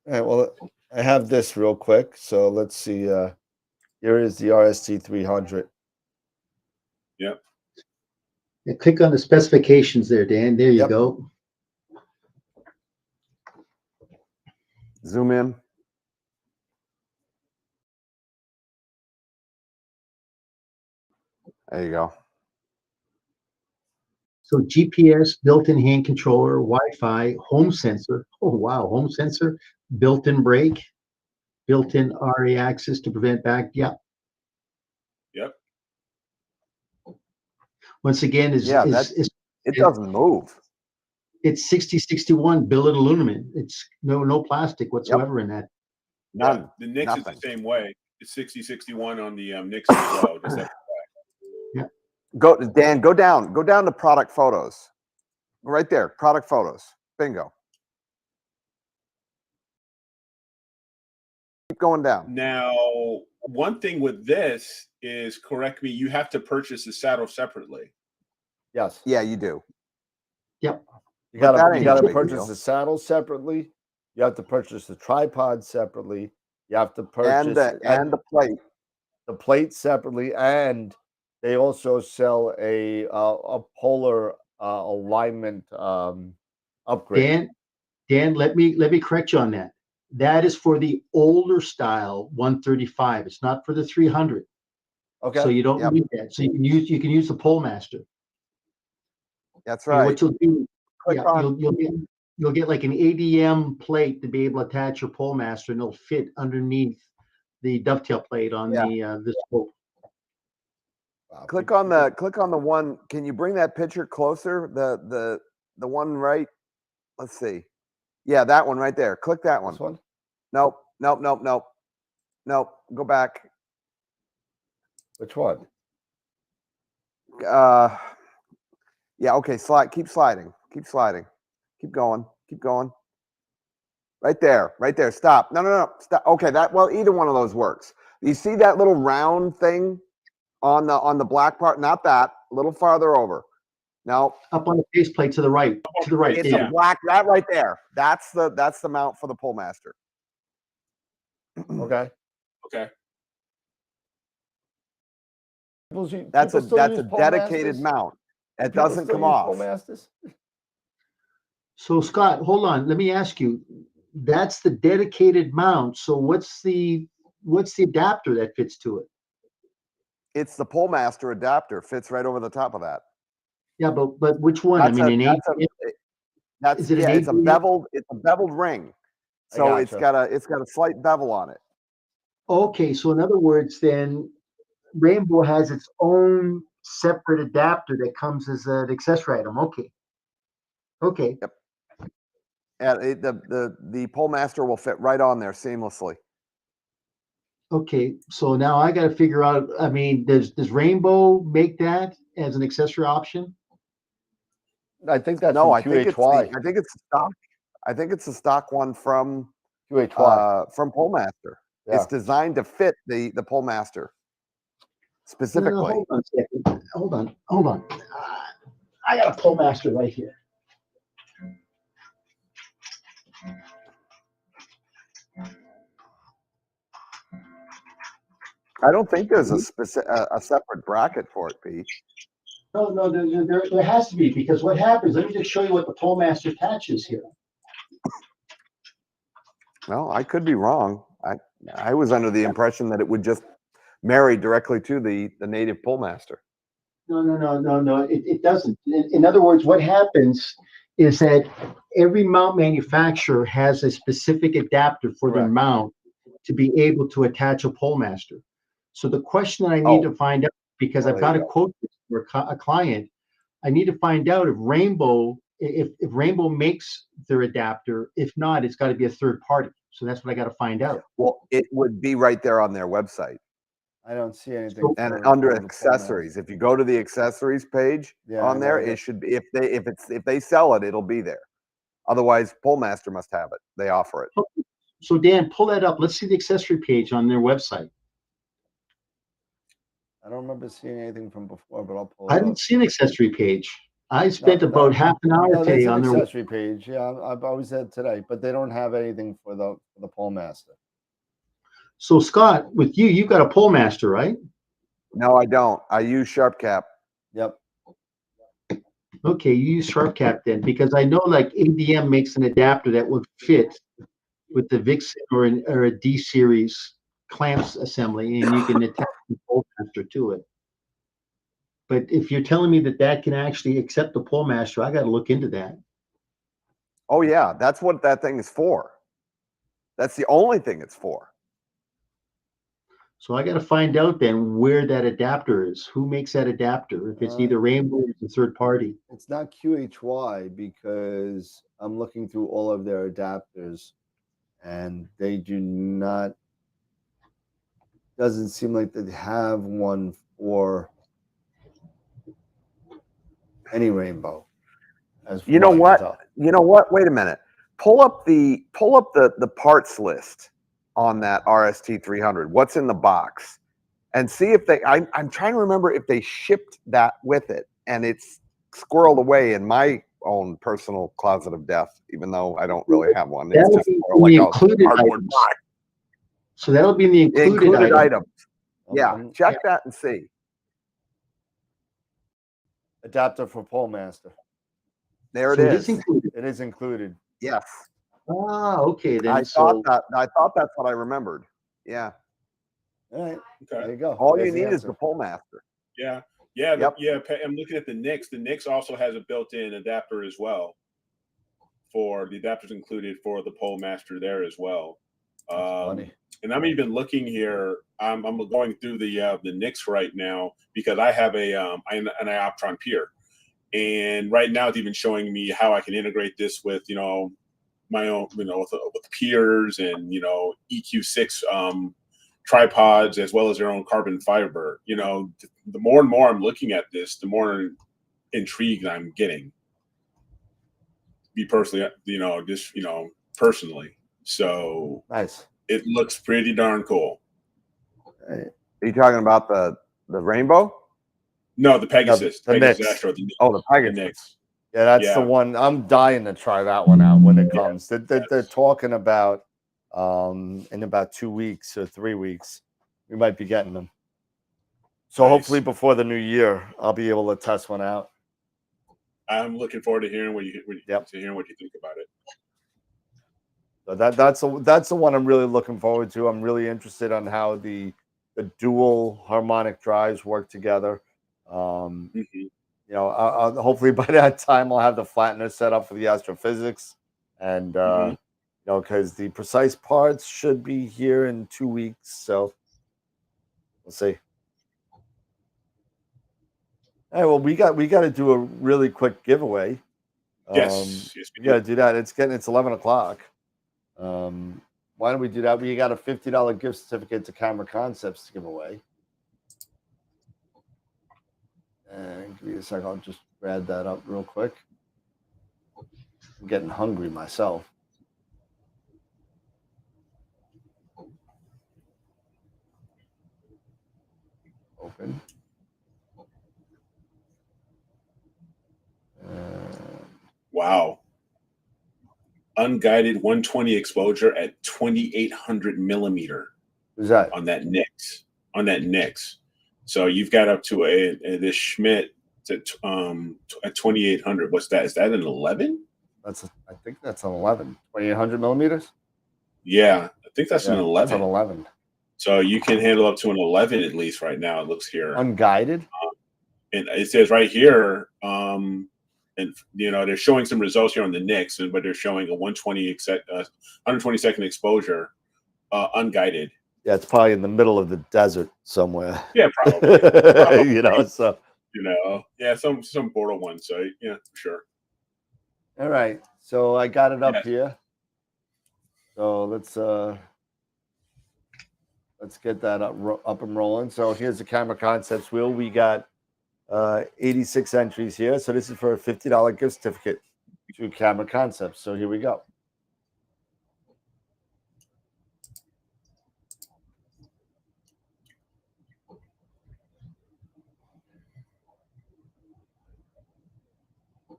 All right. Well, I have this real quick. So let's see. Here is the RST 300. Yep. Yeah, click on the specifications there, Dan. There you go. Zoom in. There you go. So GPS, built-in hand controller, Wi-Fi, home sensor. Oh, wow. Home sensor, built-in brake, built-in RA access to prevent back. Yeah. Yep. Once again, it doesn't move. It's 6061 billet aluminum. It's no plastic whatsoever in that. None. Yeah, the NICS is the same way. It's 6061 on the NICS as well. Yeah. Go down to product photos. Right there, product photos. Bingo. Keep going down. Now, one thing with this is, correct me, you have to purchase the saddle separately. Yes. Yeah, you do. Yep. You gotta purchase the saddle separately. You have to purchase the tripod separately. You have to purchase and the plate. the plate separately, and they also sell a polar alignment upgrade. Dan, let me correct you on that. That is for the older style 135. It's not for the 300. Okay. So you don't Yep. need that. So you can use the pole master. That's And right. what you'll do, Click yeah, on- you'll get like an ADM plate to be able to attach your pole master, and it'll fit underneath the dovetail plate on the scope. Wow, click on the one. Can you bring that picture closer? The one right. Let's see. Yeah, that one right there. Click that one. This one? Nope. Go back. Which one? Yeah. Okay. Keep sliding. Keep going. Right there. Stop. No. Stop. Okay. Either one of those works. You see that little round thing on the black part? Not that. A little farther over. No. Up on the faceplate to the right. It's Yeah. a black. That right there. That's the mount for the pole master. Okay. Okay. That's a People still use pole dedicated masters? mount. It People doesn't still come use off. pole masters? So Scott, hold on. Let me ask you. That's the dedicated mount. So what's the adapter that fits to it? It's the pole master adapter. Fits right over the top of that. Yeah, but which one? That's I mean, a is it an it's a ADM? beveled ring. So it's got a slight bevel on it. Okay, so in other words, then Rainbow has its own separate adapter that comes as an accessory item. Okay. Yep. And the pole master will fit right on there seamlessly. Okay, so now I got to figure out. I mean, does Rainbow make that as an accessory option? I think that's No, from I think it's QHY. I think it's stock. I think it's a stock one from QHY. from Pole Master. Yeah. It's designed to fit the Pole Master specifically. No, hold on a second. Hold on. I got a pole master right here. I don't think there's a separate bracket for it, Pete. No, there has to be, because what happens, let me just show you what the pole master attaches here. Well, I could be wrong. I was under the impression that it would just marry directly to the native Pole Master. No, it doesn't. In other words, what happens is that every mount manufacturer has a specific adapter for their Correct. mount to be able to attach a pole master. So the question that I need to find out, because I've got a quote for a client, I need to find out if Rainbow makes their adapter. If not, it's got to be a third party. So that's what I got to find out. Well, it would be right there on their website. I don't see anything. And under accessories, if you go to the accessories page on there, it should be, if they sell it, it'll be there. Otherwise, Pole Master must have it. They offer it. So Dan, pull that up. Let's see the accessory page on their website. I don't remember seeing anything from before, but I'll pull it I up. didn't see an accessory page. I spent about half an hour today on their accessory page. Yeah, I've always said today, but they don't have anything for the pole master. So Scott, with you, you've got a pole master, right? No, I don't. I use Sharp Cap. Yep. Okay, you use Sharp Cap then, because I know like ADM makes an adapter that would fit with the Vixen or a D series clamps assembly, and you can attach the pole master to it. But if you're telling me that can actually accept the pole master, I got to look into that. Oh yeah, that's what that thing is for. That's the only thing it's for. So I got to find out then where that adapter is. Who makes that adapter? If it's either Rainbow or it's a third party. It's not QHY, because I'm looking through all of their adapters, and they do not. Doesn't seem like they have one for any Rainbow. You know what? Wait a minute. Pull up the parts list on that RST 300. What's in the box? And see if they. I'm trying to remember if they shipped that with it, and it's squirreled away in my own personal closet of death. Even though I don't really have one, it's just like a cardboard box. So that'll be in the included, Included item. items. Yeah, Um, check that and see. adapter for pole master. There it So it is is. included. It is included. Yes. Ah, okay. Then I so thought that's what I remembered. Yeah. All right. Okay. There you go. All There's you the need is answer. the pole master. Yeah. Yep. I'm looking at the Nix. The Nix also has a built-in adapter as well. For the adapters included for the pole master there as well. Funny. And I'm even looking here. I'm going through the Nix right now because I have an Ioptron Pier, and right now it's even showing me how I can integrate this with my own with Piers and EQ6 tripods as well as their own carbon fiber. The more and more I'm looking at this, the more intrigued I'm getting. Be personally, personally. So Nice. it looks pretty darn cool. Are you talking about the rainbow? No, the Pegasus. the Pegasus Nix. Astro. Oh, the Pegasus. The Nix. Yeah, that's the Yeah. one. I'm dying to try that one out when it Yeah. comes. They're talking about in about 2 weeks or 3 weeks, we might be getting them. So Nice. hopefully before the new year, I'll be able to test one out. I'm looking forward to hearing what you Yep. think about it. So that's the one I'm really looking forward to. I'm really interested on how the dual harmonic drives work together. Mhm. Hopefully by that time I'll have the flattener set up for the astrophysics, and because the precise parts should be here in 2 weeks. So we'll see. All right, well, we got to do a really quick giveaway. Yes, We got to do that. It's 11 o'clock. Why don't we do that? We got a $50 gift certificate to Camera Concepts to give away. And give me a second. I'll just grab that up real quick. I'm getting hungry myself. Open. Wow. Unguided 120 exposure at 2800 millimeter. Who's that? On that Nix. So you've got up to this Schmidt at 2800. What's that? Is that an 11? I think that's an 11. 2800 millimeters? Yeah, I think that's an 11. That's an 11. So you can handle up to an 11 at least right now. It looks here. Unguided? And it says right here, and they're showing some results here on the Nix, but they're showing a 120 second exposure, unguided. Yeah, it's probably in the middle of the desert somewhere. Yeah, probably. So yeah, some border one. So yeah, for sure. All right, so I got it up here. So let's get that up and rolling. So here's the Camera Concepts wheel. We got 86 entries here. So this is for a $50 gift certificate to Camera Concepts. So here we go.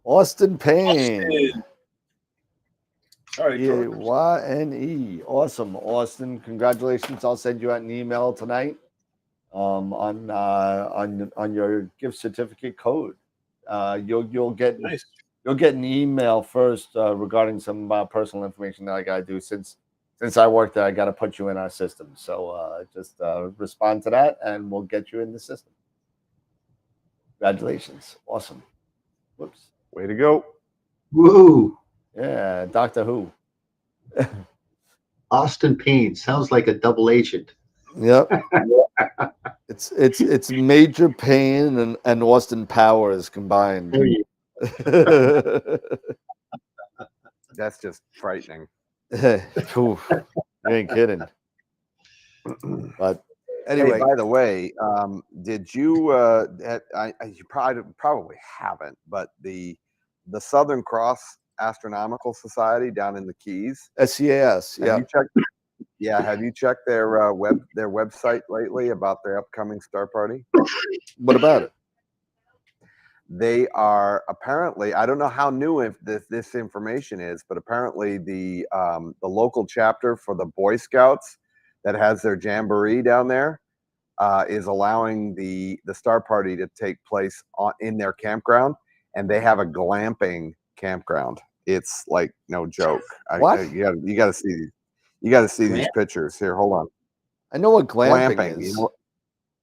Austin Payne. Yne. Awesome, Austin. Congratulations. I'll send you out an email tonight on your gift certificate code. You'll get an email first regarding some personal information that I gotta do. Since I work there, I gotta put you in our system. So just respond to that and we'll get you in the system. Congratulations. Awesome. Whoops. Way to go. Woo! Yeah, Doctor Who. Austin Payne sounds like a double agent. Yep. It's Major Payne and Austin Powers combined. That's just frightening. You ain't kidding. But anyway, hey, by the way, did you? You probably haven't, but the Southern Cross Astronomical Society down in the Keys, SCAS. Yeah. Have you checked their website lately about their upcoming star party? What about it? They are apparently, I don't know how new this information is, but apparently the local chapter for the Boy Scouts that has their jamboree down there is allowing the star party to take place in their campground, and they have a glamping campground. It's like no joke. What? You got to see these. You got to see these Glamp? pictures. Here, hold on. I know what glamping, Glamping. is. You know,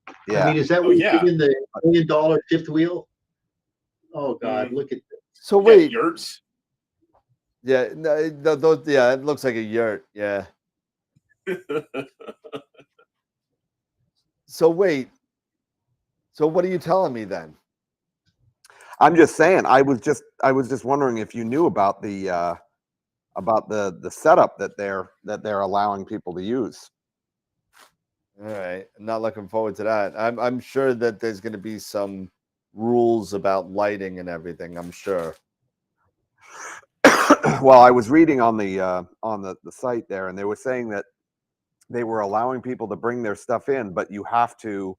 I mean, yeah. is that Oh, where you yeah. put in the $1 million fifth wheel? Oh God, look at So Yeah, wait, yurts. yeah, no, those, yeah, it looks like a yurt. Yeah. So wait. So what are you telling me then? I'm just saying. I was just wondering if you knew about the setup that they're allowing people to use. All right, I'm not looking forward to that. I'm sure that there's going to be some rules about lighting and everything. I'm sure. Well, I was reading on the site there, and they were saying that they were allowing people to bring their stuff in, but you have to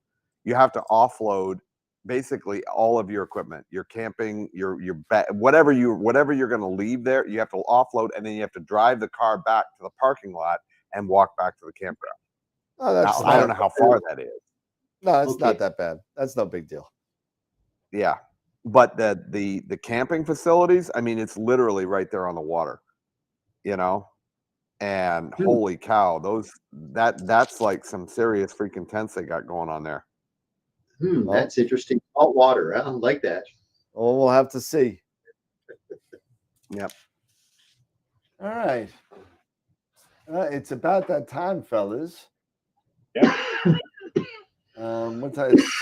offload basically all of your equipment, your camping, your whatever you're going to leave there. You have to offload, and then you have to drive the car back to the parking lot and walk back to the campground. Oh, Now, that's I don't not, know how far that is. no, it's Okay. not that bad. That's no big deal. Yeah, but the camping facilities, I mean, it's literally right there on the water, you know. And holy cow, that's like some serious freaking tents they got going on there. Well, that's interesting. Salt water, I don't like that. well, we'll have to see. Yep. All right. It's about that time, fellas. Yeah. What time? It's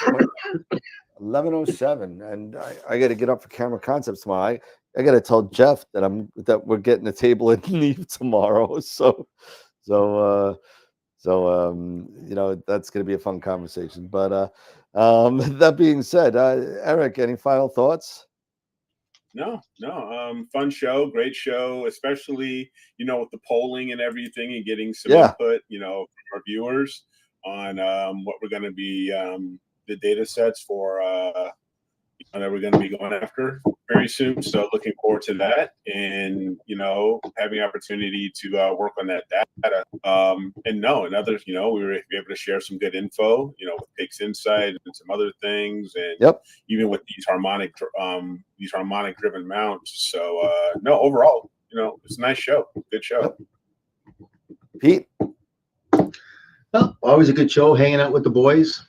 11:07, and I got to get up for Camera Concepts tomorrow. I got to tell Jeff that we're getting a table at Neve tomorrow. So you know, that's going to be a fun conversation. But that being said, Eric, any final thoughts? No. Fun show, great show, especially, you know, with the polling and everything and getting some input, you know, from our viewers on what we're going to be, the data sets for that we're going to be going after very soon. So looking forward to that, and you know, having opportunity to work on that data. And others, you know, we were able to share some good info, you know, with Pix Insight and some other things, and even with these harmonic driven mounts. So no, overall, you know, it's a nice show, good show. Pete. Well, always a good show, hanging out with the boys.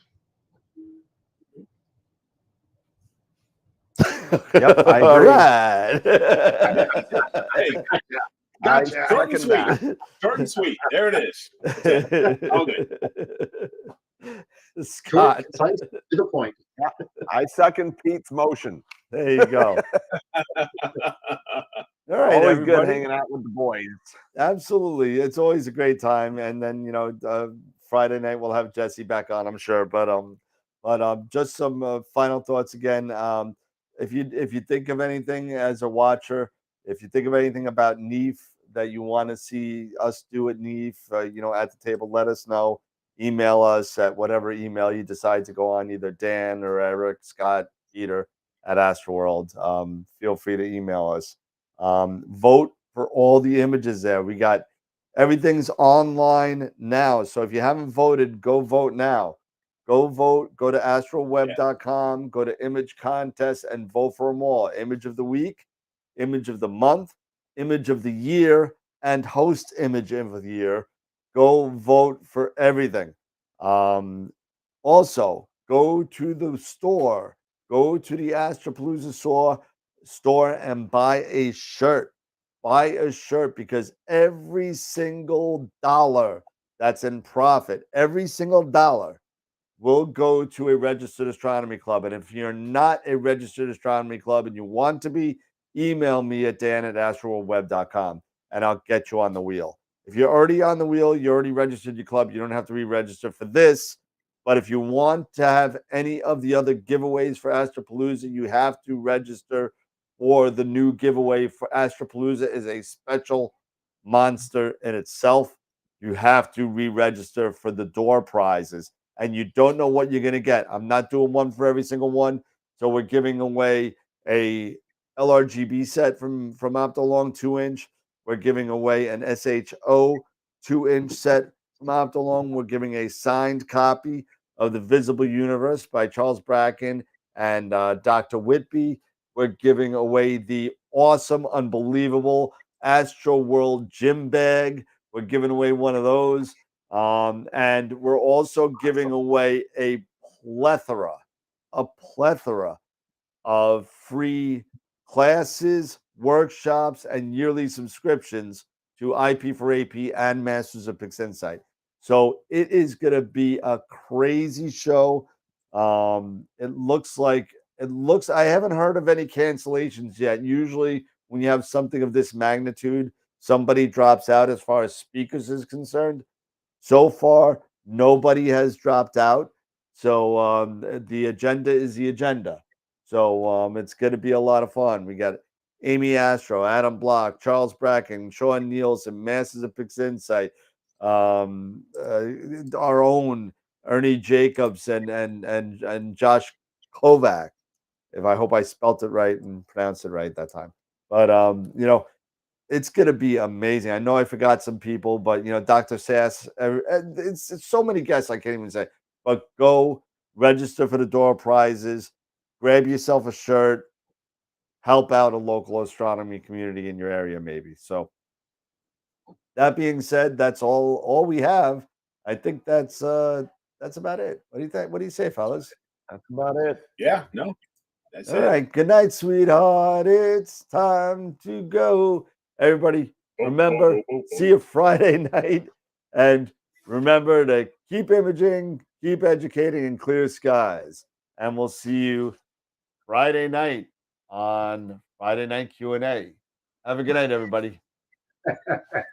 Yep, I agree. All right. Hey, gotcha. Short and sweet. Short and sweet. There it is. All good. Scott. To the point. I second Pete's motion. There you go. All right, always everybody. good hanging out with the boys. Absolutely, it's always a great time. And then, you know, Friday night we'll have Jesse back on, I'm sure. But just some final thoughts again. If you think of anything as a watcher, if you think of anything about NEAF that you want to see us do at NEAF, you know, at the table, let us know. Email us at whatever email you decide to go on, either Dan or Eric, Scott, Peter at AstroWorld. Feel free to email us. Vote for all the images there. We got everything's online now. So if you haven't voted, go vote now. Go vote. Go to astroweb.com, go to image contest and vote for them all. Image of the week, image of the month, image of the year, and host image of the year. Go vote for everything. Also, go to the store. Go to the Astropalooza store and buy a shirt. Buy a shirt, because every single dollar that's in profit, every single dollar will go to a registered astronomy club. And if you're not a registered astronomy club and you want to be, email me at dan@astroworldweb.com and I'll get you on the wheel. If you're already on the wheel, you already registered your club, you don't have to re-register for this. But if you want to have any of the other giveaways for Astropalooza, you have to register for the new giveaway for Astropalooza. Is a special monster in itself. You have to re-register for the door prizes, and you don't know what you're going to get. I'm not doing one for every single one. So we're giving away a LRGB set from Optolong 2-inch. We're giving away an SHO 2-inch set from Optalong. We're giving a signed copy of The Visible Universe by Charles Bracken and Dr. Whitby. We're giving away the awesome, unbelievable AstroWorld gym bag. We're giving away one of those. And we're also giving away a plethora of free classes, workshops, and yearly subscriptions to IP4AP and Masters of PixInsight. So it is going to be a crazy show. It looks, I haven't heard of any cancellations yet. Usually when you have something of this magnitude, somebody drops out as far as speakers is concerned. So far, nobody has dropped out. So the agenda is the agenda. So it's going to be a lot of fun. We got Amy Astro, Adam Block, Charles Bracken, Sean Nielsen, Masters of PixInsight, our own Ernie Jacobs and Josh Kovac. If I hope I spelt it right and pronounced it right that time. But it's going to be amazing. I know I forgot some people, but Dr. Sass, it's so many guests I can't even say. But go register for the door prizes, grab yourself a shirt, help out a local astronomy community in your area, maybe. So that being said, that's all we have. I think that's about it. What do you think? What do you say, fellas? That's about it. Yeah, no, that's All it. right. Good night, sweetheart. It's time to go. Everybody, remember, see you Friday night. And remember to keep imaging, keep educating, and clear skies. And we'll see you Friday night on Friday Night Q&A. Have a good night, everybody.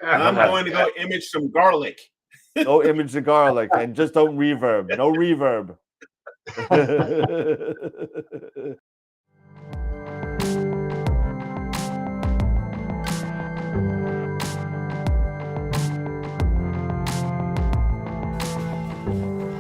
I'm going to go image some garlic. Go image the garlic and just don't reverb. No reverb.